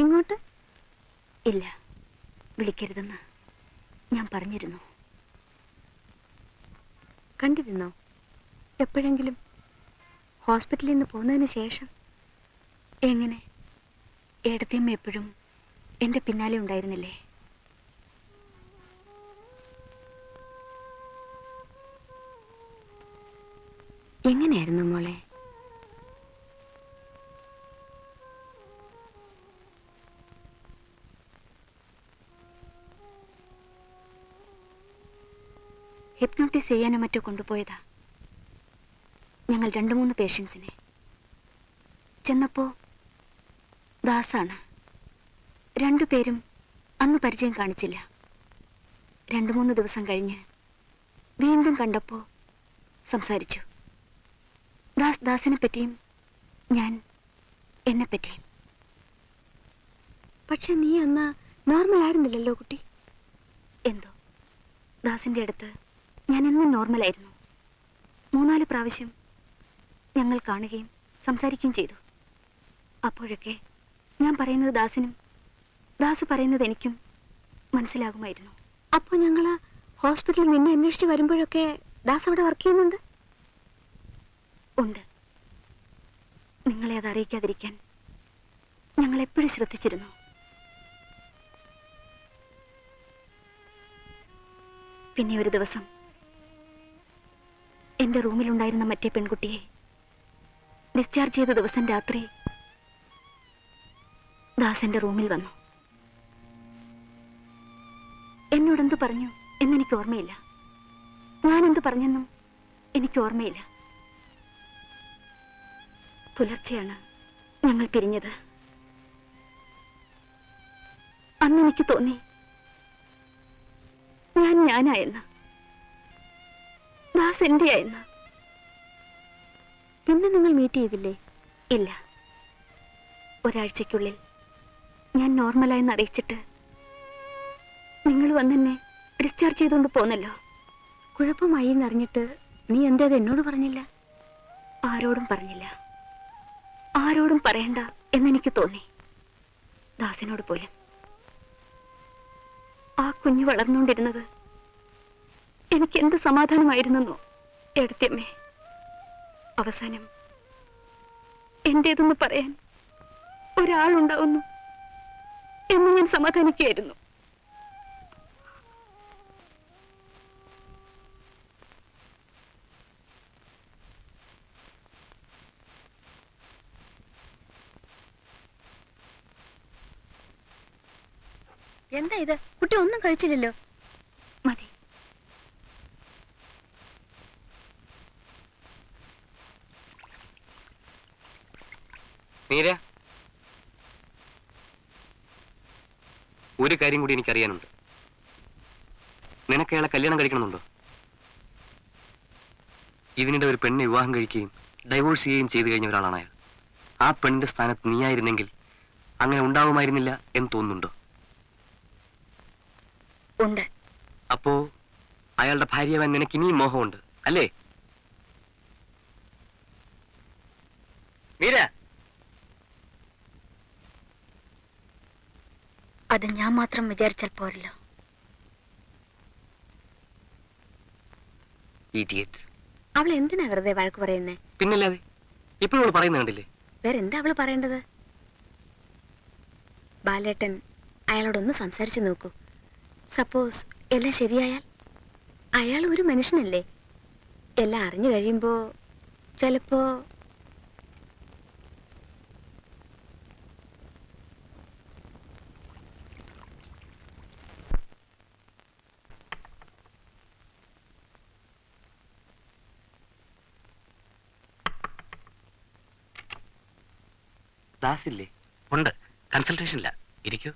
ഇങ്ങോട്ട്? ഇല്ല, വിളിക്കരുതെന്ന് ഞാൻ പറഞ്ഞിരുന്നു. കണ്ടിരുന്നോ എപ്പോഴെങ്കിലും ഹോസ്പിറ്റലിൽ നിന്ന് പോകുന്നതിന് ശേഷം? എങ്ങനെ ഏടത്തിയമ്മ എപ്പോഴും എൻ്റെ പിന്നാലെ ഉണ്ടായിരുന്നില്ലേ? എങ്ങനെയായിരുന്നു മോളെ? ഹിപ്നോട്ടിസ് ചെയ്യാനോ മറ്റോ കൊണ്ടുപോയതാ ഞങ്ങൾ 2-3 പേഷ്യൻസിനെ. ചെന്നപ്പോ ദാസാണ്. 2 പേരും അന്ന് പരിചയം കാണിച്ചില്ല. 2-3 ദിവസം കഴിഞ്ഞ് വീണ്ടും കണ്ടപ്പോ സംസാരിച്ചു. ദാസിനെ പറ്റിയും ഞാൻ എന്നെ പറ്റിയും. പക്ഷെ നീ അന്ന് നോർമൽ ആയിരുന്നില്ലല്ലോ കുട്ടി. എന്തോ ദാസിന്റെ അടുത്ത് ഞാൻ എന്നും നോർമലായിരുന്നു. 3-4 പ്രാവശ്യം ഞങ്ങൾ കാണുകയും സംസാരിക്കുകയും ചെയ്തു. അപ്പോഴൊക്കെ ഞാൻ പറയുന്നത് ദാസിനും ദാസ് പറയുന്നത് എനിക്കും മനസ്സിലാകുമായിരുന്നു. അപ്പോൾ ഞങ്ങൾ ഹോസ്പിറ്റലിൽ നിന്നെ അന്വേഷിച്ച് വരുമ്പോഴൊക്കെ ദാസ് അവിടെ വർക്ക് ചെയ്യുന്നുണ്ട്? ഉണ്ട്. നിങ്ങളെ അത് അറിയിക്കാതിരിക്കാൻ ഞങ്ങൾ എപ്പോഴും ശ്രദ്ധിച്ചിരുന്നു. പിന്നെ ഒരു ദിവസം എന്റെ റൂമിലുണ്ടായിരുന്ന മറ്റേ പെൺകുട്ടിയെ ഡിസ്ചാർജ് ചെയ്ത ദിവസം രാത്രി ദാസ് എന്റെ റൂമിൽ വന്നു. എന്നോടെന്ത് പറഞ്ഞു എന്നെനിക്ക് ഓർമ്മയില്ല. ഞാനെന്ത് പറഞ്ഞെന്നും എനിക്ക് ഓർമ്മയില്ല. പുലർച്ചെയാണ് ഞങ്ങൾ പിരിഞ്ഞത്. അന്ന് എനിക്ക് തോന്നി ഞാൻ ഞാനായെന്ന്, ദാസ് എന്റെയായെന്ന്. പിന്നെ നിങ്ങൾ മീറ്റ് ചെയ്തില്ലേ? ഇല്ല. ഒരാഴ്ചയ്ക്കുള്ളിൽ ഞാൻ നോർമലായെന്ന് അറിയിച്ചിട്ട് നിങ്ങൾ വന്നെന്നെ ഡിസ്ചാർജ് ചെയ്തുകൊണ്ട് പോന്നല്ലോ. കുഴപ്പമായി എന്നറിഞ്ഞിട്ട് നീ എന്തേത് എന്നോട് പറഞ്ഞില്ല? ആരോടും പറഞ്ഞില്ല. ആരോടും പറയണ്ട എന്നെനിക്ക് തോന്നി, ദാസിനോട് പോലും. ആ കുഞ്ഞു വളർന്നുകൊണ്ടിരുന്നത് എനിക്ക് എന്ത് സമാധാനമായിരുന്നെന്നോ എടത്തിയമ്മേ. അവസാനം എന്റേതെന്ന് പറയാൻ ഒരാളുണ്ടാവുന്നു എന്ന് ഞാൻ സമാധാനിക്കുകയായിരുന്നു. എന്താ ഇത്? കുട്ടി ഒന്നും കഴിച്ചില്ലല്ലോ. മതി. മീര, ഒരു കാര്യം കൂടി എനിക്കറിയാനുണ്ട്. നിനക്ക് അയാളെ കല്യാണം കഴിക്കണമെന്നുണ്ടോ? ഇതിനിടെ ഒരു പെണ്ണെ വിവാഹം കഴിക്കുകയും ഡൈവോഴ്സ് ചെയ്യുകയും ചെയ്തു കഴിഞ്ഞ ഒരാളാണ് അയാൾ. ആ പെണ്ണിന്റെ സ്ഥാനത്ത് നീയായിരുന്നെങ്കിൽ അങ്ങനെ ഉണ്ടാവുമായിരുന്നില്ല എന്ന് തോന്നുന്നുണ്ടോ? ഉണ്ട്. അപ്പോ അയാളുടെ ഭാര്യയാവാൻ നിനക്ക് ഇനിയും മോഹമുണ്ട് അല്ലേ? മീര, അത് ഞാൻ മാത്രം വിചാരിച്ചാൽ പോരല്ലോ. അവൾ എന്തിനാ വെറുതെ വഴക്ക് പറയുന്നേ? പിന്നല്ലാതെ ഇപ്പോഴും അവൾ പറയുന്ന കണ്ടില്ലേ? വേറെന്താ അവള് പറയേണ്ടത്? ബാലേട്ടൻ അയാളോടൊന്ന് സംസാരിച്ചു നോക്കൂ. സപ്പോസ് എല്ലാം ശരിയായാൽ അയാൾ ഒരു മനുഷ്യനല്ലേ? എല്ലാം അറിഞ്ഞു കഴിയുമ്പോ ചിലപ്പോ ദാസില്ലേ? ഉണ്ട്, കൺസൾട്ടേഷനില്ല. ഇരിക്കൂ.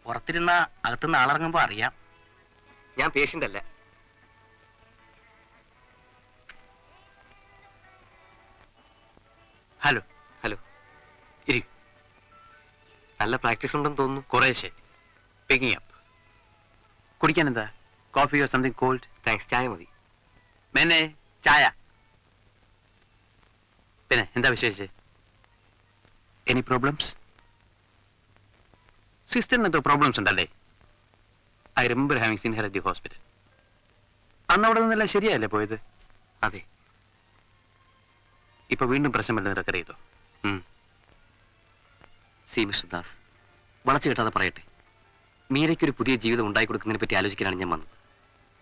പുറത്തിരുന്ന അകത്തുനിന്ന് ആളിറങ്ങുമ്പോ അറിയാം. ഞാൻ പേഷ്യന്റ് അല്ല. ഹലോ. ഹലോ. ഇരിക്കും. നല്ല പ്രാക്ടീസ് ഉണ്ടെന്ന് തോന്നുന്നു. കുറേശ്ശെ. Picking up. കുടിക്കാൻ എന്താ? Coffee or something cold? Thanks, ചായ മതി. മേനെ ചായ. പിന്നെ എന്താ വിശേഷിച്ച്? Any problems? സിസ്റ്ററിന് എന്തോ പ്രോബ്ലംസ് ഉണ്ടല്ലേ? I remember having seen her at the hospital. അന്ന് അവിടെ നിന്നെല്ലാം ശരിയല്ലേ പോയത്? അതെ. ഇപ്പൊ വീണ്ടും പ്രശ്നം വല്ലതും റെക്കർ ചെയ്തോ? സി മിസ്റ്റർ ദാസ്, വളച്ചു കേട്ടാതെ പറയട്ടെ. മീരയ്ക്കൊരു പുതിയ ജീവിതം ഉണ്ടായി കൊടുക്കുന്നതിനെ പറ്റി ആലോചിക്കാനാണ് ഞാൻ വന്നത്.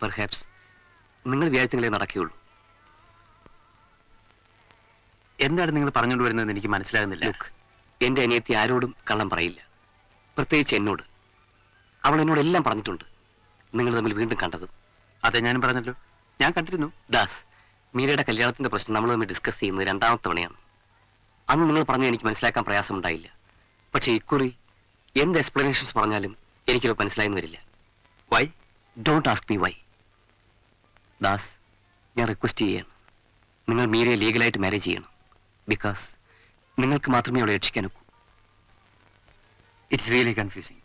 പെർഹാപ്സ് നിങ്ങൾ വിചാരിച്ചെങ്കിലേ നടക്കുകയുള്ളൂ. എന്താണ് നിങ്ങൾ പറഞ്ഞുകൊണ്ട് വരുന്നതെന്ന് എനിക്ക് മനസ്സിലാകുന്നില്ല. ലുക്ക്, എന്റെ അനിയത്തി ആരോടും കള്ളം പറയില്ല, പ്രത്യേകിച്ച് എന്നോട്. അവൾ എന്നോട് എല്ലാം പറഞ്ഞിട്ടുണ്ട്. നിങ്ങൾ തമ്മിൽ വീണ്ടും കണ്ടതും. അതെ, ഞാനും പറഞ്ഞല്ലോ, ഞാൻ കണ്ടിരുന്നു. ദാസ്, മീരയുടെ കല്യാണത്തിന്റെ പ്രശ്നം നമ്മൾ തമ്മിൽ ഡിസ്കസ് ചെയ്യുന്നത് രണ്ടാമത്തെ തവണയാണ്. അന്ന് നിങ്ങൾ പറഞ്ഞത് എനിക്ക് മനസ്സിലാക്കാൻ പ്രയാസമുണ്ടായില്ല. പക്ഷേ ഇക്കുറി എന്ത് എക്സ്പ്ലനേഷൻസ് പറഞ്ഞാലും എനിക്കത് മനസ്സിലായെന്ന് വരില്ല. Why? Don't ask me why. Das, ഞാൻ റിക്വസ്റ്റ് ചെയ്യാണ്, നിങ്ങൾ മീരയെ ലീഗലായിട്ട് മാരേജ് ചെയ്യണം. ബിക്കോസ് നിങ്ങൾക്ക് മാത്രമേ അവളെ രക്ഷിക്കാൻ ഒക്കൂ. It's really confusing.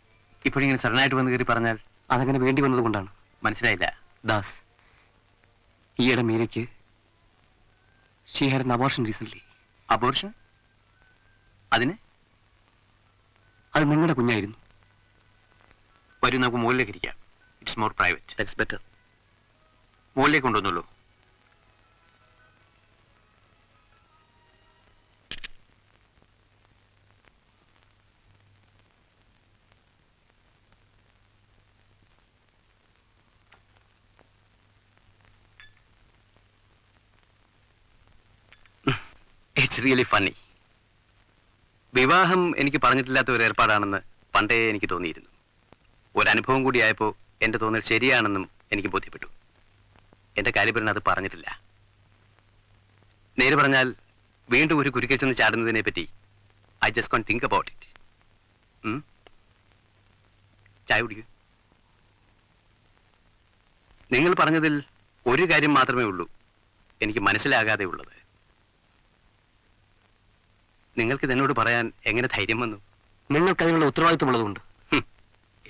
ഇപ്പോഴിങ്ങനെ സഡനായിട്ട് വന്ന് കയറി പറഞ്ഞാൽ അതങ്ങനെ വേണ്ടി വന്നത് കൊണ്ടാണ്. മനസ്സിലായില്ല. ദാസ്, ഈയിടെ മീരയ്ക്ക് She had an abortion recently. Abortion? അതിന്? അത് നിങ്ങളുടെ കുഞ്ഞായിരുന്നു. വരും, നമുക്ക് മുകളിലേക്ക് ഇരിക്കാം. It's more private. That's better. മുകളിലേക്ക് കൊണ്ടുവന്നുള്ളൂ. It's really funny. വിവാഹം എനിക്ക് പറഞ്ഞിട്ടില്ലാത്ത ഒരു ഏർപ്പാടാണെന്ന് പണ്ടേ എനിക്ക് തോന്നിയിരുന്നു. ഒരനുഭവം കൂടിയായപ്പോൾ എൻ്റെ തോന്നൽ ശരിയാണെന്നും എനിക്ക് ബോധ്യപ്പെട്ടു. എൻ്റെ കാര്യപരൻ അത് പറഞ്ഞിട്ടില്ല. നേര് പറഞ്ഞാൽ വീണ്ടും ഒരു കുരുക്കിൽ ചെന്ന് ചാടുന്നതിനെ പറ്റി I just can't think about it. ചായ കുടിക്കൂ. നിങ്ങൾ പറഞ്ഞതിൽ ഒരു കാര്യം മാത്രമേ ഉള്ളൂ എനിക്ക് മനസ്സിലാകാതെ ഉള്ളത്. നിങ്ങൾക്ക് ഇതെന്നോട് പറയാൻ എങ്ങനെ ധൈര്യം വന്നു? നിങ്ങൾക്ക് അതിനുള്ള ഉത്തരവാദിത്വമുള്ളതുകൊണ്ട്.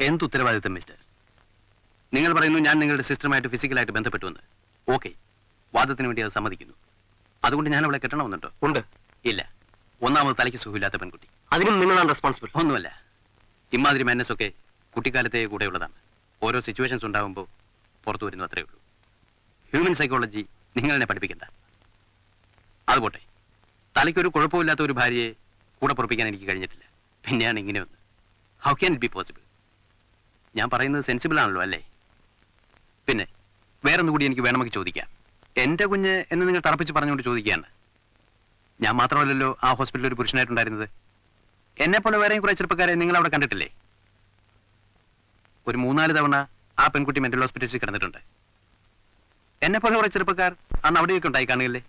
എന്ത് ഉത്തരവാദിത്തം മിസ്റ്റർ? നിങ്ങൾ പറയുന്നു ഞാൻ നിങ്ങളുടെ സിസ്റ്ററുമായിട്ട് ഫിസിക്കലായിട്ട് ബന്ധപ്പെട്ടുവെന്ന്. ഓക്കെ, വാദത്തിന് വേണ്ടി അത് സമ്മതിക്കുന്നു. അതുകൊണ്ട് ഞാൻ അവളെ കെട്ടണമെന്നുണ്ടോ? ഉണ്ട്. ഇല്ല. ഒന്നാമത് തലയ്ക്ക് സുഖമില്ലാത്ത പെൺകുട്ടി. അതിനും നിങ്ങളാണ് റെസ്പോൺസിബിൾ. ഒന്നുമല്ല. ഇമാതിരി മാനസ് ഒക്കെ കുട്ടിക്കാലത്തെ കൂടെയുള്ളതാണ്. ഓരോ സിറ്റുവേഷൻസ് ഉണ്ടാകുമ്പോൾ പുറത്തു വരുന്നു, അത്രേ ഉള്ളൂ. ഹ്യൂമൻ സൈക്കോളജി നിങ്ങളെന്നെ പഠിപ്പിക്കണ്ട. അതുപോട്ടെ, തലയ്ക്കൊരു കുഴപ്പമില്ലാത്ത ഒരു ഭാര്യയെ കൂടെ പുറപ്പിക്കാൻ എനിക്ക് കഴിഞ്ഞിട്ടില്ല. പിന്നെയാണ് ഇങ്ങനെ ഒന്ന്. How can it be possible? ഞാൻ പറയുന്നത് സെൻസിബിൾ ആണല്ലോ അല്ലേ? പിന്നെ വേറൊന്നുകൂടി എനിക്ക് വേണമെങ്കിൽ ചോദിക്കാം. എൻ്റെ കുഞ്ഞ് എന്ന് നിങ്ങൾ തറപ്പിച്ച് പറഞ്ഞുകൊണ്ട് ചോദിക്കുകയാണ്. ഞാൻ മാത്രമല്ലല്ലോ ആ ഹോസ്പിറ്റലിൽ ഒരു പുരുഷനായിട്ടുണ്ടായിരുന്നത്. എന്നെപ്പോലെ വേറെയും കുറെ ചെറുപ്പക്കാരെ നിങ്ങൾ അവിടെ കണ്ടിട്ടില്ലേ? ഒരു 3-4 തവണ ആ പെൺകുട്ടി മെന്റൽ ഹോസ്പിറ്റലിൽ കിടന്നിട്ടുണ്ട്. എന്നെപ്പോലെ കുറെ ചെറുപ്പക്കാർ അന്ന് അവിടെയൊക്കെ ഉണ്ടായി കാണുകയല്ലേ?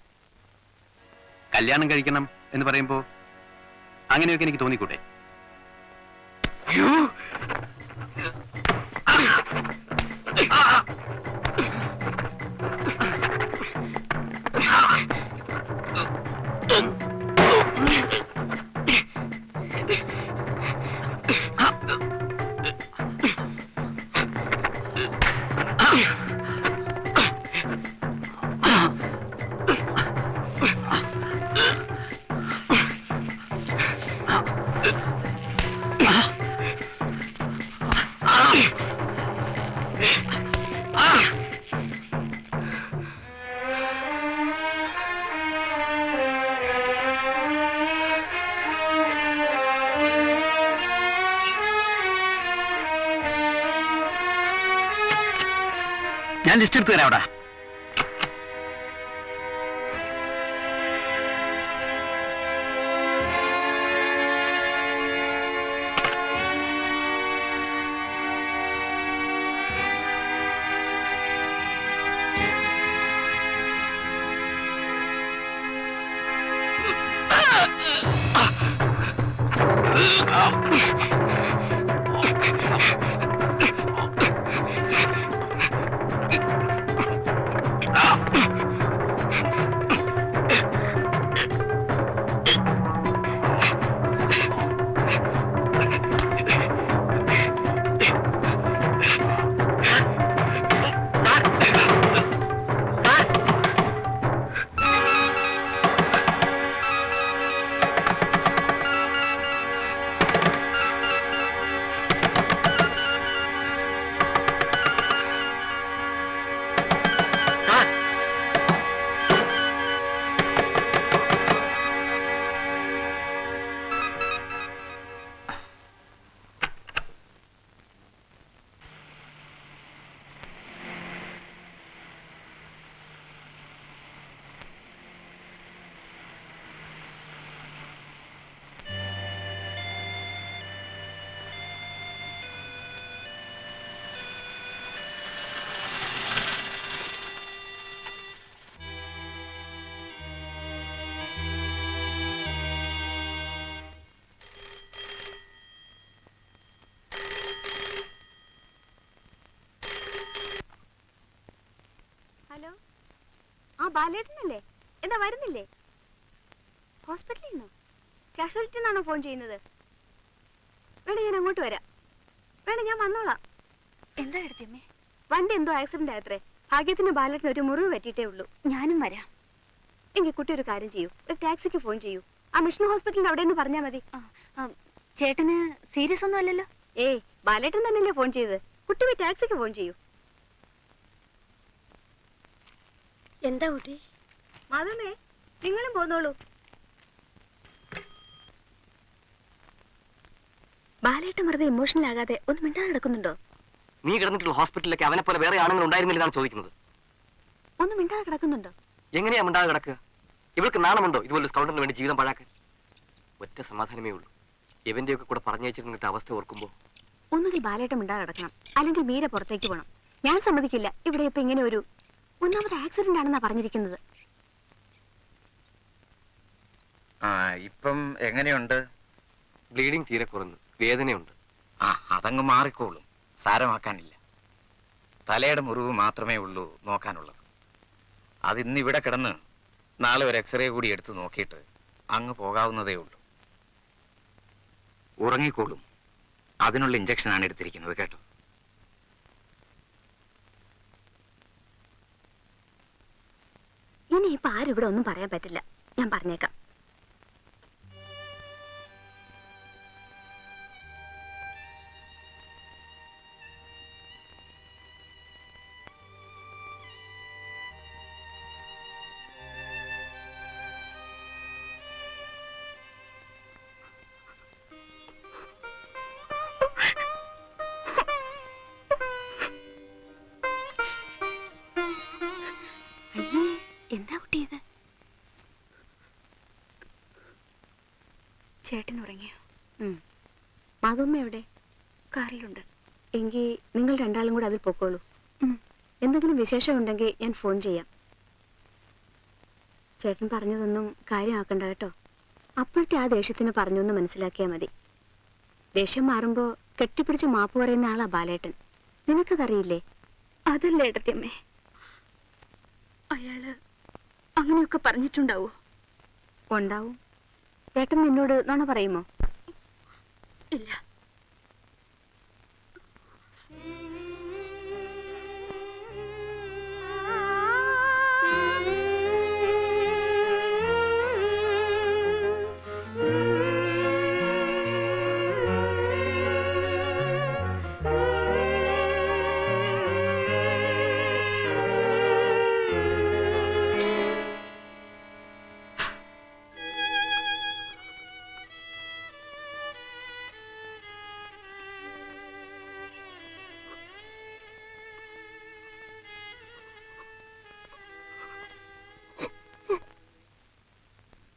കല്യാണം കഴിക്കണം എന്ന് പറയുമ്പോൾ അങ്ങനെയൊക്കെ എനിക്ക് തോന്നിക്കൂടെ? ഞാൻ ലിസ്റ്റ് എടുത്തു തരാം. അവിടെ ഹലോ, ആ ബാലേട്ടനല്ലേ? എന്താ വരുന്നില്ലേ? ഹോസ്പിറ്റലിൽ നിന്നോ? കാഷ്വാലിറ്റി നിന്നാണോ ഫോൺ ചെയ്യുന്നത്? വേണേ ഞാൻ അങ്ങോട്ട് വരാം. വേണേ ഞാൻ വന്നോളാം. എന്താ എടുത്തമ്മേ? വണ്ടി എന്തോ ആക്സിഡന്റ് ആയത്രേ. ഭാഗ്യത്തിന് ബാലേട്ടന് ഒരു മുറിവ് പറ്റിയിട്ടേ ഉള്ളൂ. ഞാനും വരാം. എങ്കിൽ കുട്ടി ഒരു കാര്യം ചെയ്യൂ, ഒരു ടാക്സിക്ക് ഫോൺ ചെയ്യൂ. ആ മിഷൻ ഹോസ്പിറ്റലിന്റെ അവിടെ നിന്ന് പറഞ്ഞാൽ മതി. ചേട്ടന് സീരിയസ് ഒന്നും അല്ലല്ലോ? ഏയ്, ബാലേട്ടൻ തന്നെയല്ലേ ഫോൺ ചെയ്തത്. കുട്ടി പോയി ടാക്സിക്ക് ഫോൺ ചെയ്യൂ. എന്താ കുട്ടി? മാധവമേ, നിങ്ങളും പോന്നോളൂ. ബാലേട്ടൻ വെറുതെ ഇമോഷണൽ ആകാതെ ഒന്ന് മിണ്ടാതെ കിടക്കുന്നുണ്ടോ? നീ കിടന്നിട്ടുള്ള ഹോസ്പിറ്റലിലേക്ക് അവനെ പോലെ വേറെ ആണുങ്ങൾ ഉണ്ടായിരുന്നില്ലെന്നാണ് ചോദിക്കുന്നത്. ഒന്ന് മിണ്ടാതെ കിടക്കുന്നുണ്ടോ? എങ്ങനെയാ മിണ്ടാതെ കിടക്കുക? ഇവൾക്ക് നാണമുണ്ടോ ഇതുപോലെ സ്കൗണ്ടറിന് വേണ്ടി ജീവിതം പാഴാക്കാൻ? ഒറ്റ സമാധാനമേ ഉള്ളൂ, ഇവന്റെയൊക്കെ കൂടെ പറഞ്ഞയച്ചിരുന്നിട്ട് അവസ്ഥ ഓർക്കുമ്പോ. ഒന്നുകിൽ ബാലേട്ടൻ മിണ്ടാതെ കിടക്കണം, അല്ലെങ്കിൽ മീര പുറത്തേക്ക് പോകണം. ഞാൻ സമ്മതിക്കില്ല ഇവിടെ ഇപ്പൊ ഇങ്ങനെ ഒരു ഒന്നാമത് ആക്സിഡന്റ് ആണെന്നാ പറഞ്ഞിരിക്കുന്നത്. ഇപ്പം എങ്ങനെയുണ്ട്? ബ്ലീഡിങ് തീരെ കുറഞ്ഞു, വേദനയുണ്ട്. അതങ്ങ് മാറിക്കോളും, സാരമാക്കാനില്ല. തലയുടെ മുറിവ് മാത്രമേ ഉള്ളൂ നോക്കാനുള്ളത്. അതിന്ന് ഇവിടെ കിടന്ന് നാളെ ഒരു എക്സ്റേ കൂടി എടുത്ത് നോക്കിയിട്ട് അങ്ങ് പോകാവുന്നതേ ഉള്ളൂ. ഉറങ്ങിക്കോളും. അതിനുള്ള ഇഞ്ചക്ഷനാണ് എടുത്തിരിക്കുന്നത് കേട്ടോ. ഇനി ഇപ്പൊ ആരും ഇവിടെ ഒന്നും പറയാൻ പറ്റില്ല, ഞാൻ പറഞ്ഞേക്കാം. എന്താ കുട്ടി ഇത്? ചേട്ടൻ ഉറങ്ങിയോ? മാധവമ്മ എവിടെ? കാറിലുണ്ട്. എങ്കിൽ നിങ്ങൾ രണ്ടാളും കൂടെ അതിൽ പൊക്കോളൂ. എന്തെങ്കിലും വിശേഷം ഉണ്ടെങ്കിൽ ഞാൻ ഫോൺ ചെയ്യാം. ചേട്ടൻ പറഞ്ഞതൊന്നും കാര്യമാക്കണ്ട കേട്ടോ. അപ്പോഴത്തെ ആ ദേഷ്യത്തിന് പറഞ്ഞൊന്ന് മനസ്സിലാക്കിയാൽ മതി. ദേഷ്യം മാറുമ്പോ കെട്ടിപ്പിടിച്ച് മാപ്പ് പറയുന്ന ആളാ ബാലേട്ടൻ. നിനക്കതറിയില്ലേ? അതല്ലേ ഏട്ടത്തിയമ്മേ. അയാള് അങ്ങനെയൊക്കെ പറഞ്ഞിട്ടുണ്ടാവോ? ഉണ്ടാവും. ചേട്ടൻ നിന്നോട് നുണ പറയുമോ? ഇല്ല.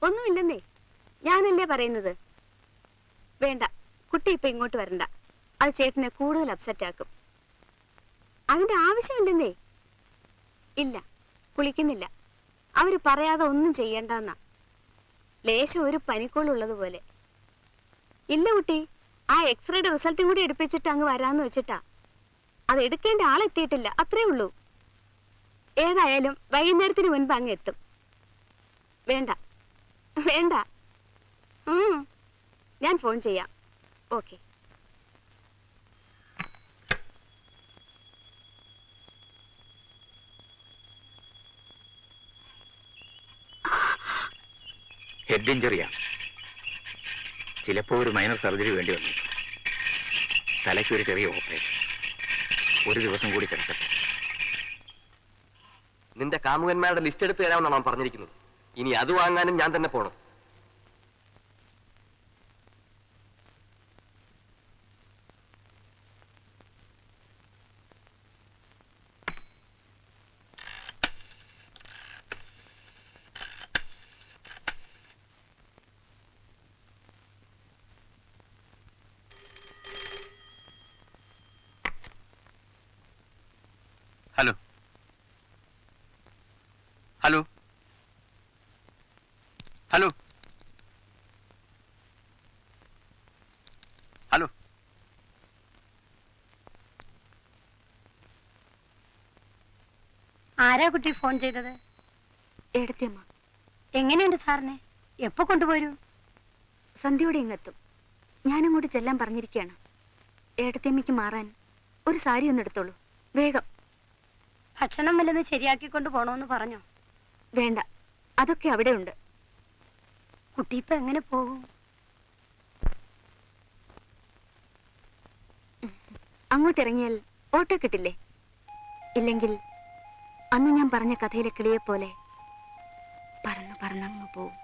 ഒന്നുമില്ലെന്നേ, ഞാനല്ലേ പറയുന്നത്. വേണ്ട, കുട്ടി ഇപ്പൊ ഇങ്ങോട്ട് വരണ്ട. അത് ചേട്ടനെ കൂടുതൽ അപ്സെറ്റ് ആക്കും. അതിന്റെ ആവശ്യമില്ലെന്നേ. ഇല്ല, കുളിക്കുന്നില്ല. അവര് പറയാതെ ഒന്നും ചെയ്യണ്ടെന്നാ. ലേശം ഒരു പനിക്കോളുള്ളതുപോലെ. ഇല്ല കുട്ടി, ആ എക്സ്റേയുടെ റിസൾട്ടും കൂടി എടുപ്പിച്ചിട്ട് അങ്ങ് വരാന്ന് വെച്ചിട്ടാ. അത് എടുക്കേണ്ട ആളെത്തിയിട്ടില്ല, അത്രേ ഉള്ളൂ. ഏതായാലും വൈകുന്നേരത്തിന് മുൻപ് അങ്ങ് എത്തും. വേണ്ട വേണ്ട, ഞാൻ ഫോൺ ചെയ്യാം. ഓക്കെ. ഹെഡ് ഇഞ്ചറിയാണ്. ചിലപ്പോ ഒരു മൈനർ സർജറി വേണ്ടി വന്നു. തലയ്ക്ക് ഒരു ചെറിയ ഓപ്പറേഷൻ. ഒരു ദിവസം കൂടി കിടക്കട്ടെ. നിന്റെ കാമുകന്മാരുടെ ലിസ്റ്റ് എടുത്ത് തരാമെന്നാണ് അവൻ പറഞ്ഞിരിക്കുന്നത്. ഇനി അത് വാങ്ങാനും ഞാൻ തന്നെ പോണം. Hello hello hello hello. ആരാ കുട്ടി ഫോൺ ചെയ്തത്? എടുത്തമ്മ. എങ്ങനെയുണ്ട് സാറിനെ? എപ്പോ കൊണ്ടുപോരൂ? സന്ധ്യയോടെ ഇങ്ങെത്തും. ഞാനങ്ങോട്ട് ചെല്ലാൻ പറഞ്ഞിരിക്കുകയാണ്. ഏടത്തേമ്മയ്ക്ക് മാറാൻ ഒരു സാരി ഒന്ന് എടുത്തോളൂ, വേഗം. ഭക്ഷണം വല്ലത് ശരിയാക്കിക്കൊണ്ട് പോണോന്ന് പറഞ്ഞോ? വേണ്ട, അതൊക്കെ അവിടെ ഉണ്ട്. കുട്ടി ഇപ്പൊ എങ്ങനെ പോകും? അങ്ങോട്ടിറങ്ങിയാൽ ഓട്ടോ കിട്ടില്ലേ? ഇല്ലെങ്കിൽ അന്ന് ഞാൻ പറഞ്ഞ കഥയിലെ കിളിയെ പോലെ പറന്ന് പറന്നങ്ങ് പോവും.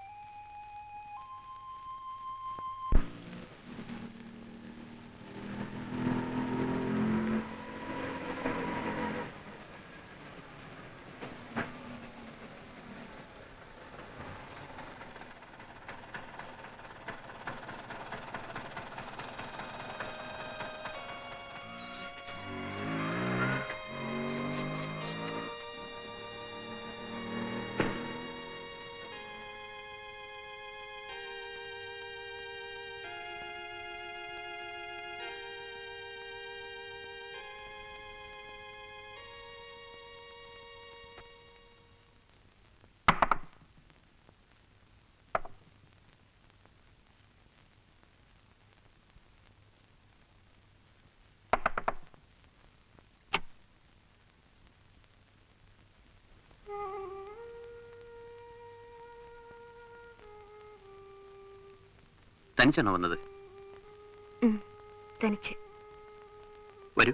തനിച്ചാണോ വന്നത്? തനിച്ച്. വരൂ.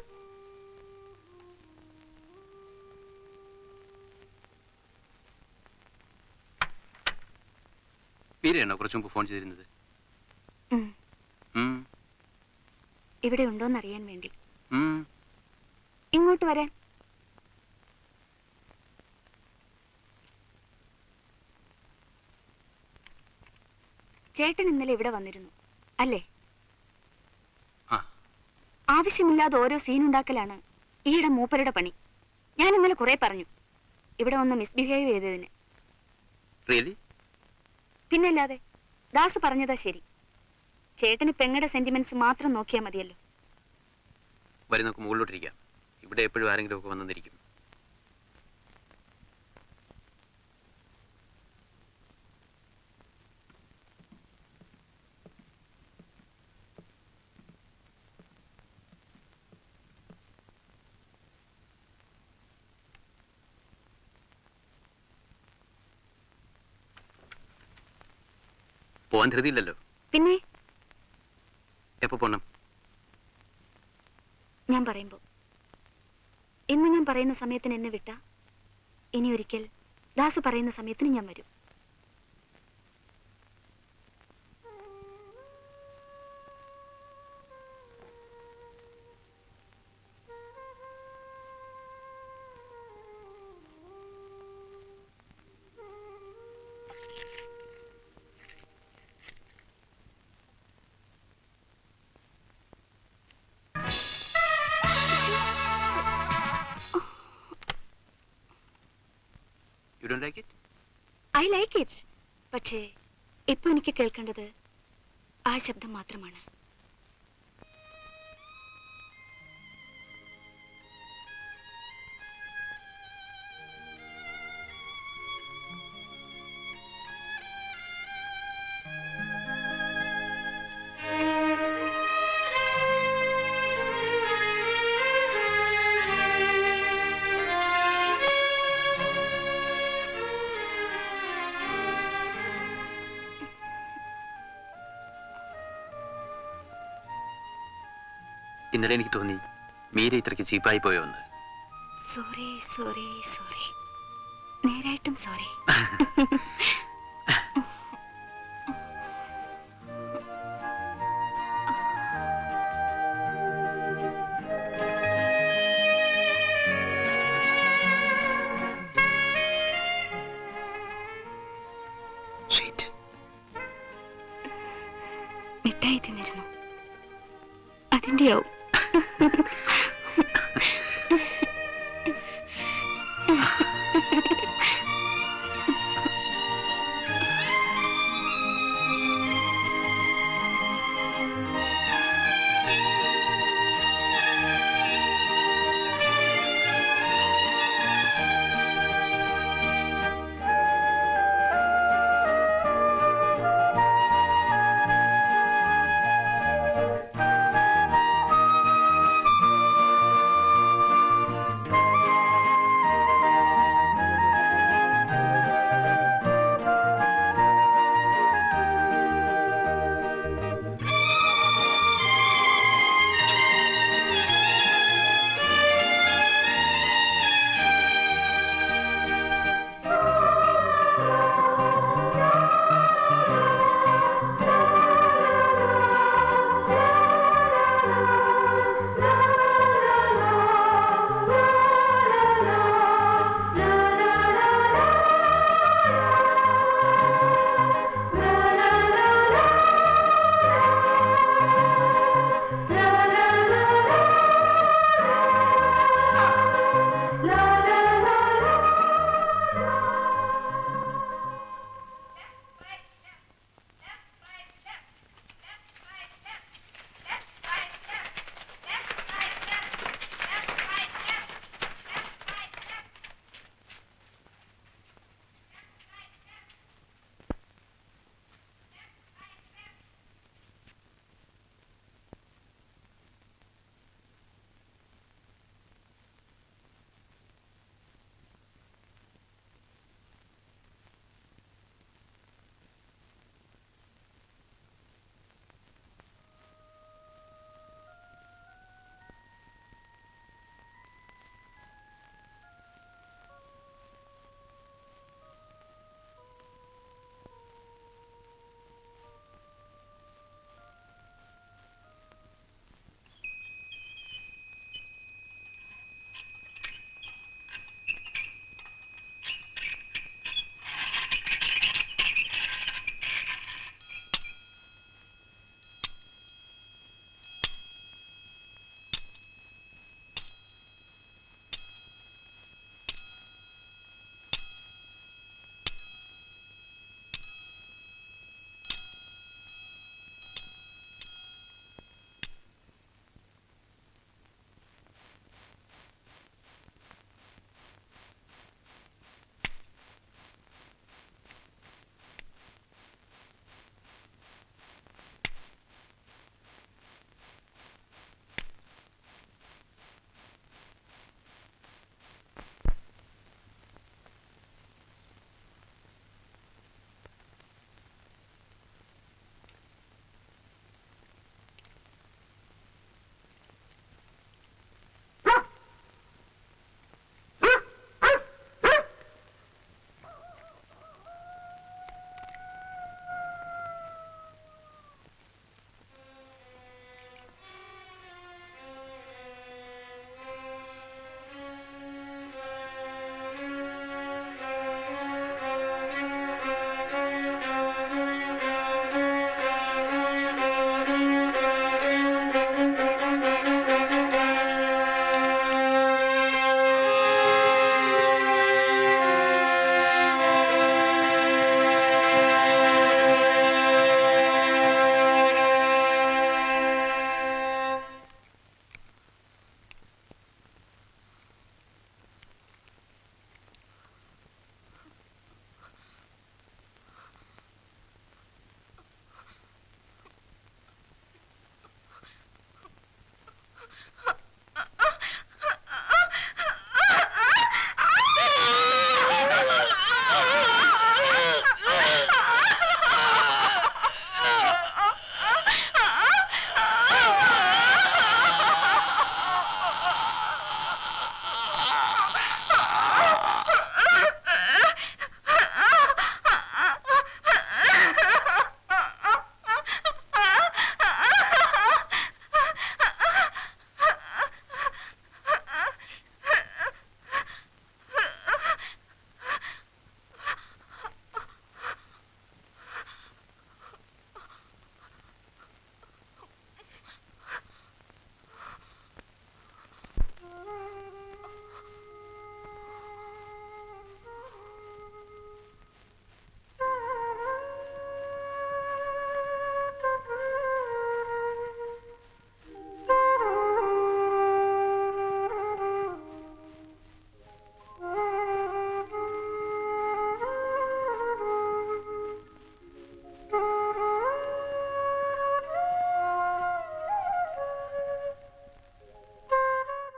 മീരയാണോ കുറച്ചു മുമ്പ് ഫോൺ ചെയ്തിരുന്നത്? ഇവിടെ ഉണ്ടോന്നറിയാൻ വേണ്ടി. ഇങ്ങോട്ട് വരാൻ. ചേട്ടൻ ഇന്നലെ ഇവിടെ വന്നിരുന്നു അല്ലേ? ആവശ്യമില്ലാതെ ഓരോ സീൻ ഉണ്ടാക്കലാണ് ഈയിടെ മൂപ്പരുടെ പണി. ഞാൻ ഇന്നലെ കുറെ പറഞ്ഞു ഇവിടെ വന്ന് മിസ്ബിഹേവ് ചെയ്തതിന്. പിന്നല്ലാതെ ദാസ് പറഞ്ഞതാ ശരി. ചേട്ടന് പെങ്ങടെ സെന്റിമെന്റ്സ് മാത്രം നോക്കിയാൽ മതിയല്ലോ. വരി, നമുക്ക് മുകളിലോട്ടിരിക്കാം. ഇവിടെ എപ്പോഴും ആരെങ്കിലും ഒക്കെ വന്നിരിക്കും. പോവാൻ ധൃതിയില്ലല്ലോ. പിന്നെ എപ്പോ പോണം? ഞാൻ പറയുമ്പോ. ഇന്ന് ഞാൻ പറയുന്ന സമയത്തിന് എന്നെ വിട്ടാ ഇനി ഒരിക്കൽ ദാസ് പറയുന്ന സമയത്തിന് ഞാൻ വരും. You don't like it? I like it. പക്ഷേ ഇപ്പൊ എനിക്ക് കേൾക്കേണ്ടത് ആ ശബ്ദം മാത്രമാണ്. ഇന്നലെ എനിക്ക് തോന്നി മീര ഇത്രയ്ക്ക് ചീപ്പായി പോയോ എന്ന്. Sorry sorry sorry. നേരായിട്ടും സോറി. മിഠായി തിന്നിരുന്നു, അതിന്റെയാവും.